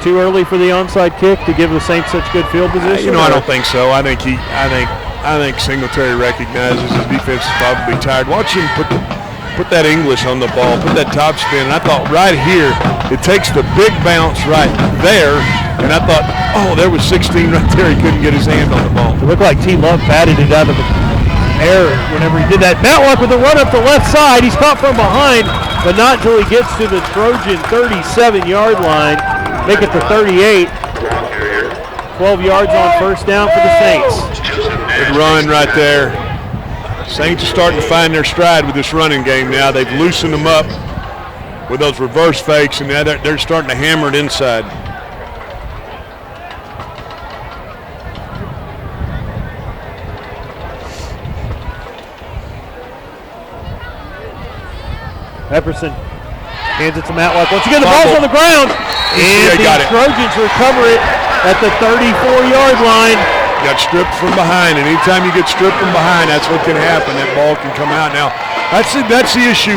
Too early for the onside kick to give the Saints such good field position? I don't think so. I think Singletary recognizes his defense is probably tired. Watch him put that English on the ball, put that top spin, and I thought right here, it takes the big bounce right there, and I thought, oh, there was 16 right there. He couldn't get his hand on the ball. It looked like T. Love batted it out of the air whenever he did that. Matlock with a run up the left side. He's caught from behind, but not until he gets to the Trojan 37-yard line. Make it to 38. 12 yards on first down for the Saints. Good run right there. Saints are starting to find their stride with this running game now. They've loosened them up with those reverse fakes, and now they're starting to hammer it inside. Epperson hands it to Matlock. Once again, the ball's on the ground, and the Trojans recover it at the 34-yard line. Got stripped from behind, and anytime you get stripped from behind, that's what can happen. That ball can come out. Now, that's the issue.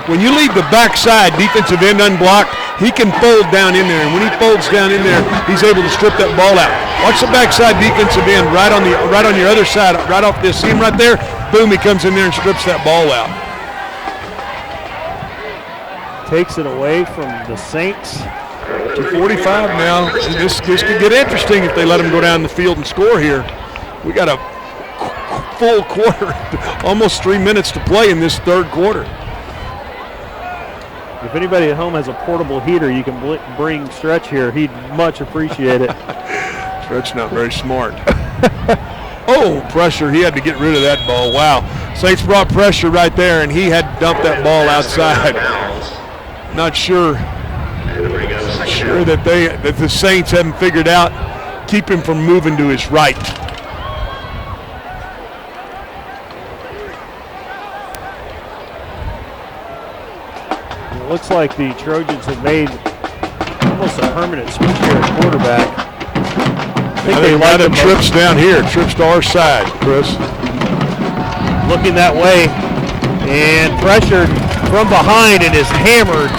When you leave the backside, defensive end unblocked, he can fold down in there, and when he folds down in there, he's able to strip that ball out. Watch the backside defensive end right on your other side, right off this. See him right there? Boom, he comes in there and strips that ball out. Takes it away from the Saints. 2:45 now. This could get interesting if they let them go down the field and score here. We got a full quarter, almost 3 minutes to play in this third quarter. If anybody at home has a portable heater, you can bring Stretch here. He'd much appreciate it. Stretch not very smart. Oh, pressure. He had to get rid of that ball. Wow. Saints brought pressure right there, and he had to dump that ball outside. Not sure that the Saints haven't figured out keep him from moving to his right. It looks like the Trojans have made almost a permanent switch here at quarterback. I think they like them trips down here, trips to our side, Chris. Looking that way, and pressured from behind and is hammered.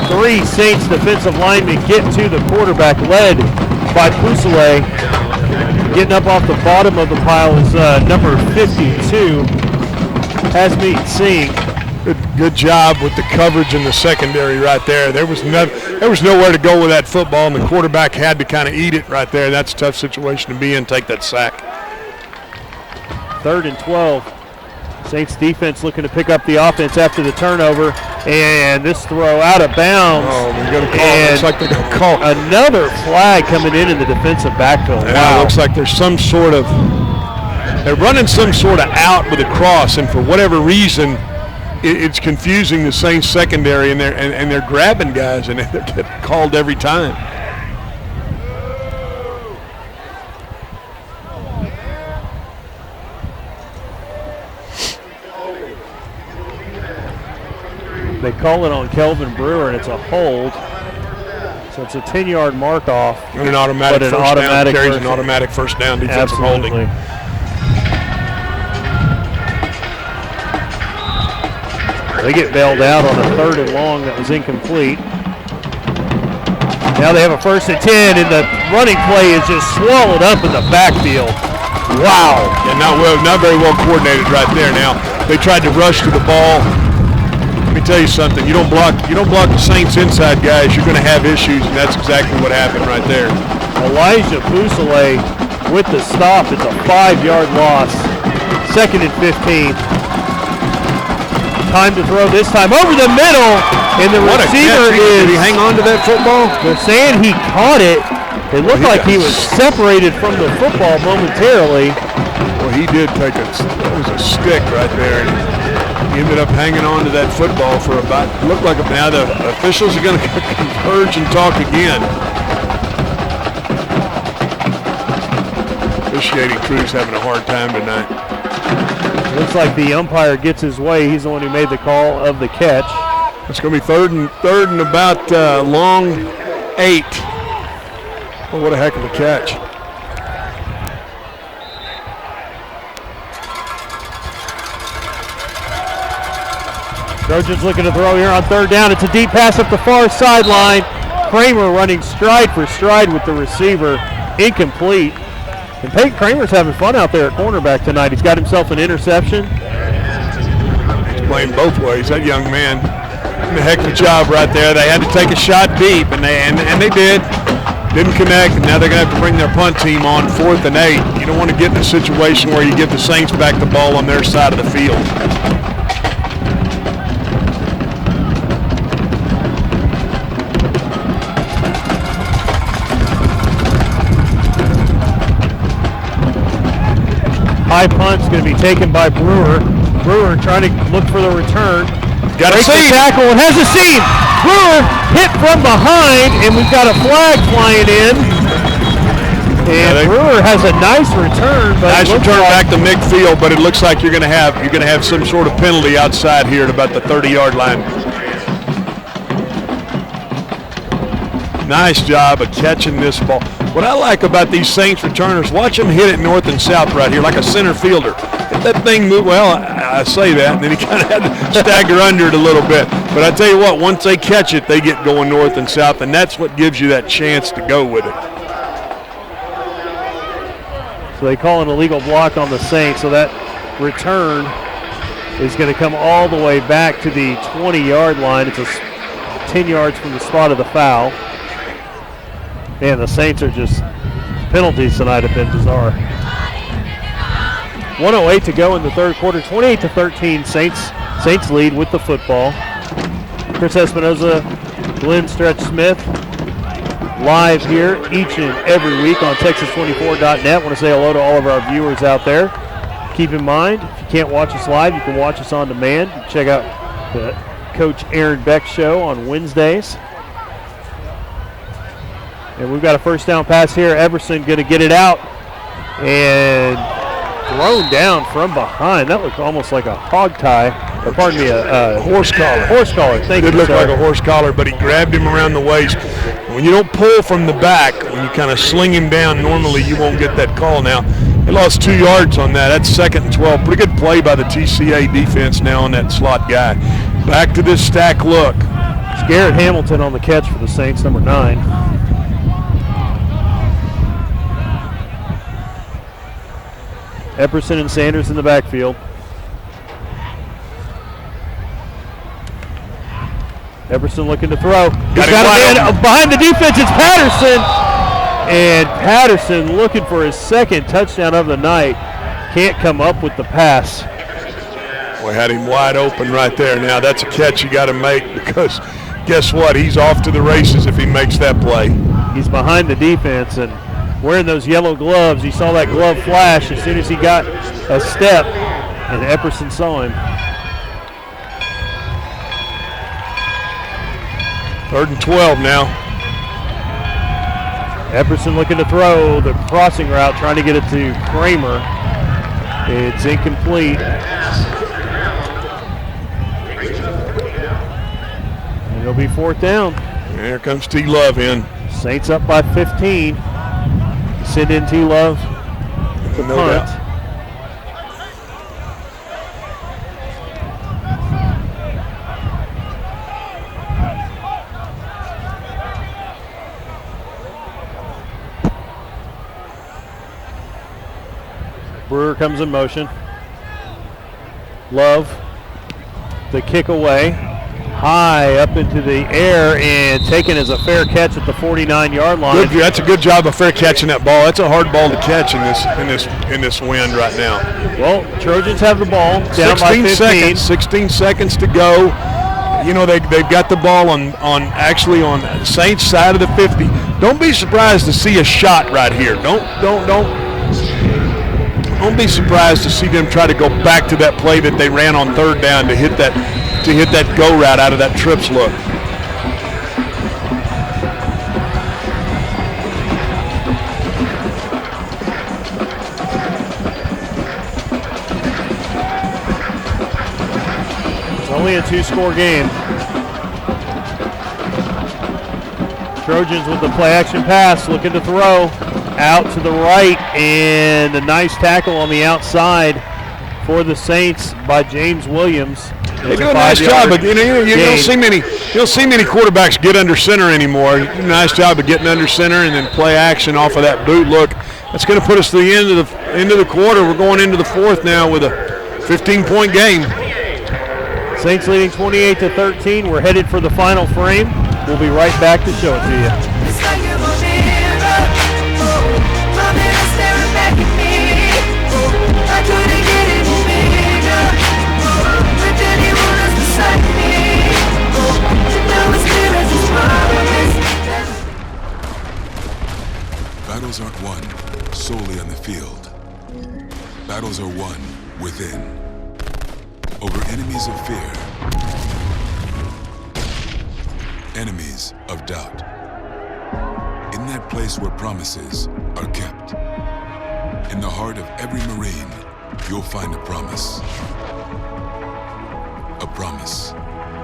3 Saints defensive linemen get to the quarterback, led by Pusile. Getting up off the bottom of the pile is number 52, Hasmeet Singh. Good job with the coverage in the secondary right there. There was nowhere to go with that football, and the quarterback had to kind of eat it right there. That's a tough situation to be in, take that sack. 3rd and 12. Saints defense looking to pick up the offense after the turnover, and this throw out of bounds. Oh, they're going to call. Looks like they're going to call another flag coming in the defensive backfield. Yeah, wow, looks like there's some sort of they're running some sort of out with a cross, and for whatever reason, it's confusing the Saints secondary, and they're grabbing guys, and they're getting called every time. They call it on Kelvin Brewer, and it's a hold. So it's a 10-yard mark off. And an automatic first down. Carries an automatic first down defensive holding. They get bailed out on a 3rd and long that was incomplete. Now they have a 1st and 10, and the running play is just swallowed up in the backfield. Wow. Yeah, not very well coordinated right there. Now they tried to rush to the ball. Let me tell you something. You don't block the Saints inside guys, you're going to have issues, and that's exactly what happened right there. Elijah Pusile with the stop. It's a 5-yard loss. 2nd and 15. time to throw this time over the middle, and the What a receiver catch. Did he hang on to that football? They're saying he caught it. It looked like he was separated from the football momentarily. Well, he did take that was a stick right there. And he ended up hanging on to that football for about, looked like, now the officials are going to converge and talk again. Officiating crew's having a hard time tonight. Looks like the umpire gets his way. He's the one who made the call of the catch. It's going to be third and about long 8. Oh, what a heck of a catch. Trojans looking to throw here on third down. It's a deep pass up the far sideline. Kramer running stride for stride with the receiver. Incomplete. And Peyton Kramer's having fun out there at cornerback tonight. He's got himself an interception. He's playing both ways. That young man did a heck of a job right there. They had to take a shot deep, and they did. Didn't connect, and now they're going to have to bring their punt team on 4th and 8. You don't want to get in a situation where you give the Saints back the ball on their side of the field. High punt's going to be taken by Brewer. Brewer trying to look for the return. Got a seam. Tackle and has a seam. Brewer hit from behind, and we've got a flag flying in. And Brewer has a nice return. But nice return back to midfield, but it looks like you're going to have some sort of penalty outside here at about the 30-yard line. Nice job of catching this ball. What I like about these Saints returners, watch them hit it north and south right here like a center fielder. If that thing moved, well, I say that, and then he kind of had to stagger under it a little bit. But I tell you what, once they catch it, they get going north and south, and that's what gives you that chance to go with it. So they call an illegal block on the Saints, so that return is going to come all the way back to the 20-yard line. It's 10 yards from the spot of the foul. Man, the Saints are just, penalties tonight have been bizarre. 1:08 to go in the third quarter, 28-13, Saints lead with the football. Chris Espinoza, Glenn Stretch Smith, live here each and every week on Texas24.net. Want to say hello to all of our viewers out there. Keep in mind, if you can't watch us live, you can watch us on demand. Check out the Coach Aaron Beck show on Wednesdays. And we've got a first down pass here. Everson going to get it out and thrown down from behind. That looked almost like a hog tie, or pardon me, a horse collar. Horse collar, thank you. It looked like a horse collar, but he grabbed him around the waist. When you don't pull from the back, when you kind of sling him down, normally you won't get that call now. They lost 2 yards on that. That's 2nd and 12. Pretty good play by the TCA defense now on that slot guy. Back to this stack look. It's Garrett Hamilton on the catch for the Saints, number 9. Epperson and Sanders in the backfield. Epperson looking to throw. He's got a man behind the defense. It's Patterson. And Patterson looking for his 2nd touchdown of the night. Can't come up with the pass. We had him wide open right there. Now that's a catch you got to make, because guess what? He's off to the races if he makes that play. He's behind the defense and wearing those yellow gloves. He saw that glove flash as soon as he got a step, and Epperson saw him. 3rd and 12 now. Epperson looking to throw the crossing route, trying to get it to Kramer. It's incomplete. And it'll be 4th down. Here comes T. Love in. Saints up by 15. Send in T. Love to no punt. doubt. Brewer comes in motion. Love, the kick away. high up into the air and taken as a fair catch at the 49-yard line. Good, that's a good job of fair catching that ball. That's a hard ball to catch in this wind right now. Well, Trojans have the ball down by 15. 16 seconds to go. You know, they've got the ball on the Saints side of the 50. Don't be surprised to see a shot right here. Don't be surprised to see them try to go back to that play that they ran on third down to hit that go route out of that trips look. It's only a 2-score game. Trojans with the play action pass, looking to throw out to the right, and a nice tackle on the outside for the Saints by James Williams. They do a nice job, but you don't see many quarterbacks get under center anymore. Nice job of getting under center and then play action off of that boot look. That's going to put us to the end of the quarter. We're going into the fourth now with a 15-point game. Saints leading 28-13. We're headed for the final frame. We'll be right back to show it to you. Battles aren't won solely on the field. Battles are won within. Over enemies of fear. Enemies of doubt. In that place where promises are kept. In the heart of every Marine, you'll find a promise. A promise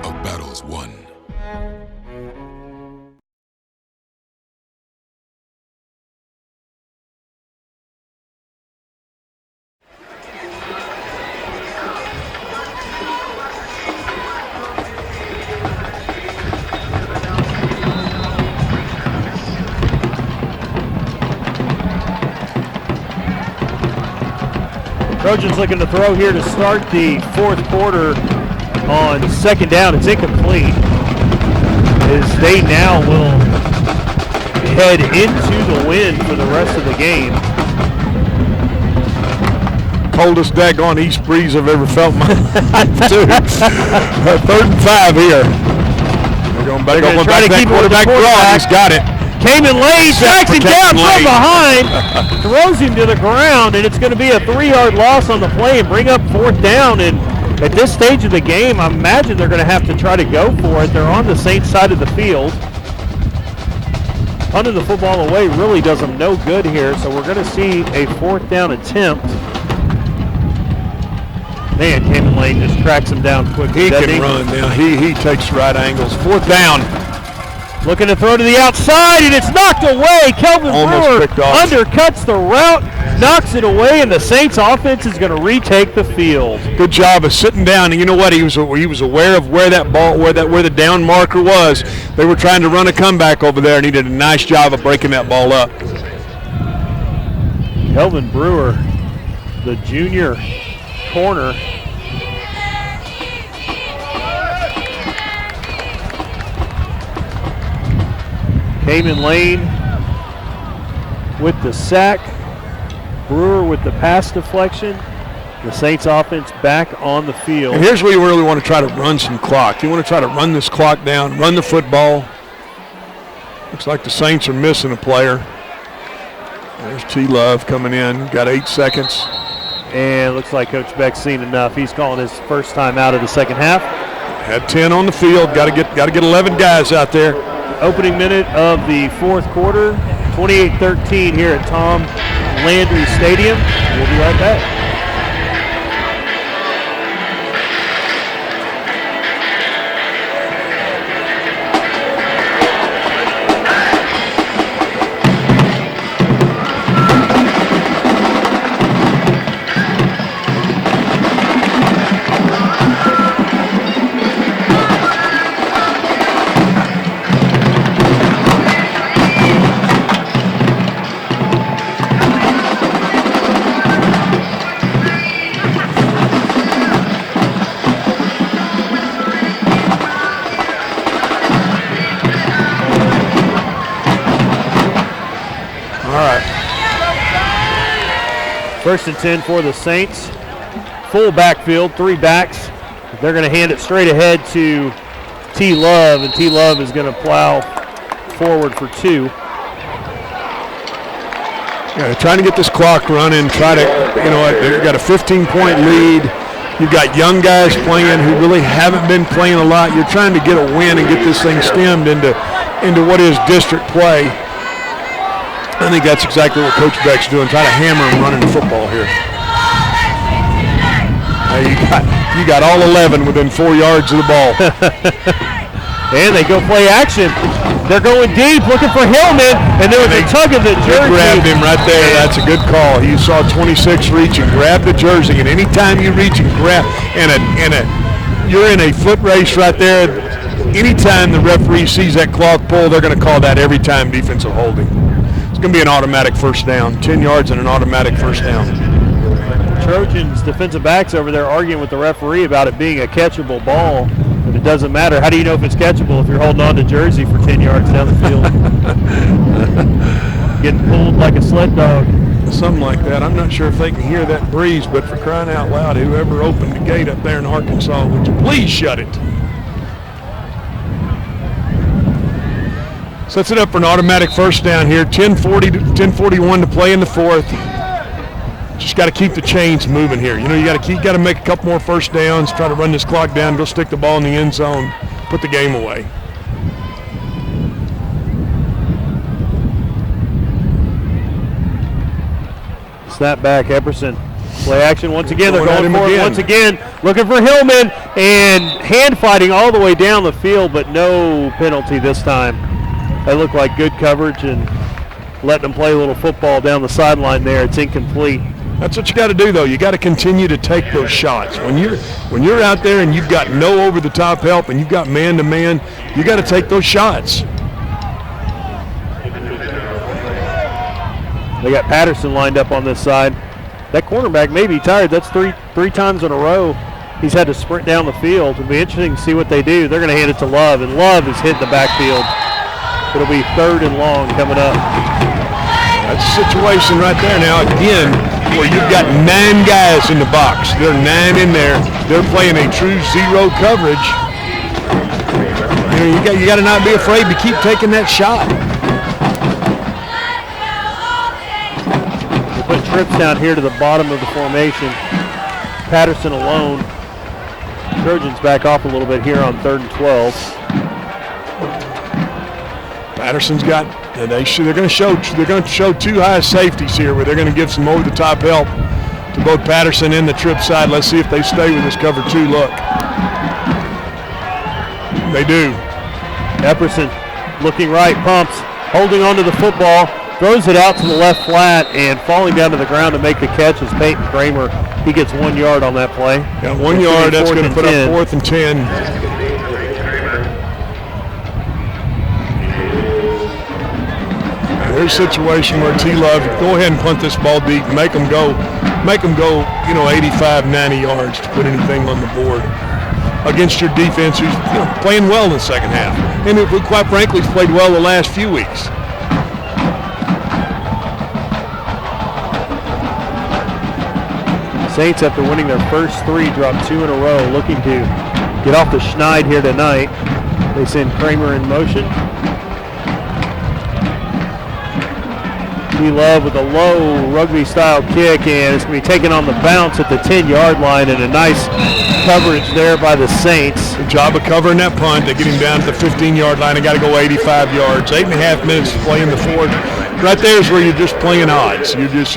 of battles won. Trojans looking to throw here to start the fourth quarter on second down. It's incomplete as they now will head into the wind for the rest of the game. Coldest daggone east breeze I've ever felt in my life, too. 3rd and 5 here. They're going back over try to keep quarterback draw. He's got it. Cayman Lane tracks him down from behind, throws him to the ground, and it's going to be a 3-yard loss on the play and bring up 4th down. And at this stage of the game, I imagine they're going to have to try to go for it. They're on the Saints side of the field. Punting the football away really does them no good here, so we're going to see a 4th down attempt. Man, Cayman Lane just tracks him down quickly. He can run now. He takes right angles. 4th down. Looking to throw to the outside, and it's knocked away. Kelvin Brewer undercuts the route, knocks it away, and the Saints offense is going to retake the field. Good job of sitting down. And you know what? He was aware of where that ball, where the down marker was. They were trying to run a comeback over there, and he did a nice job of breaking that ball up. Kelvin Brewer, the junior corner. Cayman Lane with the sack. Brewer with the pass deflection. The Saints offense back on the field. And here's where you really want to try to run some clock. You want to try to run this clock down, run the football. Looks like the Saints are missing a player. There's T. Love coming in. Got 8 seconds. And looks like Coach Beck's seen enough. He's calling his first time out of the second half. Had 10 on the field. Got to get 11 guys out there. Opening minute of the fourth quarter, 28-13 here at Tom Landry Stadium. We'll be right back. First and 10 for the Saints. Full backfield, 3 backs. They're going to hand it straight ahead to T. Love, and T. Love is going to plow forward for 2. Yeah, they're trying to get this clock running, try to, they've got a 15-point lead. You've got young guys playing who really haven't been playing a lot. You're trying to get a win and get this thing stemmed into what is district play. I think that's exactly what Coach Beck's doing, try to hammer them running the football here. You got all 11 within 4 yards of the ball. And they go play action. They're going deep, looking for Hillman, and there was a tug of the jersey. They grabbed him right there. That's a good call. You saw 26 reach and grab the jersey, and anytime you reach and grab, you're in a foot race right there. Anytime the referee sees that clock pull, they're going to call that every time defensive holding. It's going to be an automatic first down, 10 yards and an automatic first down. Trojans defensive backs over there arguing with the referee about it being a catchable ball, but it doesn't matter. How do you know if it's catchable if you're holding on to jersey for 10 yards down the field? Getting pulled like a sled dog. Something like that. I'm not sure if they can hear that breeze, but for crying out loud, whoever opened the gate up there in Arkansas, would you please shut it? Sets it up for an automatic first down here. 10:41 to play in the fourth. Just got to keep the chains moving here. You got to make a couple more first downs, try to run this clock down, go stick the ball in the end zone, put the game away. Snap back, Epperson. Play action once again. They're going for it once again. Looking for Hillman, and hand fighting all the way down the field, but no penalty this time. They look like good coverage and letting them play a little football down the sideline there. It's incomplete. That's what you got to do, though. You got to continue to take those shots. When you're out there and you've got no over-the-top help and you've got man-to-man, you got to take those shots. They got Patterson lined up on this side. That cornerback may be tired. That's three times in a row he's had to sprint down the field. It'll be interesting to see what they do. They're going to hand it to Love, and Love is hitting the backfield. It'll be 3rd and long coming up. That's a situation right there now, again, where you've got 9 guys in the box. There are 9 in there. They're playing a true zero coverage. You got to not be afraid to keep taking that shot. They put trips down here to the bottom of the formation. Patterson alone. Trojans back off a little bit here on 3rd and 12. Patterson's got. They're going to show 2 high safeties here, where they're going to give some over-the-top help to both Patterson and the trip side. Let's see if they stay with this cover 2 look. They do. Epperson looking right, pumps, holding onto the football, throws it out to the left flat, and falling down to the ground to make the catch is Peyton Kramer. He gets 1 yard on that play. Yeah, 1 yard. That's going to put up 4th and 10. There's a situation where T-Love, go ahead and punt this ball deep, make them go, 85, 90 yards to put anything on the board against your defense who's playing well in the second half. And who, quite frankly, has played well the last few weeks. Saints, after winning their first 3, dropped 2 in a row, looking to get off the schneid here tonight. They send Kramer in motion. Love with a low rugby-style kick, and it's going to be taken on the bounce at the 10-yard line, and a nice coverage there by the Saints. Good job of covering that punt. They get him down to the 15-yard line. They got to go 85 yards. 8.5 minutes to play in the fourth. Right there is where you're just playing odds. You're just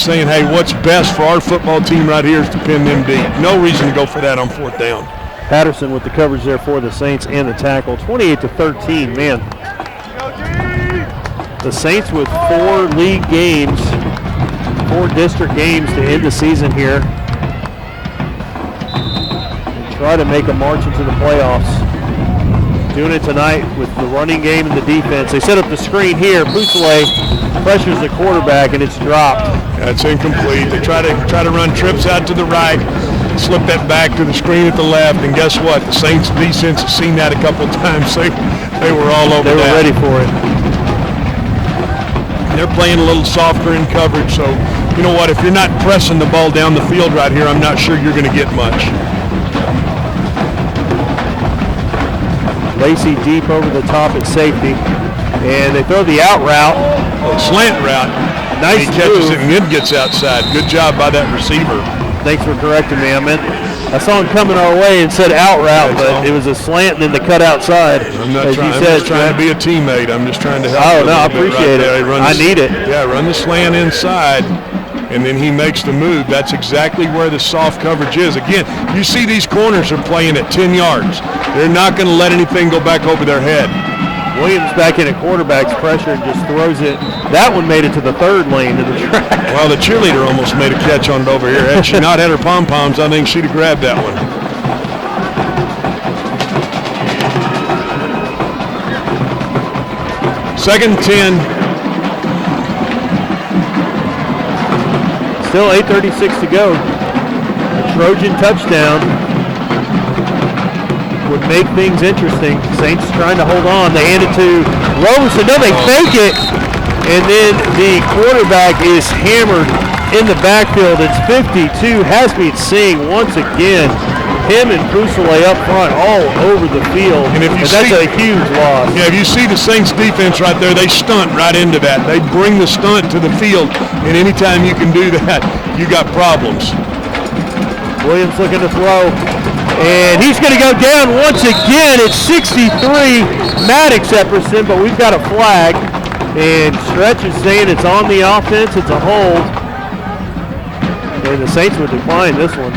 saying, hey, what's best for our football team right here is to pin them deep. No reason to go for that on 4th down. Patterson with the coverage there for the Saints and the tackle. 28-13, man. The Saints with 4 league games, 4 district games to end the season here. And try to make a march into the playoffs. Doing it tonight with the running game and the defense. They set up the screen here. Poussele pressures the quarterback, and it's dropped. That's incomplete. They try to run trips out to the right, slip that back to the screen at the left, and guess what? The Saints defense has seen that a couple of times. They were all over that. They were ready for it. They're playing a little softer in coverage, so you know what, if you're not pressing the ball down the field right here, I'm not sure you're going to get much. Lacey deep over the top at safety. And they throw the out route. Oh, slant route. Nice he catches move. it and then gets outside. Good job by that receiver. Thanks for correcting me. I saw him coming our way and said out route, but it was a slant and then the cut outside. I'm not just trying to be a teammate. I'm just trying to help. Oh, no, I appreciate it. I need it. Yeah, run the slant inside, and then he makes the move. That's exactly where the soft coverage is. Again, you see these corners are playing at 10 yards. They're not going to let anything go back over their head. Williams back in at quarterback's pressure and just throws it. That one made it to the third lane of the track. Well, the cheerleader almost made a catch on it over here. Had she not had her pom-poms, I think she'd have grabbed that one. Second 10. Still 8:36 to go. A Trojan touchdown would make things interesting. Saints trying to hold on. They hand it to Rose, and then they fake it. And then the quarterback is hammered in the backfield. It's 52. Hasmeet Singh once again. Him and Pusole up front all over the field. And that's a huge loss. Yeah, if you see the Saints defense right there, they stunt right into that. They bring the stunt to the field. And anytime you can do that, you got problems. Williams looking to throw. And he's going to go down once again. It's 63, Maddox Epperson, but we've got a flag. And Stretch is saying it's on the offense. It's a hold. And the Saints would decline this one.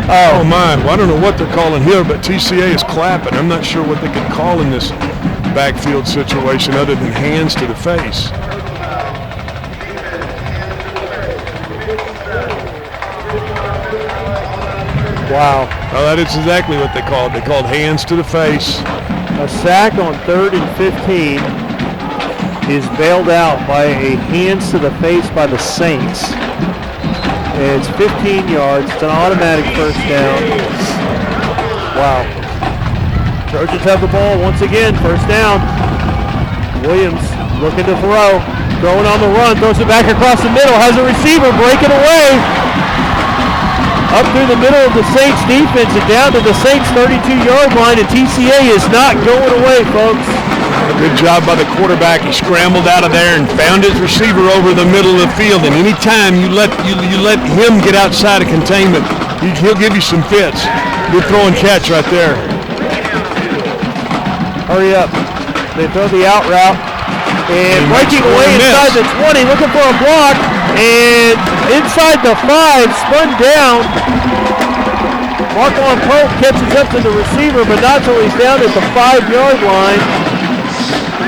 Oh my, well, I don't know what they're calling here, but TCA is clapping. I'm not sure what they can call in this backfield situation other than hands to the face. Wow. Oh, that is exactly what they called. They called hands to the face. A sack on 3rd and 15 is bailed out by a hands to the face by the Saints. And it's 15 yards. It's an automatic first down. Wow. Trojans have the ball once again. First down. Williams looking to throw. Throwing on the run. Throws it back across the middle. Has a receiver breaking away. Up through the middle of the Saints defense and down to the Saints 32-yard line, and TCA is not going away, folks. Good job by the quarterback. He scrambled out of there and found his receiver over the middle of the field. And anytime you let him get outside of containment, he'll give you some fits. Good throw and catch right there. Hurry up. They throw the out route. And breaking away inside the 20, looking for a block. And inside the 5, spun down. Marquand Pope catches up to the receiver, but not till he's down at the 5-yard line.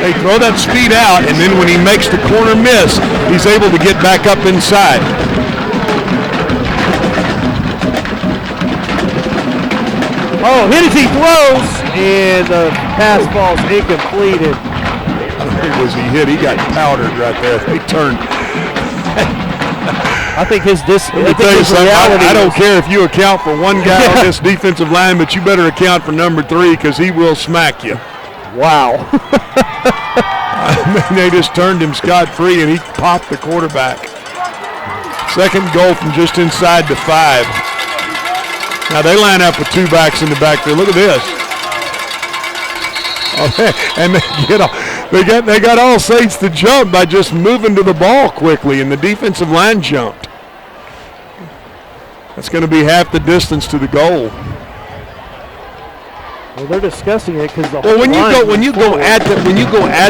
They throw that speed out, and then when he makes the corner miss, he's able to get back up inside. Oh, hit as he throws, and the pass falls incomplete. Was he hit? He got powdered right there. They turned. I think his reality. I don't care if you account for one guy on this defensive line, but you better account for number 3 because he will smack you. Wow. I mean, they just turned him scot-free, and he popped the quarterback. Second goal from just inside the 5. Now they line up with 2 backs in the backfield. Look at this. Oh, and they got all Saints to jump by just moving to the ball quickly, and the defensive line jumped. That's going to be half the distance to the goal. Well, they're discussing it because the when you go at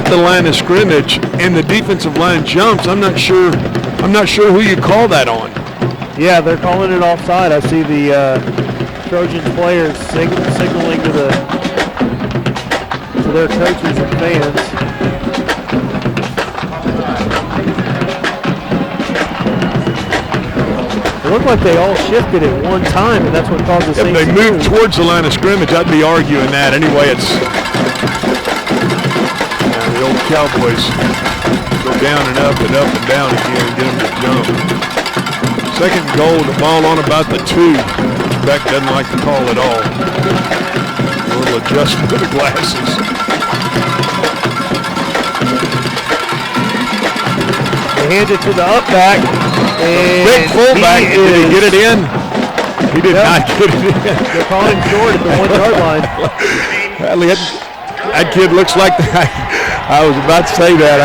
the line of scrimmage and the defensive line jumps, I'm not sure who you call that on. Yeah, they're calling it offside. I see the Trojans players signaling to their coaches and fans. It looked like they all shifted at one time, and that's what caused the Saints. If they moved towards the line of scrimmage, I'd be arguing that. Anyway, it's the old Cowboys go down and up and down again and get them to jump. Second goal, the ball on about the 2. Beck doesn't like the call at all. A little adjustment to the glasses. hand it to the up back. Big fullback. Did he get it in? He did not get it in. They're calling him short at the 1 yard line. Well, that kid looks like I was about to say that.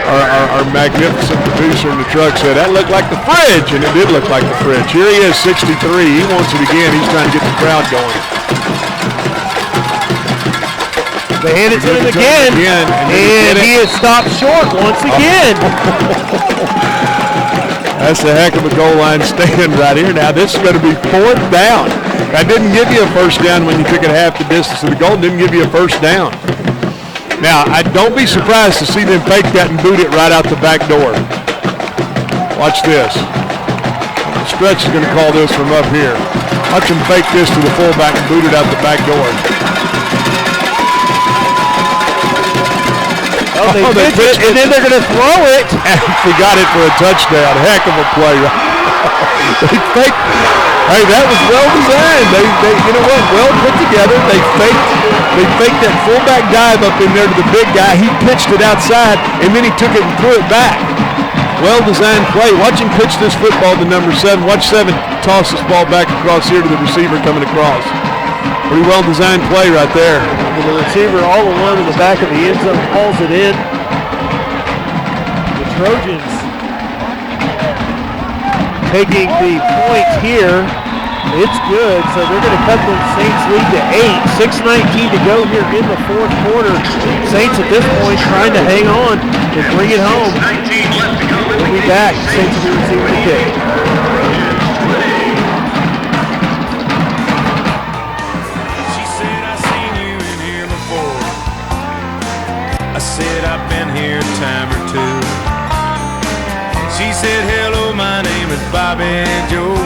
Our magnificent producer in the truck said that looked like the fridge, and it did look like the fridge. Here he is, 63. He wants it again. He's trying to get the crowd going. They hand it to him again, and he is stopped short once again. That's a heck of a goal line stand right here. Now this is going to be 4th down. I didn't give you a first down when you took it half the distance of the goal. Didn't give you a first down. Now, don't be surprised to see them fake that and boot it right out the back door. Watch this. Stretch is going to call this from up here. Watch him fake this to the fullback and boot it out the back door. They pitch it, and then they're going to throw it. And forgot it for a touchdown. Heck of a play. They faked. Hey, that was well designed. They you know what? Well put together. They faked that fullback dive up in there to the big guy. He pitched it outside, and then he took it and threw it back. Well designed play. Watch him pitch this football to number 7. Watch 7 toss this ball back across here to the receiver coming across. Pretty well designed play right there. And the receiver all alone in the back of the end zone hauls it in. The Trojans taking the point here. It's good, so they're going to cut the Saints lead to 8. 6:19 to go here in the 4th quarter. Saints at this point trying to hang on and bring it home. We'll be back. Saints will be receiving the kick. She said, I seen you in here before. I said, I've been here a time or two. She said, hello, my name is Bobby Joe.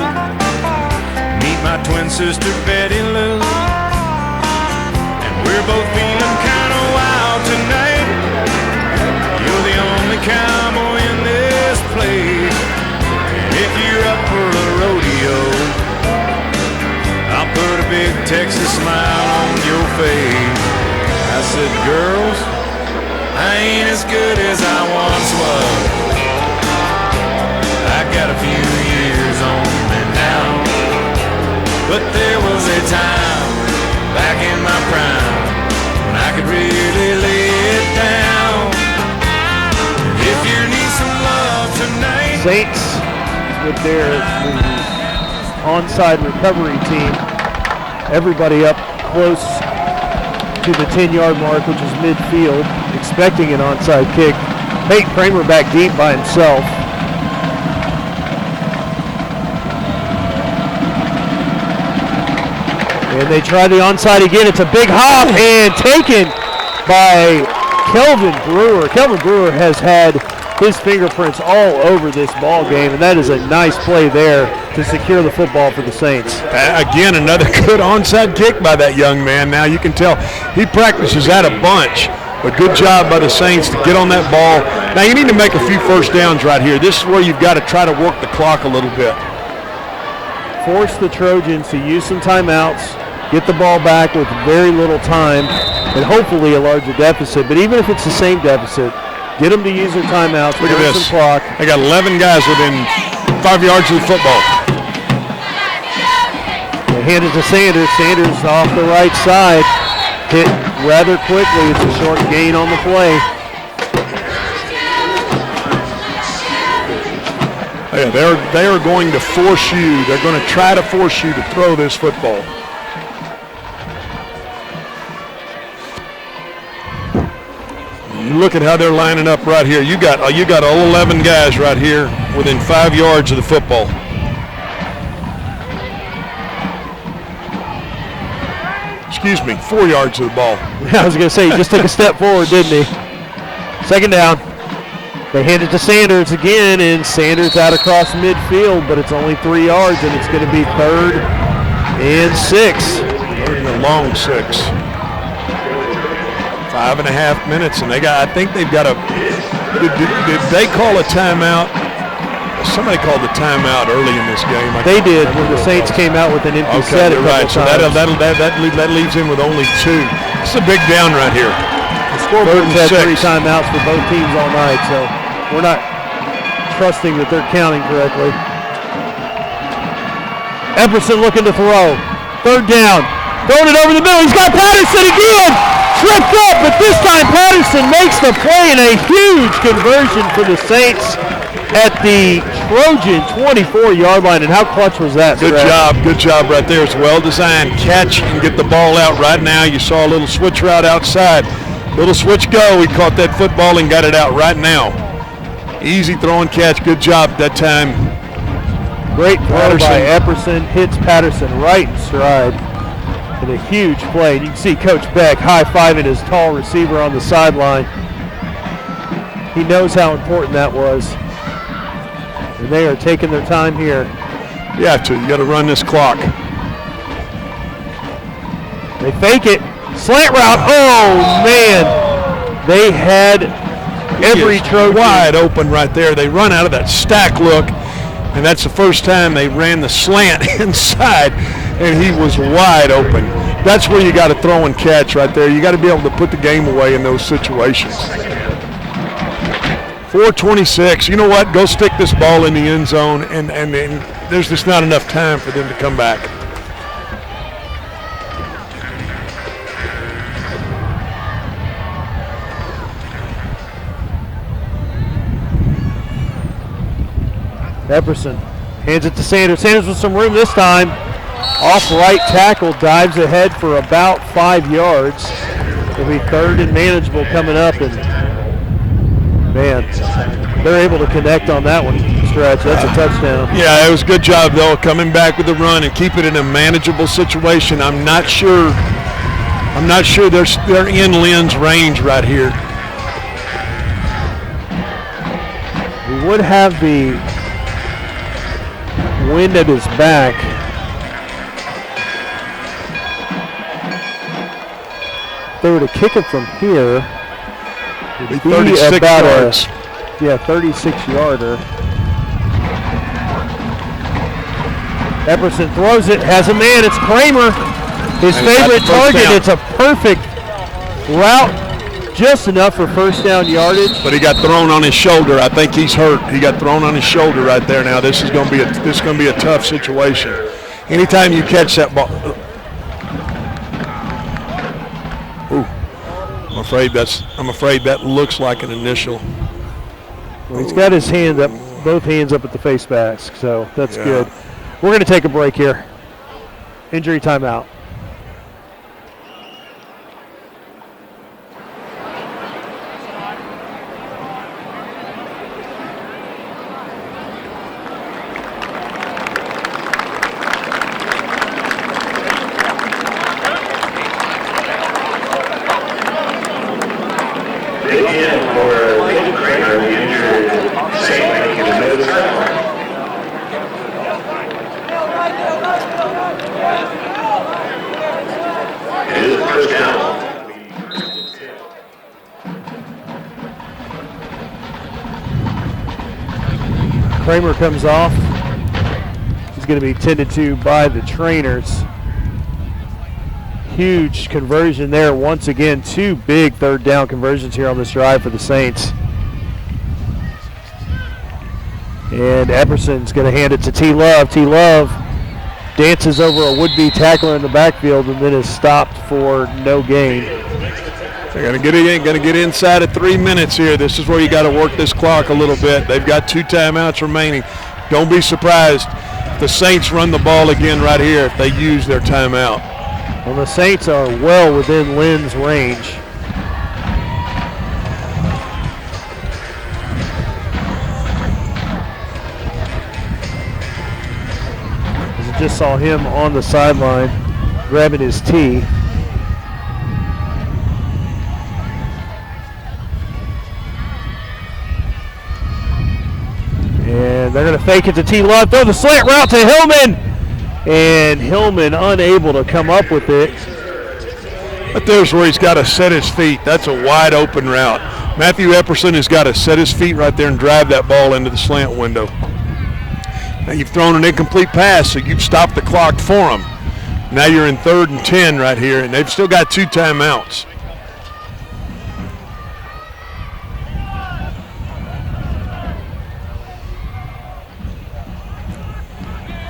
Meet my twin sister, Betty Lou. And we're both feeling kind of wild tonight. You're the only cowboy in this place. And if you're up for a rodeo, I'll put a big Texas smile on your face. I said, girls, I ain't as good as I once was. I got a few years on me now, but there was a time back in my prime when I could really lay it down. If you need some love tonight. Saints with their onside recovery team. Everybody up close to the 10-yard mark, which is midfield, expecting an onside kick. Peyton Kramer back deep by himself. And they try the onside again. It's a big hop and taken by Kelvin Brewer. Kelvin Brewer has had his fingerprints all over this ball game, and that is a nice play there to secure the football for the Saints. Again, another good onside kick by that young man. Now you can tell he practices that a bunch, but good job by the Saints to get on that ball. Now you need to make a few first downs right here. This is where you've got to try to work the clock a little bit. Force the Trojans to use some timeouts, get the ball back with very little time, and hopefully a larger deficit. But even if it's the same deficit, get them to use their timeouts. Look at this. Some clock. They got 11 guys within 5 yards of the football. They hand it to Sanders. Sanders off the right side. Hit rather quickly. It's a short gain on the play. Yeah, they are going to force you. They're going to try to force you to throw this football. Look at how they're lining up right here. You got all 11 guys right here within 5 yards of the football. Excuse me, 4 yards of the ball. I was going to say, he just took a step forward, didn't he? Second down. They hand it to Sanders again, and Sanders out across midfield, but it's only 3 yards, and it's going to be 3rd and 6. Third and a long 6. 5.5 minutes, and I think they've got a. Did they call a timeout? Somebody called the timeout early in this game. They did when the Saints came out with an empty set a couple right. So that leaves him with only 2. It's a big down right here. The scoreboard's had 3 timeouts for both teams all night, so we're not trusting that they're counting correctly. Epperson looking to throw. Third down. Throwing it over the middle. He's got Patterson again. Tripped up, but this time Patterson makes the play and a huge conversion for the Saints at the Trojan 24-yard line. And how clutch was that? Good job right there. It's well-designed. Catch and get the ball out right now. You saw a little switch route outside. Little switch go. He caught that football and got it out right now. Easy throw and catch. Good job that time. Great throw by Epperson. Hits Patterson right in stride. And a huge play. And you can see Coach Beck high-fiving his tall receiver on the sideline. He knows how important that was. And they are taking their time here. You have to. You got to run this clock. They fake it. Slant route. Oh, man. They had every Trojan wide open right there. They run out of that stack look. And that's the first time they ran the slant inside, and he was wide open. That's where you got to throw and catch right there. You got to be able to put the game away in those situations. 4:26. You know what? Go stick this ball in the end zone, and there's just not enough time for them to come back. Epperson hands it to Sanders. Sanders with some room this time. Off right tackle, dives ahead for about 5 yards. It'll be third and manageable coming up, and man, they're able to connect on that one stretch. That's a touchdown. Yeah, it was a good job though, coming back with the run and keep it in a manageable situation. I'm not sure they're in Lynn's range right here. We would have the wind at his back. If they were to kick it from here, it would be 36 about yards. 36-yarder. Epperson throws it, has a man. It's Kramer, his favorite target. It's a perfect route. Just enough for first down yardage. But he got thrown on his shoulder. I think he's hurt. He got thrown on his shoulder right there. Now this is going to be a tough situation. Anytime you catch that ball. Ooh. I'm afraid that looks like an initial. Well, he's got his hand up, both hands up at the face mask, so that's good. We're going to take a break here. Injury timeout. Kramer comes off. He's going to be tended to by the trainers. Huge conversion there. Once again, 2 big third down conversions here on this drive for the Saints. And Epperson's going to hand it to T. Love. T. Love dances over a would-be tackler in the backfield and then is stopped for no gain. They're going to get inside of 3 minutes here. This is where you got to work this clock a little bit. They've got 2 timeouts remaining. Don't be surprised if the Saints run the ball again right here if they use their timeout. Well, the Saints are well within Lynn's range. I just saw him on the sideline grabbing his tee. And they're going to fake it to T. Love. Throw the slant route to Hillman. And Hillman unable to come up with it. But there's where he's got to set his feet. That's a wide open route. Matthew Epperson has got to set his feet right there and drive that ball into the slant window. Now you've thrown an incomplete pass, so you've stopped the clock for him. Now you're in 3rd and 10 right here, and they've still got 2 timeouts.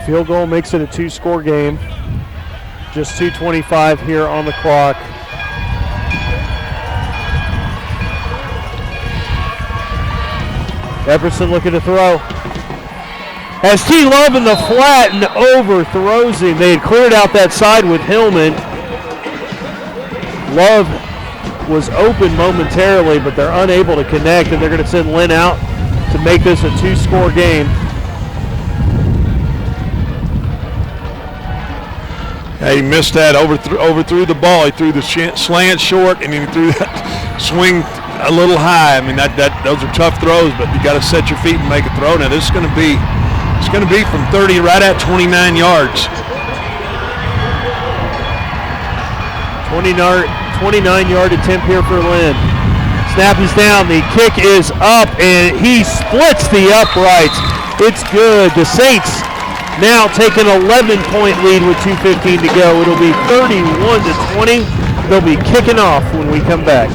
Field goal makes it a 2-score game. Just 2:25 here on the clock. Epperson looking to throw. As T. Love in the flat and overthrows him. They had cleared out that side with Hillman. Love was open momentarily, but they're unable to connect, and they're going to send Lynn out to make this a 2-score game. Yeah, he missed that, overthrew the ball. He threw the slant short, and he threw that swing a little high. I mean, those are tough throws, but you got to set your feet and make a throw. Now this is going to be from 30 right at 29 yards. 29-yard attempt here for Lynn. Snap is down. The kick is up, and he splits the uprights. It's good. The Saints now take an 11-point lead with 2:15 to go. It'll be 31-20. They'll be kicking off when we come back.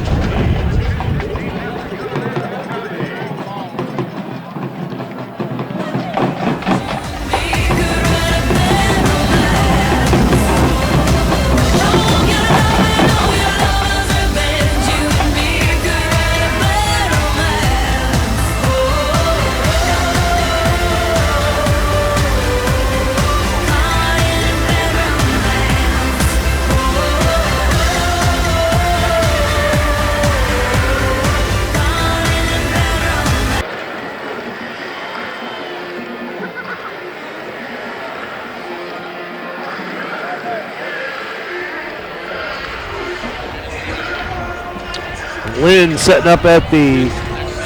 Lynn setting up at the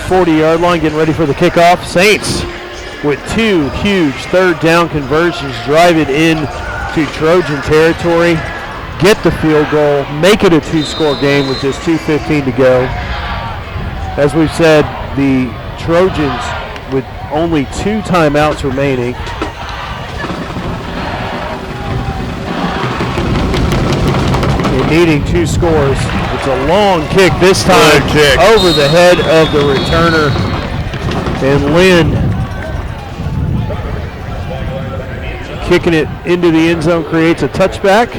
40-yard line, getting ready for the kickoff. Saints with 2 huge third down conversions, drive it in to Trojan territory, get the field goal, make it a 2-score game with just 2:15 to go. As we've said, the Trojans with only 2 timeouts remaining. And needing 2 scores. It's a long kick this time over the head of the returner. And Lynn kicking it into the end zone creates a touchback.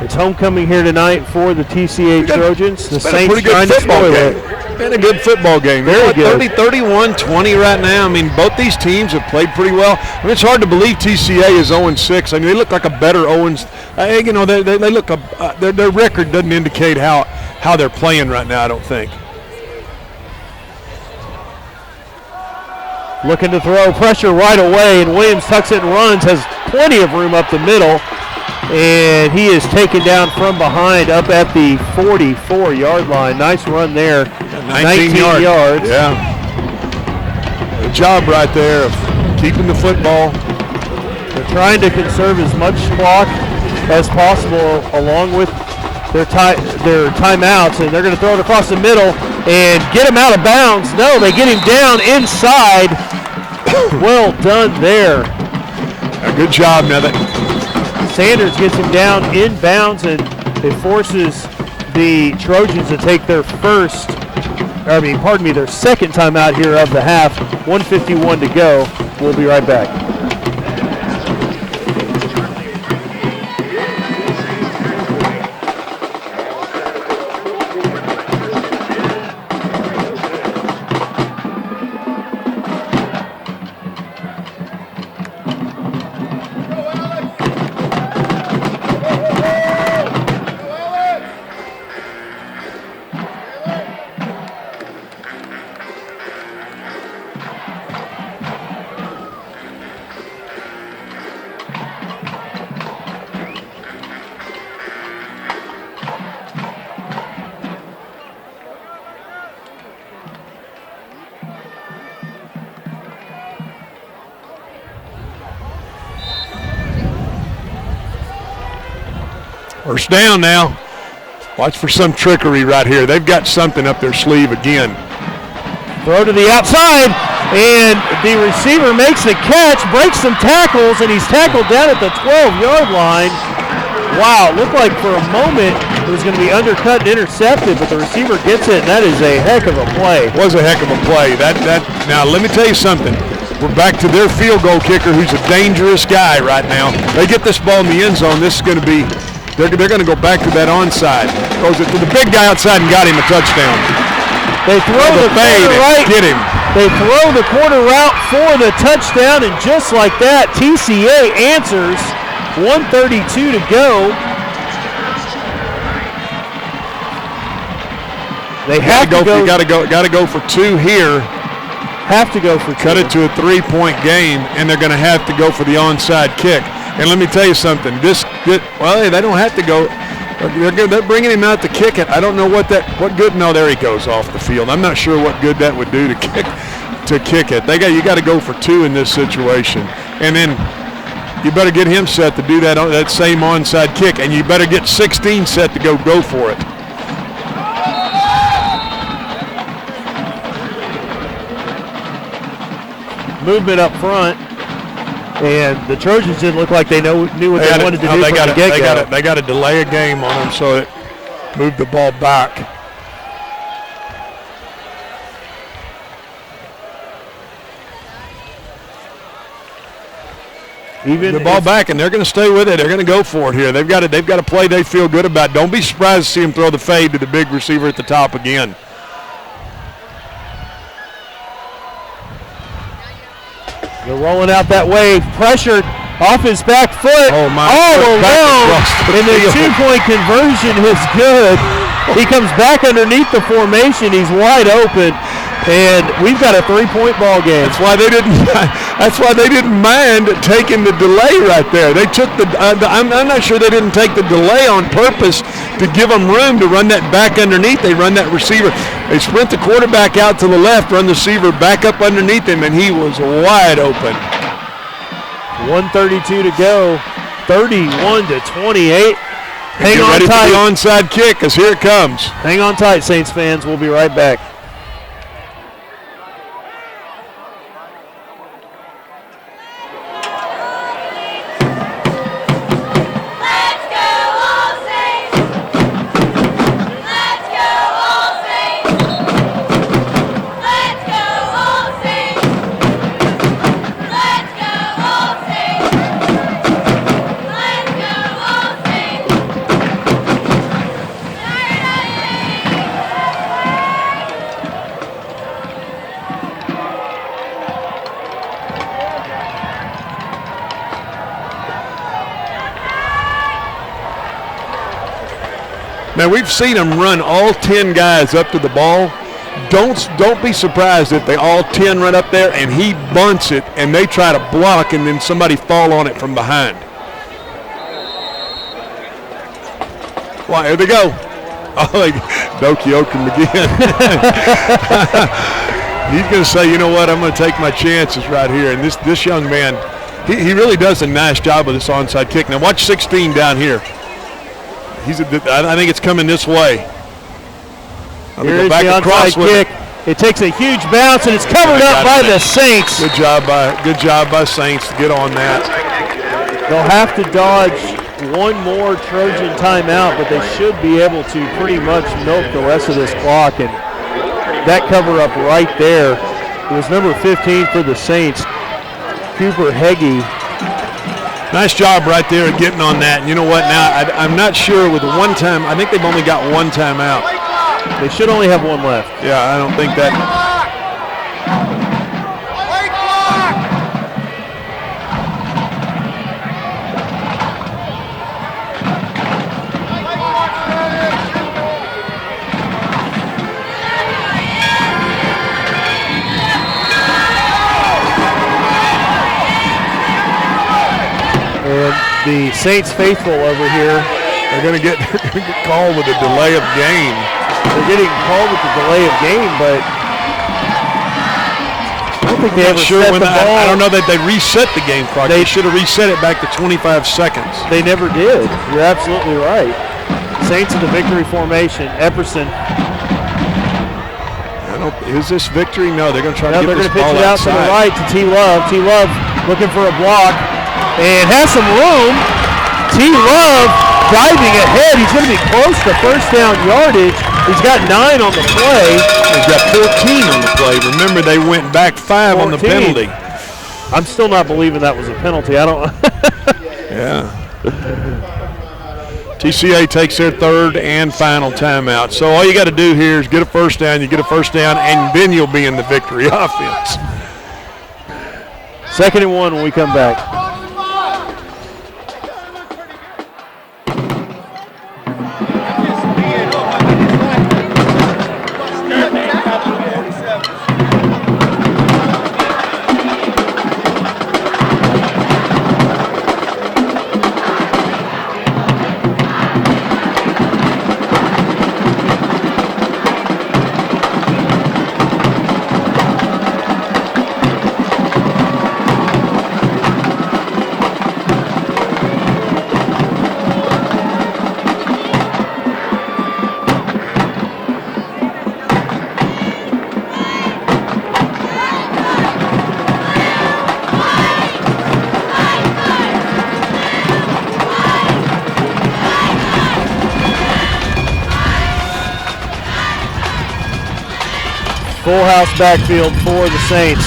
It's homecoming here tonight for the TCA Trojans. The Saints trying to spoil it. Been a good football game. Very good. 30-31-20 right now. I mean, both these teams have played pretty well. I mean, it's hard to believe TCA is 0-6. I mean, they look like a better 0. You know, they look their record doesn't indicate how they're playing right now, I don't think. Looking to throw, pressure right away, and Williams tucks it and runs, has plenty of room up the middle, and he is taken down from behind up at the 44-yard line. Nice run there. 19 yards. Yeah. Good job right there of keeping the football. They're trying to conserve as much clock as possible along with their timeouts, and they're going to throw it across the middle and get him out of bounds. No, they get him down inside. Well done there. A good job now that Sanders gets him down in bounds, and it forces the Trojans to take their their second timeout here of the half. 1:51 to go. We'll be right back. First down now. Watch for some trickery right here. They've got something up their sleeve again. Throw to the outside, and the receiver makes the catch, breaks some tackles, and he's tackled down at the 12-yard line. Wow, it looked like for a moment It was going to be undercut and intercepted, but the receiver gets it, and that is a heck of a play. Was a heck of a play. Now, let me tell you something. We're back to their field goal kicker, who's a dangerous guy right now. They get this ball in the end zone. This is going to be, they're going to go back to that onside. Goes it to the big guy outside and got him a touchdown. They throw the fade corner right. Get him. They throw the corner route for the touchdown, and just like that, TCA answers. 1:32 to go. They have to go. Got to go for 2 here. Have to go for 2. Cut it to a 3-point game, and they're going to have to go for the onside kick. And let me tell you something. Well, they don't have to go. They're bringing him out to kick it. I don't know what good. No, there he goes off the field. I'm not sure what good that would do to kick it. You got to go for 2 in this situation, and then you better get him set to do that same onside kick, and you better get 16 set to go for it. Movement up front, and the Trojans didn't look like they knew what they wanted to do from the get-go. They got to delay a game on them, so it moved the ball back. The ball back, and they're going to stay with it. They're going to go for it here. They've got a play they feel good about. Don't be surprised to see them throw the fade to the big receiver at the top again. They're rolling out that way, pressured off his back foot, all alone, and the 2-point conversion is good. He comes back underneath the formation. He's wide open, and we've got a 3-point ball game. That's why they didn't mind taking the delay right there. They took I'm not sure they didn't take the delay on purpose to give them room to run that back underneath. They run that receiver. They sprint the quarterback out to the left, run the receiver back up underneath him, and he was wide open. 1:32 to go, 31-28. Hang on ready tight. For the onside kick, because here it comes. Hang on tight, Saints fans. We'll be right back. Now, we've seen them run all 10 guys up to the ball. Don't be surprised if they all 10 run up there and he bunts it and they try to block and then somebody fall on it from behind. Well, here they go. Oh, they Dokioke him again. He's going to say, you know what, I'm going to take my chances right here. And this young man, he really does a nice job with this onside kick. Now, watch 16 down here. I think it's coming this way. Here's the onside kick. It takes a huge bounce, and it's covered up by the Saints. Good job by Saints to get on that. They'll have to dodge one more Trojan timeout, but they should be able to pretty much milk the rest of this clock. And that cover up right there, it was number 15 for the Saints, Cooper Heggie. Nice job right there at getting on that. And you know what? Now, I'm not sure with the one time. I think they've only got one timeout. They should only have one left. Yeah, I don't think that. And the Saints faithful over here are going to get called with a delay of game. They're getting called with the delay of game, but I don't think they ever set the ball. I don't know that they reset the game clock. They should have reset it back to 25 seconds. They never did. You're absolutely right. Saints in the victory formation. Epperson. Is this victory? No, they're going to try to get this ball outside. They're going to pitch it out to the right to T. Love. T. Love looking for a block and has some room. T. Love diving ahead. He's going to be close to first down yardage. He's got 9 on the play. He's got 14 on the play. Remember, they went back 5 on the penalty. I'm still not believing that was a penalty. I don't. Yeah. TCA takes their third and final timeout. So all you got to do here is get a first down. You get a first down, and then you'll be in the victory offense. 2nd and 1 when we come back. Full house backfield for the Saints.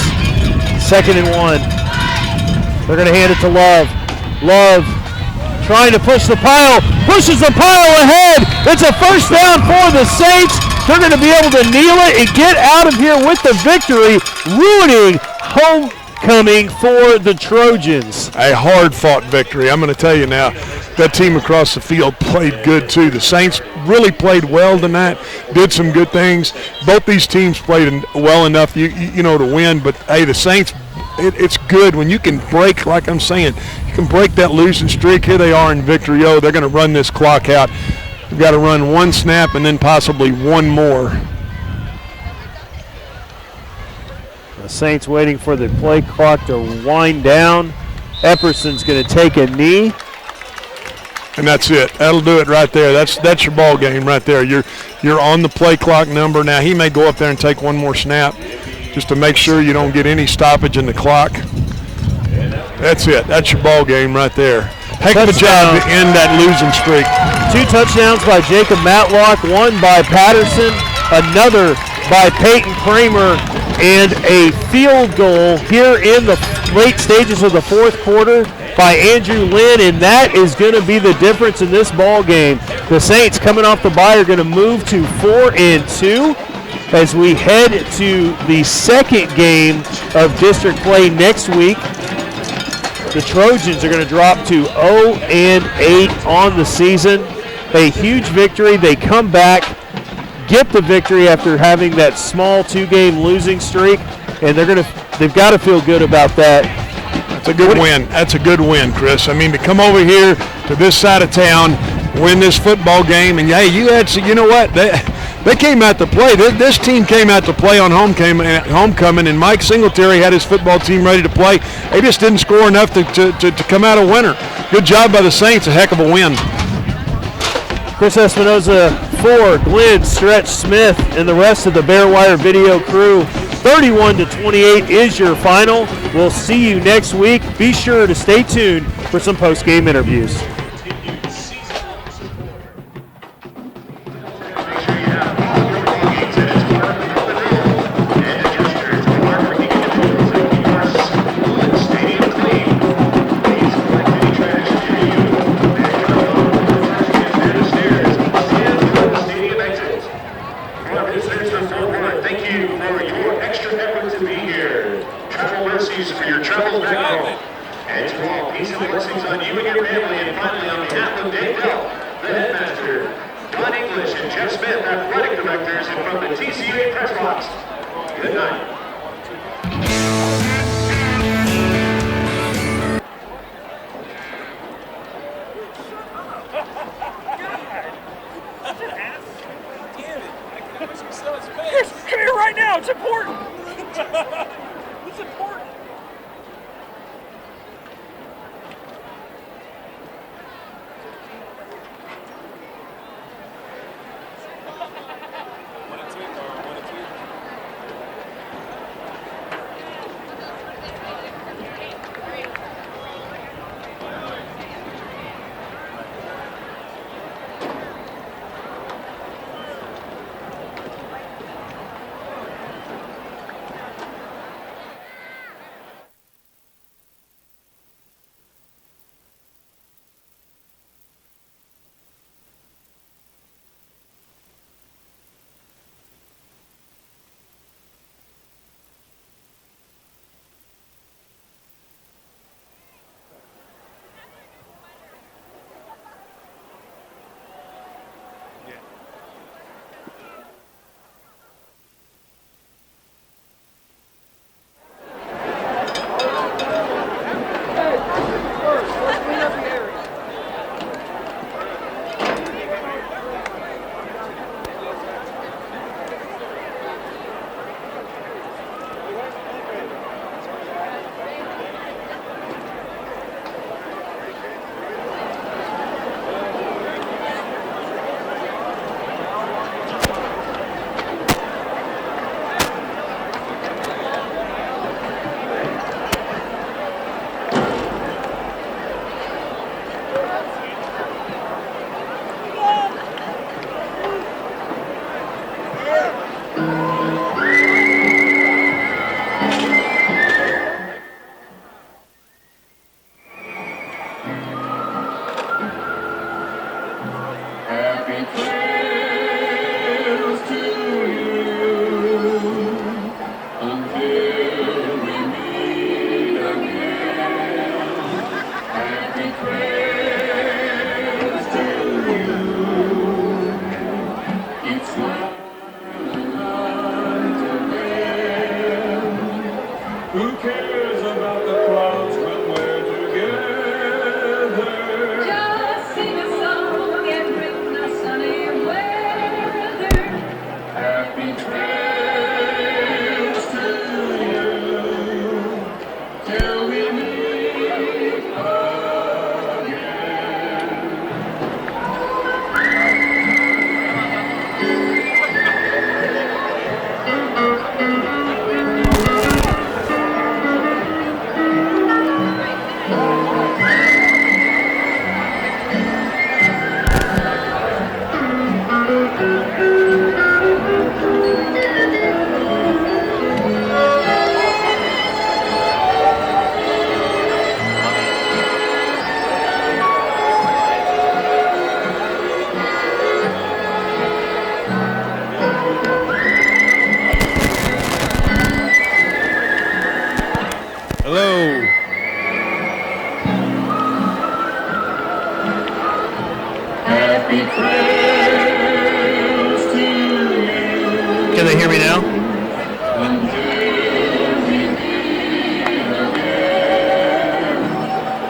2nd and 1. They're going to hand it to Love. Love trying to push the pile. Pushes the pile ahead. It's a first down for the Saints. They're going to be able to kneel it and get out of here with the victory, ruining homecoming for the Trojans. A hard-fought victory. I'm going to tell you now, that team across the field played good too. The Saints really played well tonight, did some good things. Both these teams played well enough, you know, to win. But hey, the Saints, it's good when you can break, like I'm saying, you can break that losing streak. Here they are in victory. Oh, they're going to run this clock out. We've got to run one snap and then possibly one more. The Saints waiting for the play clock to wind down. Epperson's going to take a knee. And that's it. That'll do it right there. That's your ball game right there. You're on the play clock number. Now he may go up there and take one more snap just to make sure you don't get any stoppage in the clock. That's it. That's your ball game right there. Heck of a job to end that losing streak. 2 touchdowns by Jacob Matlock, 1 by Patterson, another by Peyton Kramer, and a field goal here in the late stages of the 4th quarter by Andrew Lynn, and that is going to be the difference in this ball game. The Saints, coming off the bye, are going to move to 4-2 as we head to the 2nd game of district play next week. The Trojans are going to drop to 0-8 on the season. A huge victory. They come back, get the victory after having that small 2-game losing streak, and they've got to feel good about that. That's a good win. That's a good win, Chris. I mean, to come over here to this side of town, win this football game, and hey, you know what? They came out to play. This team came out to play on homecoming, and Mike Singletary had his football team ready to play. They just didn't score enough to come out a winner. Good job by the Saints. A heck of a win. Chris Espinoza for Glenn Stretch Smith and the rest of the Bear Wire video crew. 31-28 is your final. We'll see you next week. Be sure to stay tuned for some post-game interviews. For your travels back home. And to all, peace and blessings on you and your family. And finally, on behalf of Dave Bell, the headmaster, Don English, and Jeff Smith, athletic directors, and from the TCA press box, good night. Come here right now. It's important. It's important. Who cares about the clouds when we're together? Just sing a song and bring the sunny weather. Happy trails to you till we meet again. Hello. Happy trails to you. Can they hear me now?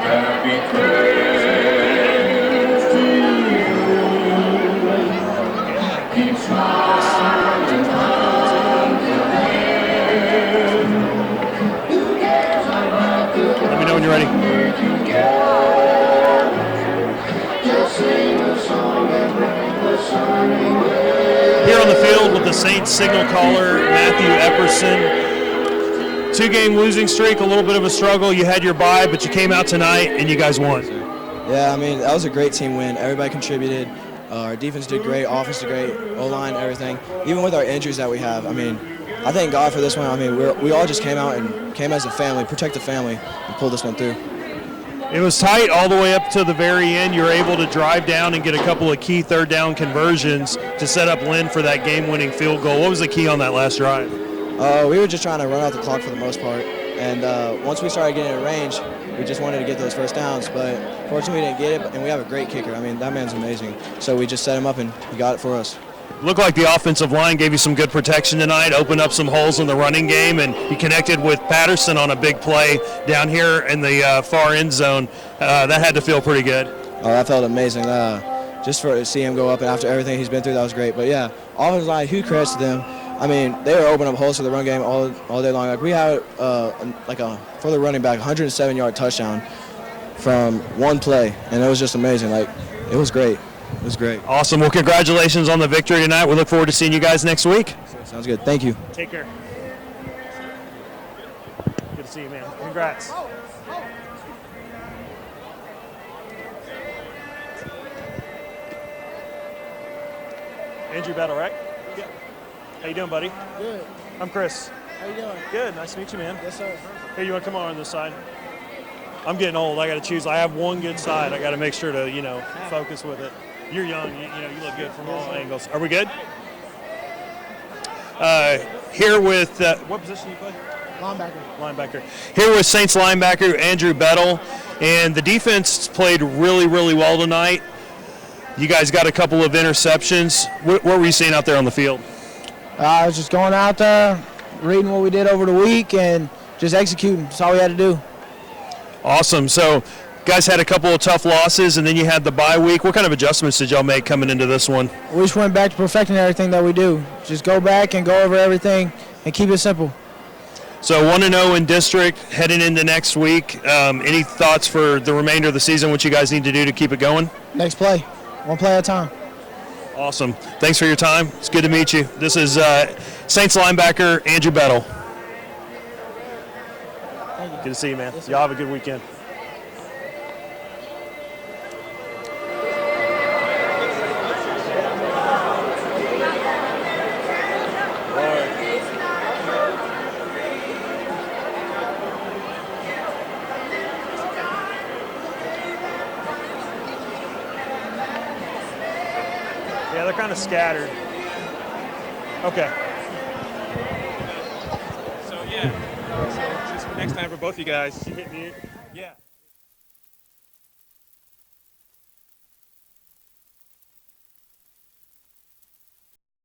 Happy trails to you. Keep smiling Let me know when you're ready. Here on the field with the Saints signal caller, Matthew Epperson. 2-game losing streak, a little bit of a struggle. You had your bye, but you came out tonight and you guys won. Yeah, I mean, that was a great team win. Everybody contributed. Our defense did great, offense did great, O-line, everything. Even with our injuries that we have, I mean, I thank God for this one. I mean, we all just came out and came as a family, protect the family, and pull this one through. It was tight all the way up to the very end. You were able to drive down and get a couple of key third down conversions to set up Lynn for that game-winning field goal. What was the key on that last drive? We were just trying to run out the clock for the most part. And once we started getting in range, we just wanted to get those first downs. But fortunately, we didn't get it. And we have a great kicker. I mean, that man's amazing. So we just set him up, and he got it for us. Looked like the offensive line gave you some good protection tonight, opened up some holes in the running game, and you connected with Patterson on a big play down here in the far end zone. That had to feel pretty good. Oh, that felt amazing. Just to see him go up, and after everything he's been through, that was great. But, yeah, offensive line, huge credits to them. I mean, they were opening up holes for the run game all day long. Like, we had, for the running back, 107-yard touchdown from one play, and it was just amazing. Like, it was great. It was great. Awesome. Well, congratulations on the victory tonight. We look forward to seeing you guys next week. Sounds good. Thank you. Take care. Good to see you, man. Congrats. Andrew Battle, right? Yeah. How you doing, buddy? Good. I'm Chris. How you doing? Good. Nice to meet you, man. Yes, sir. Hey, you want to come on this side? I'm getting old. I got to choose. I have one good side. I got to make sure to, focus with it. You're young. You look good from all angles. Are we good? Here with what position do you play? Linebacker. Here with Saints linebacker Andrew Bettel, and the defense played really, really well tonight. You guys got a couple of interceptions. What were you seeing out there on the field? I was just going out there, reading what we did over the week, and just executing. That's all we had to do. Awesome. So, guys had a couple of tough losses, and then you had the bye week. What kind of adjustments did y'all make coming into this one? We just went back to perfecting everything that we do. Just go back and go over everything and keep it simple. So 1-0 in district heading into next week. Any thoughts for the remainder of the season, what you guys need to do to keep it going? Next play. One play at a time. Awesome. Thanks for your time. It's good to meet you. This is Saints linebacker Andrew Bettel. Good to see you, man. Y'all have a good weekend. Yeah, they're kind of scattered. Okay. So, yeah. So, just next time for both you guys. You hit mute? Yeah.